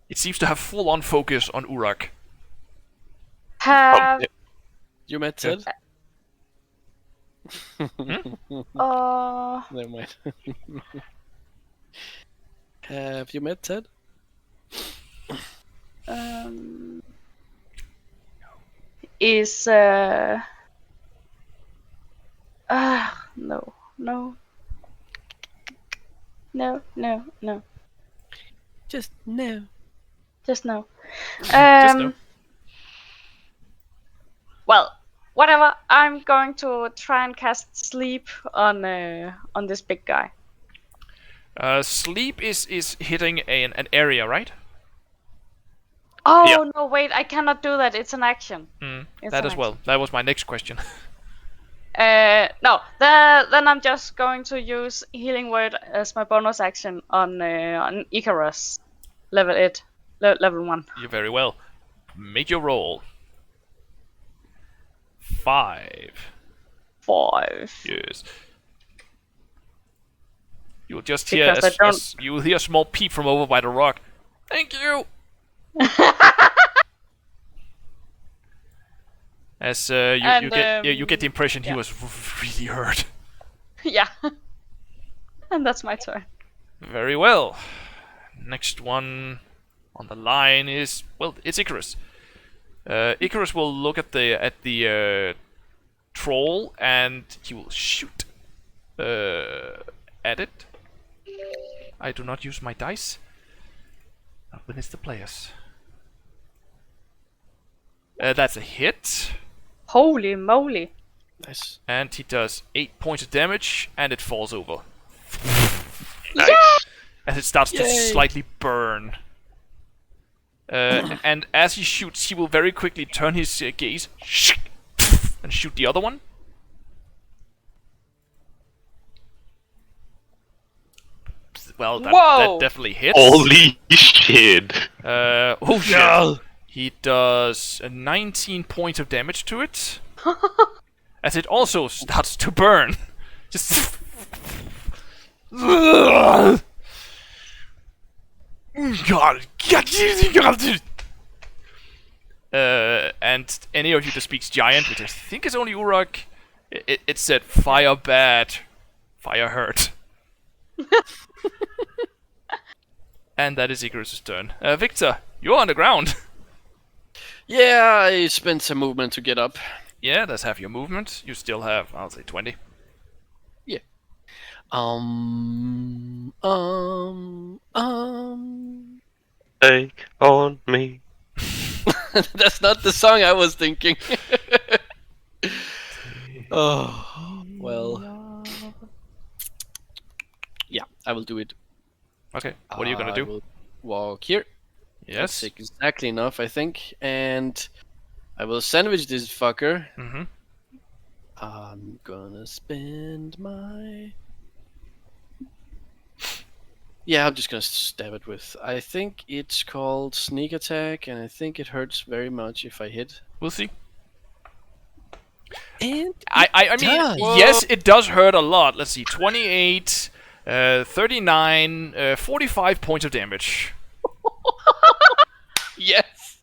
It seems to have full-on focus on Urak. Have You met Ted? Never mind. Have you met Ted? Is no. Just no. Just no. Just no. Well, whatever. I'm going to try and cast sleep on this big guy. Sleep is hitting an area, right? Oh Yeah. no! Wait, I cannot do that. It's an action. It's That an as well. action. That was my next question. No. Then I'm just going to use Healing Word as my bonus action on Icarus, level 8, level 1. You very well. Make your roll. 5. 5. Yes. You'll just hear you will hear a small peep from over by the rock. Thank you. As you get the impression he was really hurt. Yeah. And that's my turn. Very well. Next one on the line is, well, it's Icarus. Icarus will look at the troll and he will shoot at it. I do not use my dice. Not when it's the players. That's a hit. Holy moly. Nice. And he does 8 points of damage, and it falls over. Nice. As it starts to Yay. slightly burn. And as he shoots, he will very quickly turn his gaze and shoot the other one. Well, that definitely hits. Holy shit! Oh shit! No. He does 19 points of damage to it, as it also starts to burn. Just. And any of you that speaks giant, which I think is only Urak, it said fire bad, fire hurt. And that is Icarus' turn. Victor, you're on the ground. Yeah, I spent some movement to get up. Yeah, that's half your movement. You still have, I'll say, 20. Yeah. Take on me. That's not the song I was thinking. Oh, well. Yeah, I will do it. Okay, what are you gonna I do? will walk here. Yes. That's exactly enough, I think. And I will sandwich this fucker. Mm-hmm. I'm gonna spend my... Yeah, I'm just gonna stab it with... I think it's called sneak attack, and I think it hurts very much if I hit. We'll see. And I mean, does. yes, it does hurt a lot. Let's see, 28, 39, 45 points of damage. yes!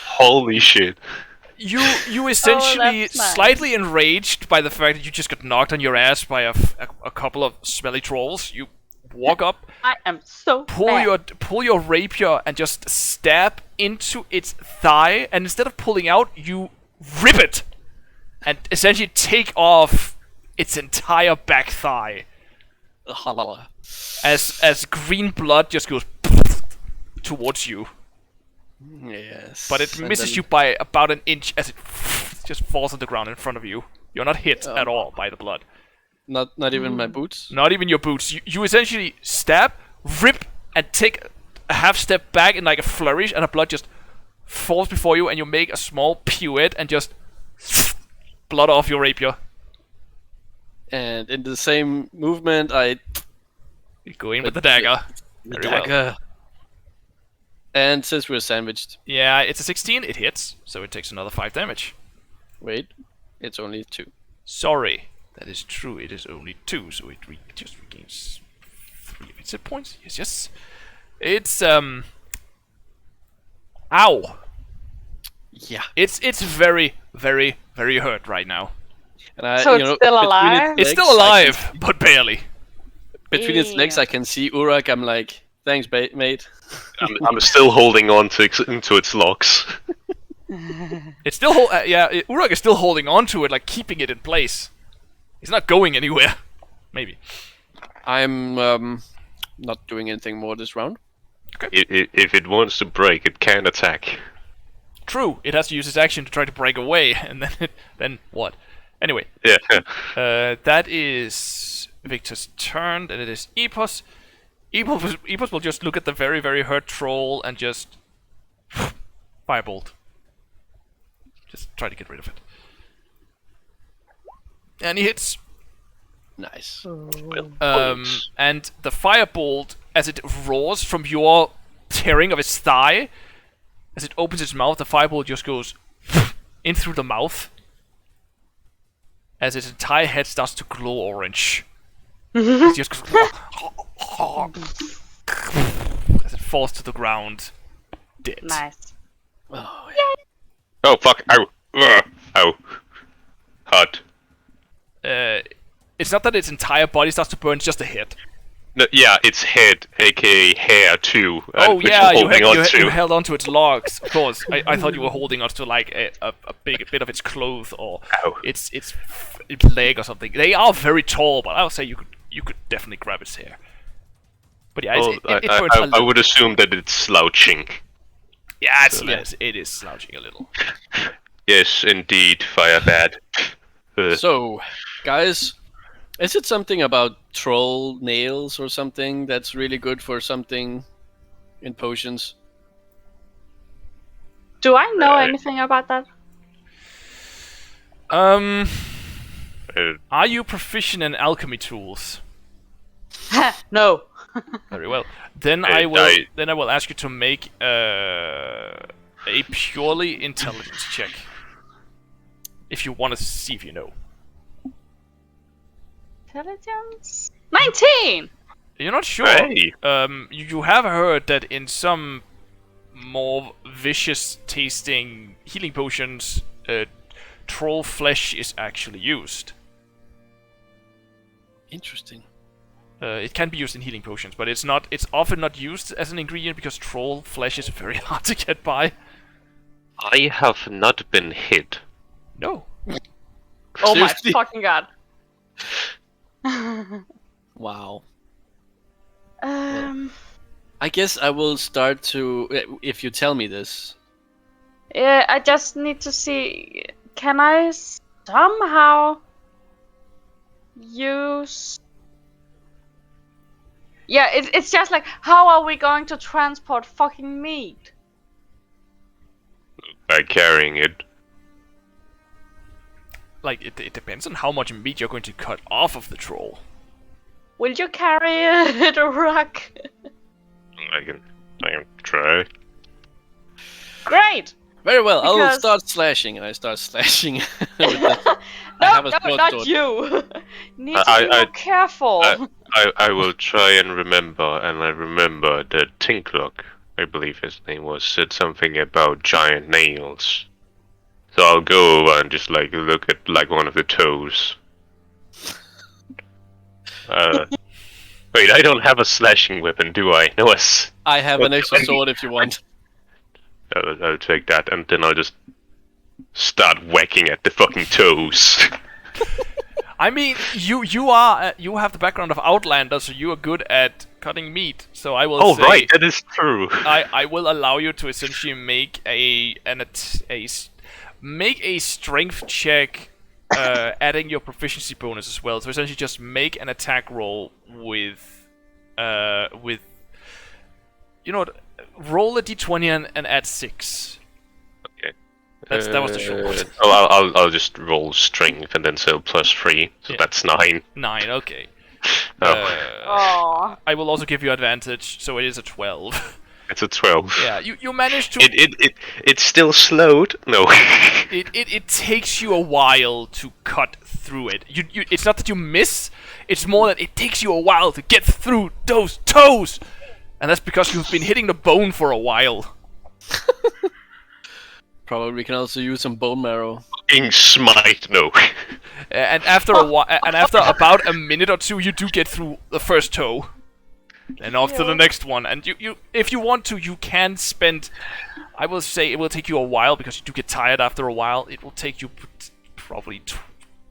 Holy shit. You essentially that's nice. slightly enraged by the fact that you just got knocked on your ass by a couple of smelly trolls. You walk up, I am so pull your rapier and just stab into its thigh, and instead of pulling out, you rip it and essentially take off its entire back thigh. As green blood just goes towards you. Yes. But it and misses then- you by about an inch as it just falls on the ground in front of you. You're not hit at all by the blood. Not even my boots? Not even your boots. You essentially stab, rip, and take a half step back in like a flourish, and the blood just falls before you, and you make a small pirouette and just blood off your rapier. And in the same movement, I... You go in with the dagger. The Very well. dagger. And since we're sandwiched... Yeah, it's a 16. It hits, so it takes another 5 damage. Wait, it's only 2. Sorry. That is true, it is only 2, so it just regains 3 of its hit points. Yes. It's, Ow! Yeah. It's very, very, very hurt right now. And I, So it's still between alive? It's legs, still alive, but barely. Between its legs, I can see Urak. I'm like, thanks, mate. I'm still holding on to into its locks. It's still, Urak is still holding on to it, like keeping it in place. He's not going anywhere. Maybe. I'm not doing anything more this round. If it wants to break, it can attack. True, it has to use its action to try to break away, and then what? Anyway, Yeah. that is Victor's turn, and it is Epos. Epos will just look at the very, very hurt troll and just firebolt. Just try to get rid of it. And he hits. Nice. And the firebolt, as it roars from your tearing of its thigh, as it opens its mouth, the firebolt just goes in through the mouth, as its entire head starts to glow orange. It just goes as it falls to the ground, dead. Nice. Oh, yeah. Oh fuck! Ow! Ugh. Ow! Hot. It's not that its entire body starts to burn; it's just the head. No, yeah, its head, aka hair too. Oh which yeah, I'm holding on to. you held onto its logs. Of course, I thought you were holding onto like a bit of its clothes or Ow. its leg or something. They are very tall, but I would say you could definitely grab its hair. But yeah, Oh, it burns a I little. would assume that it's slouching. Yeah, So it is slouching a little. Yes, indeed, fire bad. So, guys, is it something about troll nails or something that's really good for something in potions? Do I know anything about that? Uh, Are you proficient in alchemy tools? No. Very well. Then I will ask you to make a purely intelligence check. If you want to see if you know. Intelligence? 19! You're not sure. Hey. You have heard that in some more vicious tasting healing potions, troll flesh is actually used. Interesting. It can be used in healing potions, but it's not. It's often not used as an ingredient because troll flesh is very hard to get by. I have not been hit. No. Oh my Seriously? fucking god. Wow. Um. I guess I will start to, if you tell me this. Yeah, I just need to see. Can I somehow use? Yeah, it's just like, how are we going to transport fucking meat? By carrying it. Like it depends on how much meat you're going to cut off of the troll. Will you carry it, Urak? I can try. Great. Very well, I'll Because- start slashing, and I start slashing. with the- No, have a no, short not sword. you. Need to I- be more careful. I will try and remember, and I remember that Tinklock, I believe his name was, said something about giant nails. So I'll go over and just like look at like one of the toes. Wait, I don't have a slashing weapon, do I? No, I have an extra sword if you want. I'll take that, and then I'll just start whacking at the fucking toes. I mean, you have the background of Outlander, so you are good at cutting meat. So I will say, Right, that is true. I will allow you to essentially make make a strength check, adding your proficiency bonus as well. So essentially, just make an attack roll with you know what, roll a d20 and add 6. Okay. That was the short. I'll just roll strength and then say +3, so Yeah. that's 9. 9, okay. Aw. I will also give you advantage, so it is a 12. It's a 12. Yeah, you managed to. It's still slowed. No. It takes you a while to cut through it. It's not that you miss. It's more that it takes you a while to get through those toes, and that's because you've been hitting the bone for a while. Probably we can also use some bone marrow. Fucking smite. No. And after a while, and after about a minute or two, you do get through the first toe, and off to the next one. And you, if you want to, you can spend. I will say it will take you a while because you do get tired after a while. It will take you probably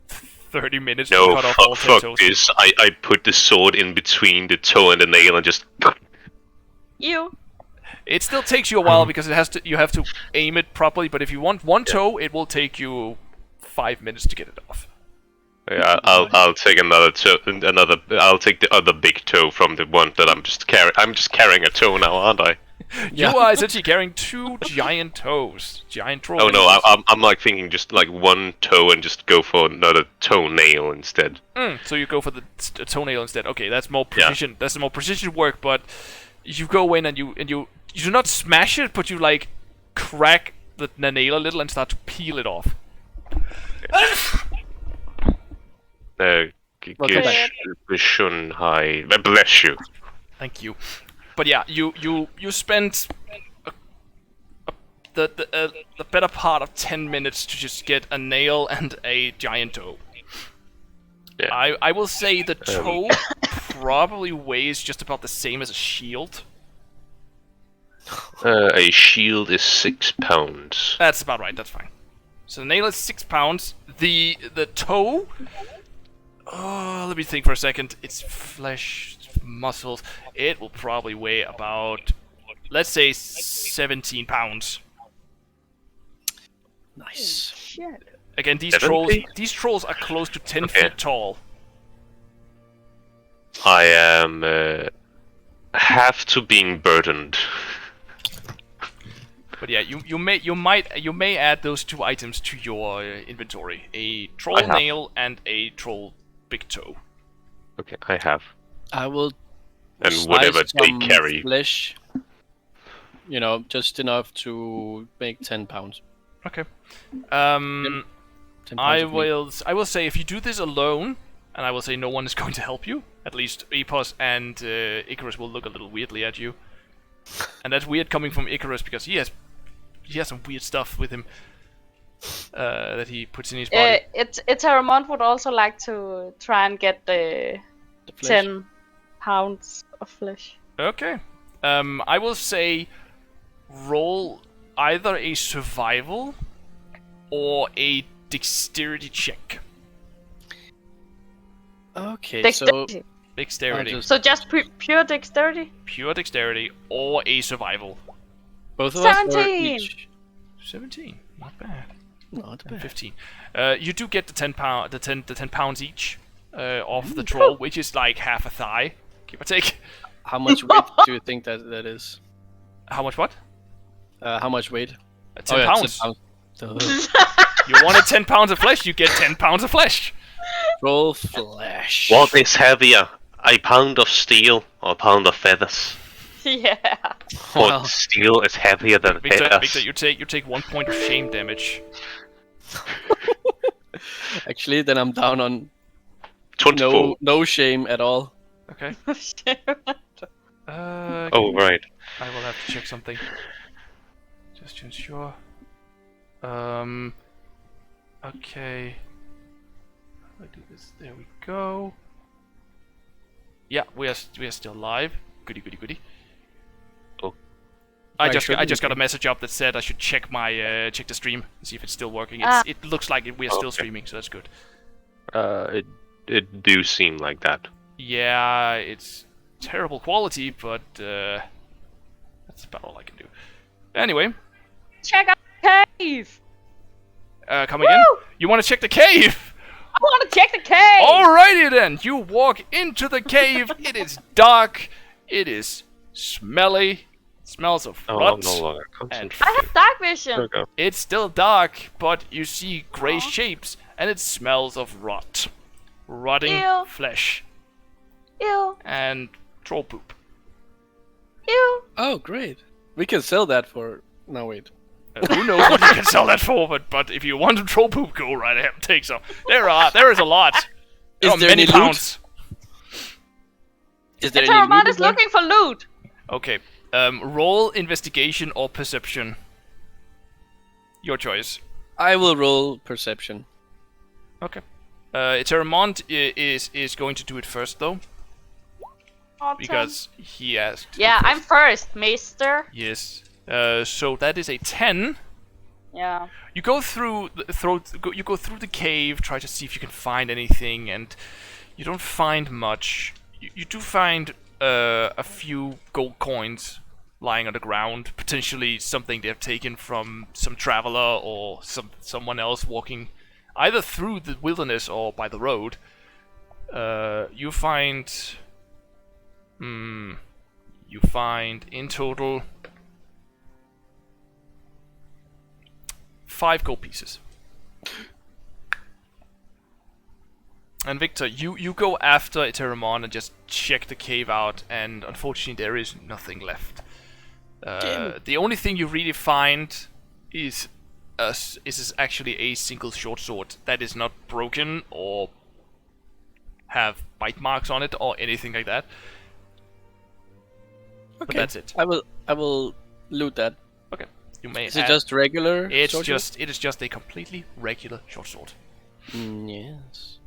30 minutes to No, cut off all 10 fuck toes. this. I put the sword in between the toe and the nail and just. You. It still takes you a while because you have to aim it properly. But if you want one toe, it will take you 5 minutes to get it off. Yeah, I'll take another toe. I'll take the other big toe from the one that I'm just carrying a toe now, aren't I? You are essentially carrying 2 giant toes. Giant troll. Oh no, I'm like thinking just like one toe and just go for another toenail instead. So you go for the toenail instead. Okay, that's more precision. Yeah. That's more precision work. But you go in and you do not smash it, but you like crack the nail a little and start to peel it off. Bless you. Thank you. But yeah, you spent the better part of 10 minutes to just get a nail and a giant toe. Yeah. I will say the toe probably weighs just about the same as a shield. A shield is 6 pounds. That's about right. That's fine. So the nail is 6 pounds. The toe. Oh, let me think for a second. It's flesh, muscles. It will probably weigh about, let's say, 17 pounds. Nice. Shit. Again, these trolls are close to 10 feet tall. I am half to being burdened. But yeah, you may add those 2 items to your inventory: a troll nail and a troll big toe. Okay, I have. I will. And whatever they carry. Flesh. You know, just enough to make 10 pounds. Okay. 10 pounds I will say if you do this alone, and I will say no one is going to help you. At least Epos and Icarus will look a little weirdly at you, and that's weird coming from Icarus because he has some weird stuff with him that he puts in his body. Eterèmont would also like to try and get the 10 pounds of flesh. Okay. I will say roll either a survival or a dexterity check. Okay, Dexterity. Dexterity. So just pure dexterity? Pure dexterity or a survival. Both of 17. us or each? 17. Not bad. Not bad. 15. You do get the 10 pounds each off the troll, which is like half a thigh, give or take. How much weight do you think that is? How much what? How much weight? 10 pounds. 10 pounds. You wanted 10 pounds of flesh, you get 10 pounds of flesh. Troll flesh. What is heavier? A pound of steel or a pound of feathers? Yeah. But steel is heavier than feathers. Victor, you take 1 point of shame damage. Actually, then I'm down on 24. no shame at all. Okay. Oh, right. I will have to check something. Just to ensure. Okay. I do this. There we go. Yeah, we are still live. Goody, goody, goody. Oh. I just got a message up that said I should check my check the stream and see if it's still working. It looks like we are still streaming, so that's good. It do seem like that. Yeah, it's terrible quality, but that's about all I can do. Anyway, Check out the cave! come again? You want to check the cave? I want to check the cave! Alrighty then, you walk into the cave. It is dark. It is smelly. It smells of rot. I'm no longer and concentrating. I have dark vision! Okay. it's still dark, but you see grey shapes, and it smells of rot. Rotting Ew. flesh Ew. and troll poop. Ew. Oh, great. We can sell that for... No, wait. Who knows what you can sell that for, but if you want some troll poop, go right ahead and take some. There is a lot. There are there many any pounds. Is there any Eterèmont loot is there? looking for loot! Okay. Roll investigation or perception. Your choice. I will roll perception. Okay. Eterèmont is going to do it first though, because he asked. Yeah, I'm first, maester. Yes. So that is a 10. Yeah. You go through the cave, try to see if you can find anything, and you don't find much. You do find a few gold coins lying on the ground, potentially something they've taken from some traveler or someone else walking either through the wilderness or by the road. You find in total 5 gold pieces. And Victor, you go after Eterèmont and just check the cave out, and unfortunately there is nothing left. The only thing you really find is actually a single short sword that is not broken or have bite marks on it or anything like that. Okay. But that's it. I will loot that. Okay. You may. Is it just regular? It sword? is just a completely regular short sword. Yes.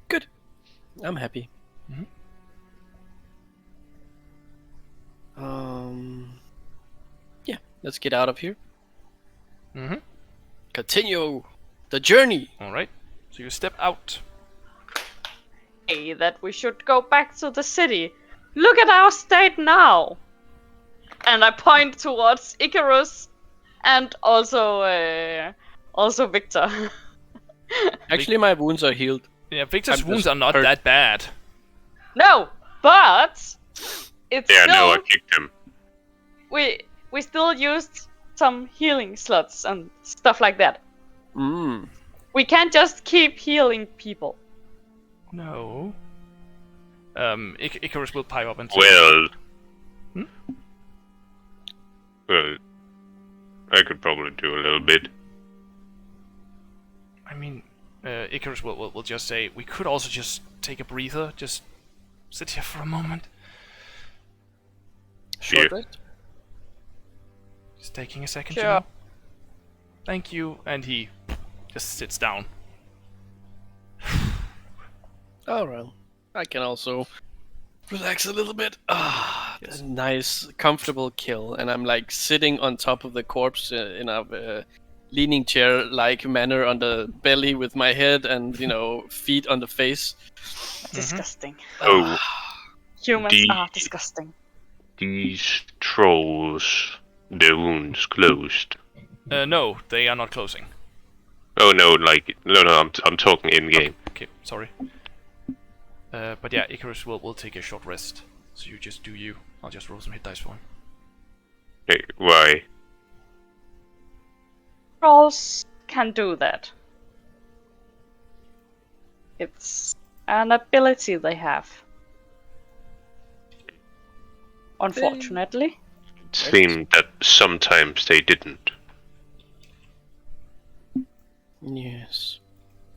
Good. I'm happy. Yeah. Let's get out of here. Continue the journey. All right. So you step out. Hey, that we should go back to the city. Look at our state now. And I point towards Icarus and also Victor. Actually, my wounds are healed. Yeah, Victor's I'm wounds just are not hurt. that bad. No, but it's Yeah, still, no, I kicked him. we still used some healing slots and stuff like that. We can't just keep healing people. No. Icarus will pipe up and say, Well, well, I could probably do a little bit. I mean, Icarus will just say, we could also just take a breather, just sit here for a moment. Short Yeah. rest? Just taking a second, Sure. you know? Thank you, and he just sits down. Oh well. I can also relax a little bit. That's a nice, comfortable kill, and I'm like sitting on top of the corpse in a leaning chair-like manner on the belly with my head and feet on the face. Disgusting. Oh, Humans the- are disgusting. these trolls, their wounds closed. No, they are not closing. Oh no, I'm talking in game. Okay, sorry. But yeah, Icarus will take a short rest. So you just do you. I'll just roll some hit dice for him. Hey, why? Trolls can do that. It's an ability they have. Unfortunately. It seemed that sometimes they didn't. Yes.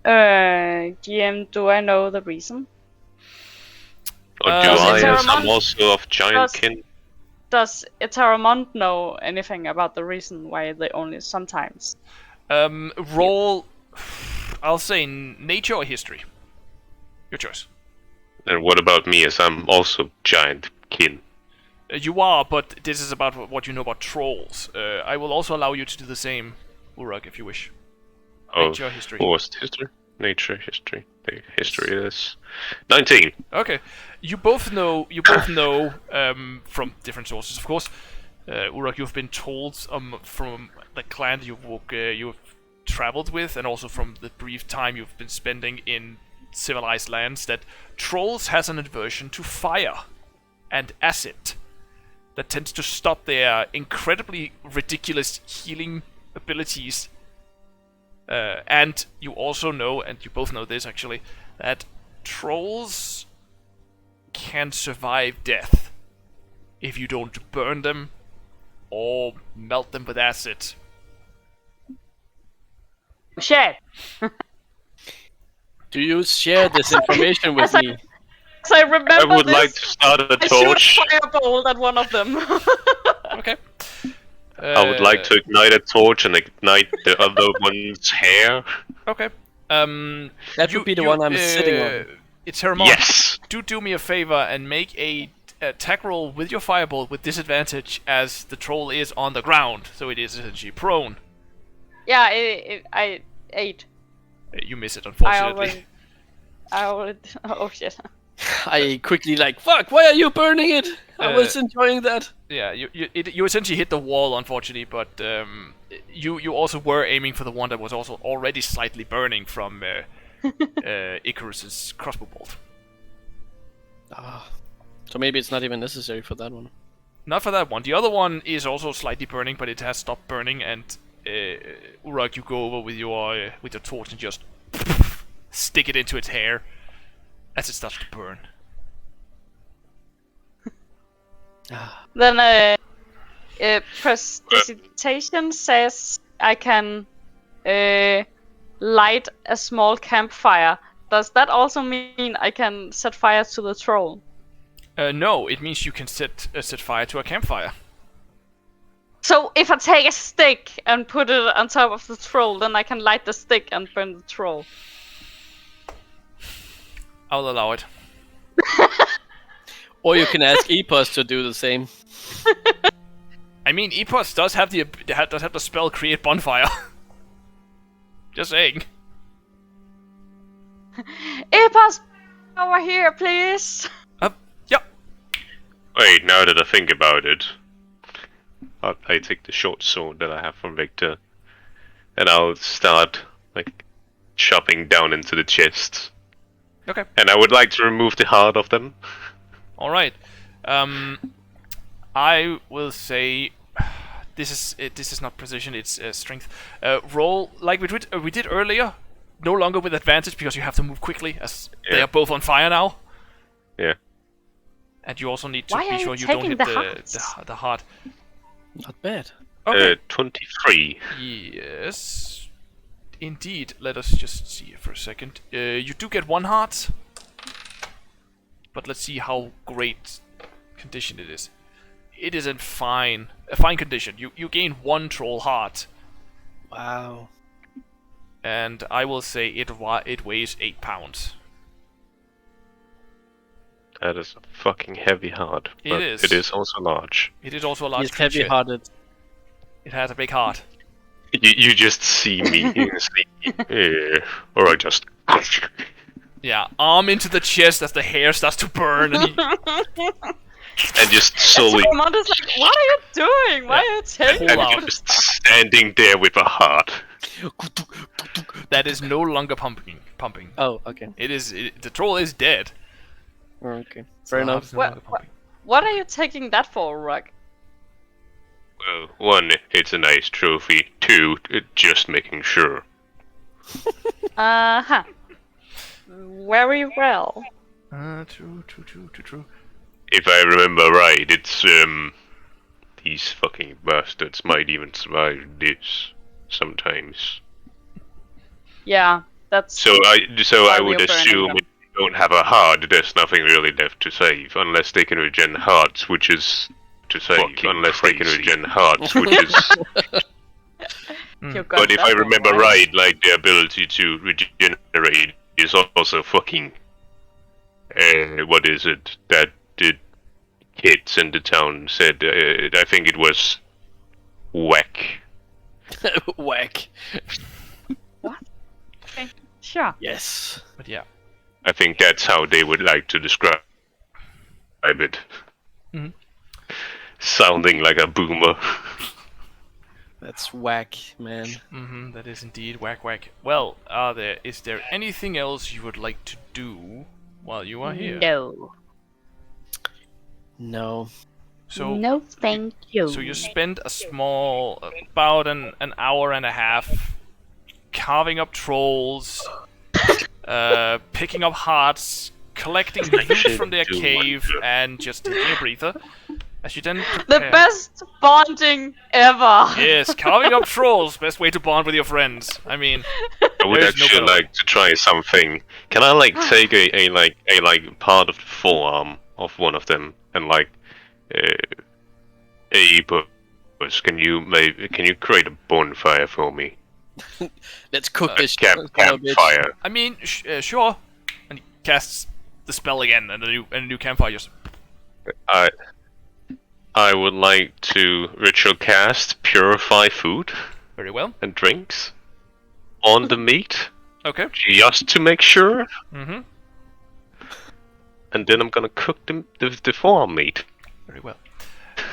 GM, do I know the reason? Or do Does I, as Eterèmont- I'm also of giant kin? Does Eterèmont know anything about the reason why they only sometimes? Roll. I'll say nature or history. Your choice. And what about me, as I'm also giant kin? You are, but this is about what you know about trolls. I will also allow you to do the same, Urak, if you wish. Of Nature or history. What was it, history? Nature, history. The history is 19. Okay, you both know from different sources, of course. Urak, you've been told from the clan you've traveled with, and also from the brief time you've been spending in civilized lands, that trolls has an aversion to fire and acid that tends to stop their incredibly ridiculous healing abilities. And you also know, and you both know this actually, that trolls can survive death if you don't burn them or melt them with acid. Shit! Do you share this information with As I- me? So I remember I would this. like to start a I shoot torch. a firebolt at one of them. Okay. I would like to ignite a torch and ignite the other one's hair. Okay. That would be the one I'm sitting on. Eterèmont, Yes! do me a favor and make a attack roll with your firebolt with disadvantage, as the troll is on the ground, so it is essentially prone. Yeah, I ate. You miss it, unfortunately. I already. Oh shit. I quickly fuck, why are you burning it? I was enjoying that. Yeah, you essentially hit the wall, unfortunately, but you also were aiming for the one that was also already slightly burning from Icarus's crossbow bolt. So maybe it's not even necessary for that one. Not for that one. The other one is also slightly burning, but it has stopped burning, and Urak, you go over with your torch and just stick it into its hair as it starts to burn. Then prestidigitation says I can light a small campfire. Does that also mean I can set fire to the troll? No, it means you can set fire to a campfire. So if I take a stick and put it on top of the troll, then I can light the stick and burn the troll. I'll allow it. Or you can ask Epos to do the same. I mean, Epos does have the spell create bonfire. Just saying. Epos, over here, please. Yep. Wait, now that I think about it, I take the short sword that I have from Victor, and I'll start chopping down into the chests. Okay. And I would like to remove the heart of them. All right. I will say this is not precision; it's strength. Roll like we did earlier. No longer with advantage because you have to move quickly, as they are both on fire now. Yeah. And you also need to Why be are sure you you don't taking hit the heart. Not bad. Okay. 23. Yes. Indeed. Let us just see here for a second. You do get one heart. But let's see how great condition it is. It is in fine condition. You gain one troll heart. Wow. And I will say it weighs 8 pounds. That is a fucking heavy heart. It But is. It is also large. It is also a large He's creature. heavy-hearted. It has a big heart. You just see me or I just. Yeah, arm into the chest as the hair starts to burn. And And just slowly. Ramonda's like, what are you doing? Why are you taking Pull And out. just standing there with a heart. that is no longer pumping. Oh, okay. The troll is dead. Okay. So Fair the heart enough. is no longer pumping. What are you taking that for, Urak? Well, one, it's a nice trophy. Two, just making sure. Uh-huh. Very well. True. If I remember right, it's these fucking bastards might even survive this sometimes. Yeah, that's... So I Why would we're burning assume them. if you don't have a heart, there's nothing really left to save, unless they can regen hearts, which is to save. Fucking Unless they can crazy. regen hearts, which is. You got But if that I one remember right, like the ability to regenerate is also fucking. What is it that the kids in the town said? I think it was whack. Whack. Okay, sure. Yes. But yeah. I think that's how they would like to describe it. Mhm. Sounding like a boomer. That's whack, man. That is indeed whack. Well, is there anything else you would like to do while you are here? No. No. So No, thank you. So you spend about an hour and a half carving up trolls, picking up hearts, collecting loot from their do cave, wonder. and just taking a breather. As you then The prepare. best bonding ever. Yes, carving up trolls, best way to bond with your friends. I mean, I would There's no actually better like to try something. Can I take a part of the forearm of one of them and Epos, can you create a bonfire for me? Let's cook this Campfire. I mean, sure. And he casts the spell again, and a new campfire just. I would like to ritual cast purify food Very well. and drinks on the meat, Okay. just to make sure. Mm-hmm. And then I'm gonna cook the forearm meat. Very well.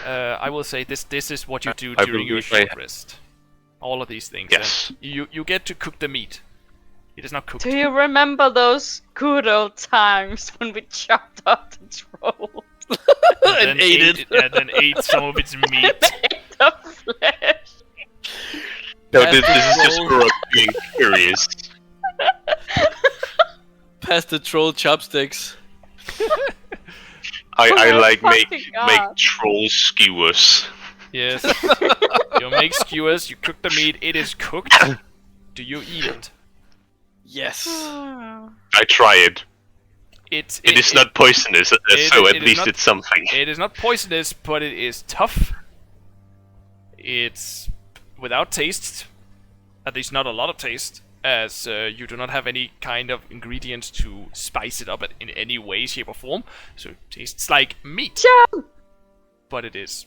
I will say this is what you do I during your believe I- short rest. All of these things. Yes. And you get to cook the meat. It is not cooked. Do you remember those good old times when we chopped up the troll? And then ate some of its meat. The flesh. No, Pass this the is just troll. Urak being curious. Pass the troll chopsticks. Oh I my like make fucking God. troll skewers. Yes. You make skewers, you cook the meat, it is cooked. Do you eat it? Yes. I try it. It It is not poisonous, so it at is least not- it's something. It is not poisonous, but it is tough. It's without taste, at least not a lot of taste, as you do not have any kind of ingredients to spice it up in any way, shape, or form. So it tastes like meat, Jump! but it is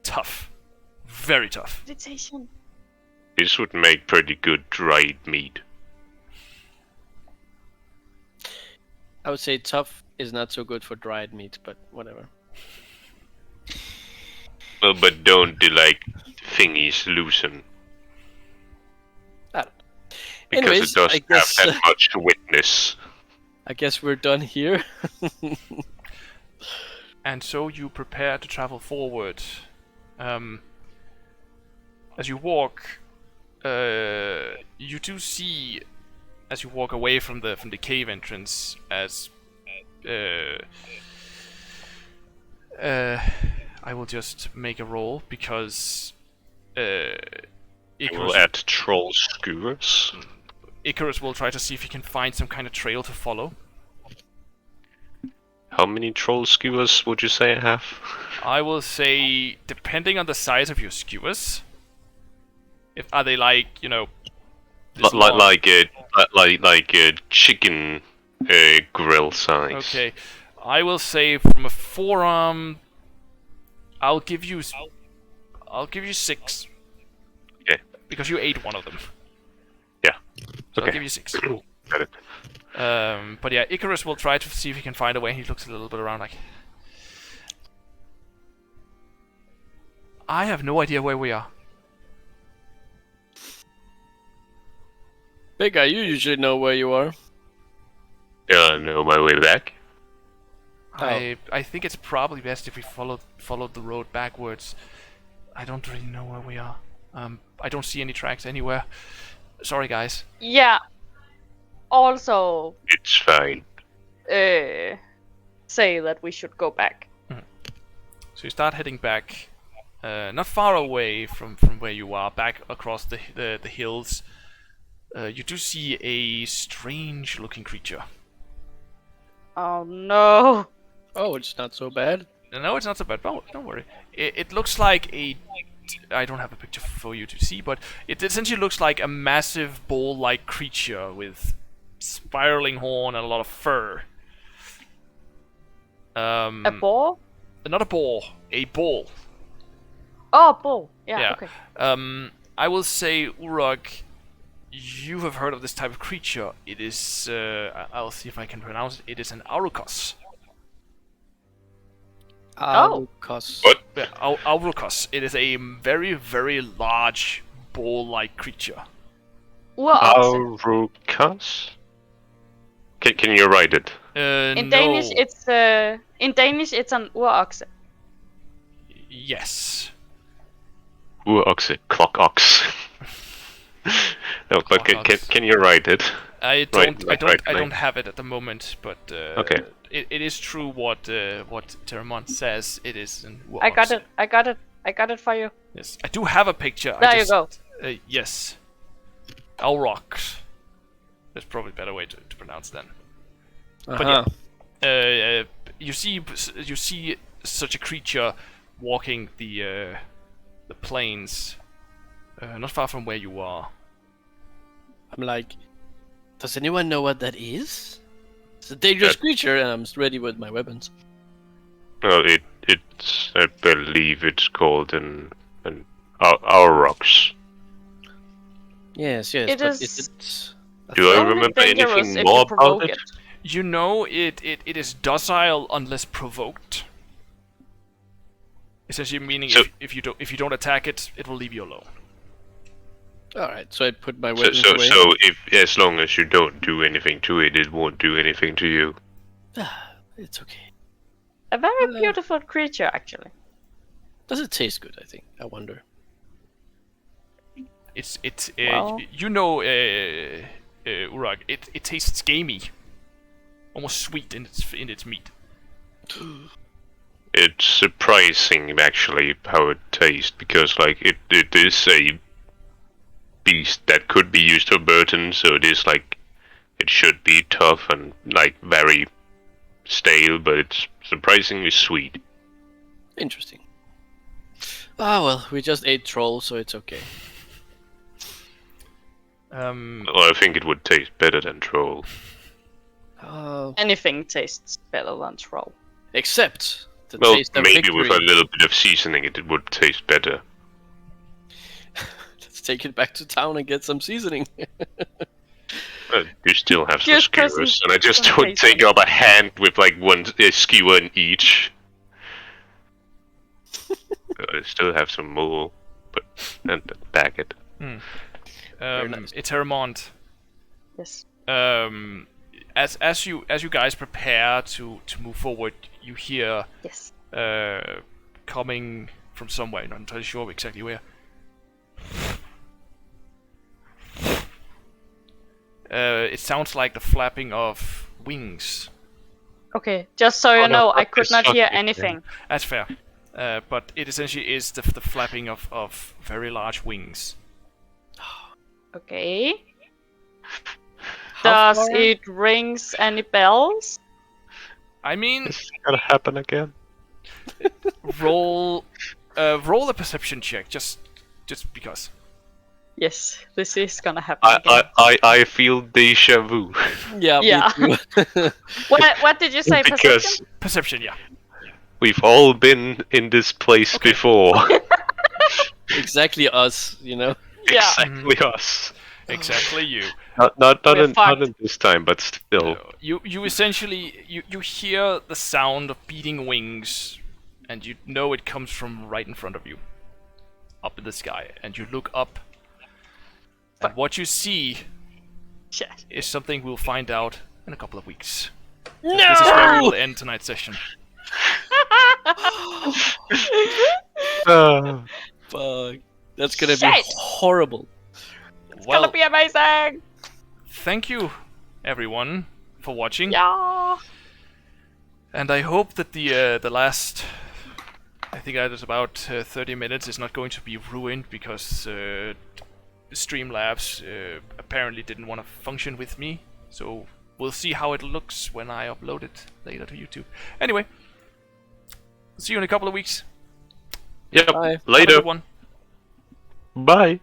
tough, very tough. Meditation. This would make pretty good dried meat. I would say tough is not so good for dried meat, but whatever. Well, but don't the thingies loosen? I don't know. Because Anyways, it doesn't I guess, have that much witness. I guess we're done here. And so you prepare to travel forward. As you walk, you do see, as you walk away from the cave entrance, as I will just make a roll because We'll add troll skewers. Icarus will try to see if he can find some kind of trail to follow. How many troll skewers would you say I have? I will say, depending on the size of your skewers, if are they like, you know, this long? Like a chicken grill size. Okay, I will say from a forearm, I'll give you 6. Okay. Because you ate one of them. Yeah. So I'll Okay. give you 6. Got it. But yeah, Icarus will try to see if he can find a way. He looks a little bit around like, I have no idea where we are. Big guy, you usually know where you are. Yeah, I know my way back. I think it's probably best if we followed the road backwards. I don't really know where we are. I don't see any tracks anywhere. Sorry, guys. Yeah. Also, It's fine. say that we should go back. So you start heading back, not far away from where you are, back across the hills. You do see a strange-looking creature. Oh no. Oh, it's not so bad. No, it's not so bad. Don't worry. It looks like a... I don't have a picture for you to see, but it essentially looks like a massive bull-like creature with spiraling horn and a lot of fur. A boar? Not a boar, a bull. Oh, bull. Yeah, Yeah. okay. I will say, Urak, you have heard of this type of creature. It is, I'll see if I can pronounce it. It is an Aurukos. Oh. Cause What? Yeah, Aurukos. It is a very, very large bull-like creature. Urak. Aurukas? Can you write it? In No. Danish, it's an uroxe. Yes. Oxe, clock ox. No, but Clock ox. can you write it? I Right, don't have it at the moment, but Okay. it is true what Eterèmont says. It is an Urak. I got it for you. Yes, I do have a picture. There you go. Yes, Auroch. That's probably a better way to pronounce that. uh-huh. You see such a creature walking the plains, not far from where you are. I'm like, does anyone know what that is? It's a dangerous creature, and I'm ready with my weapons. Well, it's I believe it's called an Aurochs. Yes, It but is- it's Do I Only remember dangerous anything if more you about provoke it? it. You know, it is docile unless provoked. Essentially meaning So- if you don't attack it, it will leave you alone. all right. So I put my So, weapons so, away. so if as long as you don't do anything to it, it won't do anything to you. It's okay. A very Hello. beautiful creature, actually. Does it taste good? I think. I wonder. Wow. Urak. It tastes gamey, almost sweet in its meat. It's surprising actually how it tastes because like it is a beast that could be used for burden, so it is like it should be tough and like very stale, but it's surprisingly sweet. Interesting. Ah, well, we just ate troll, so it's okay. Well, I think it would taste better than troll. Anything tastes better than troll. Except the Well, taste of maybe victory. with a little bit of seasoning, it would taste better. Let's take it back to town and get some seasoning. You still have some Good skewers, person- and I just some would take up a hand with like one skewer in each. I still have some more, but and bag it. nice. Eterèmont. Yes. As you guys prepare to move forward, you hear Yes. coming from somewhere. Not entirely sure exactly where. It sounds like the flapping of wings. Okay, just so you Oh, no, know, I that could is not not hear it, yeah. anything. That's fair. But it essentially is the flapping of very large wings. Okay. How Does far? it rings any bells? I mean, Is it gonna happen again? roll a perception check, just because. Yes, this is gonna happen again. I feel deja vu. Yeah, Yeah. me too. What did you say, Because perception? Perception, yeah. we've all been in this place before. Exactly us, you know. Yeah. Exactly us. Exactly you. Not We're in fucked. this time, but still. You essentially you hear the sound of beating wings, and you know it comes from right in front of you, up in the sky. And you look up, and what you see Shit. is something we'll find out in a couple of weeks. This is where we will end tonight's session. Fuck. That's gonna be Shit. horrible. It's Well, gonna be amazing. thank you, everyone, for watching. Yeah. And I hope that the last, I think that is about 30 minutes, is not going to be ruined because Streamlabs apparently didn't want to function with me. So we'll see how it looks when I upload it later to YouTube. Anyway, see you in a couple of weeks. Yep. Bye. Have a Later. good one. Bye.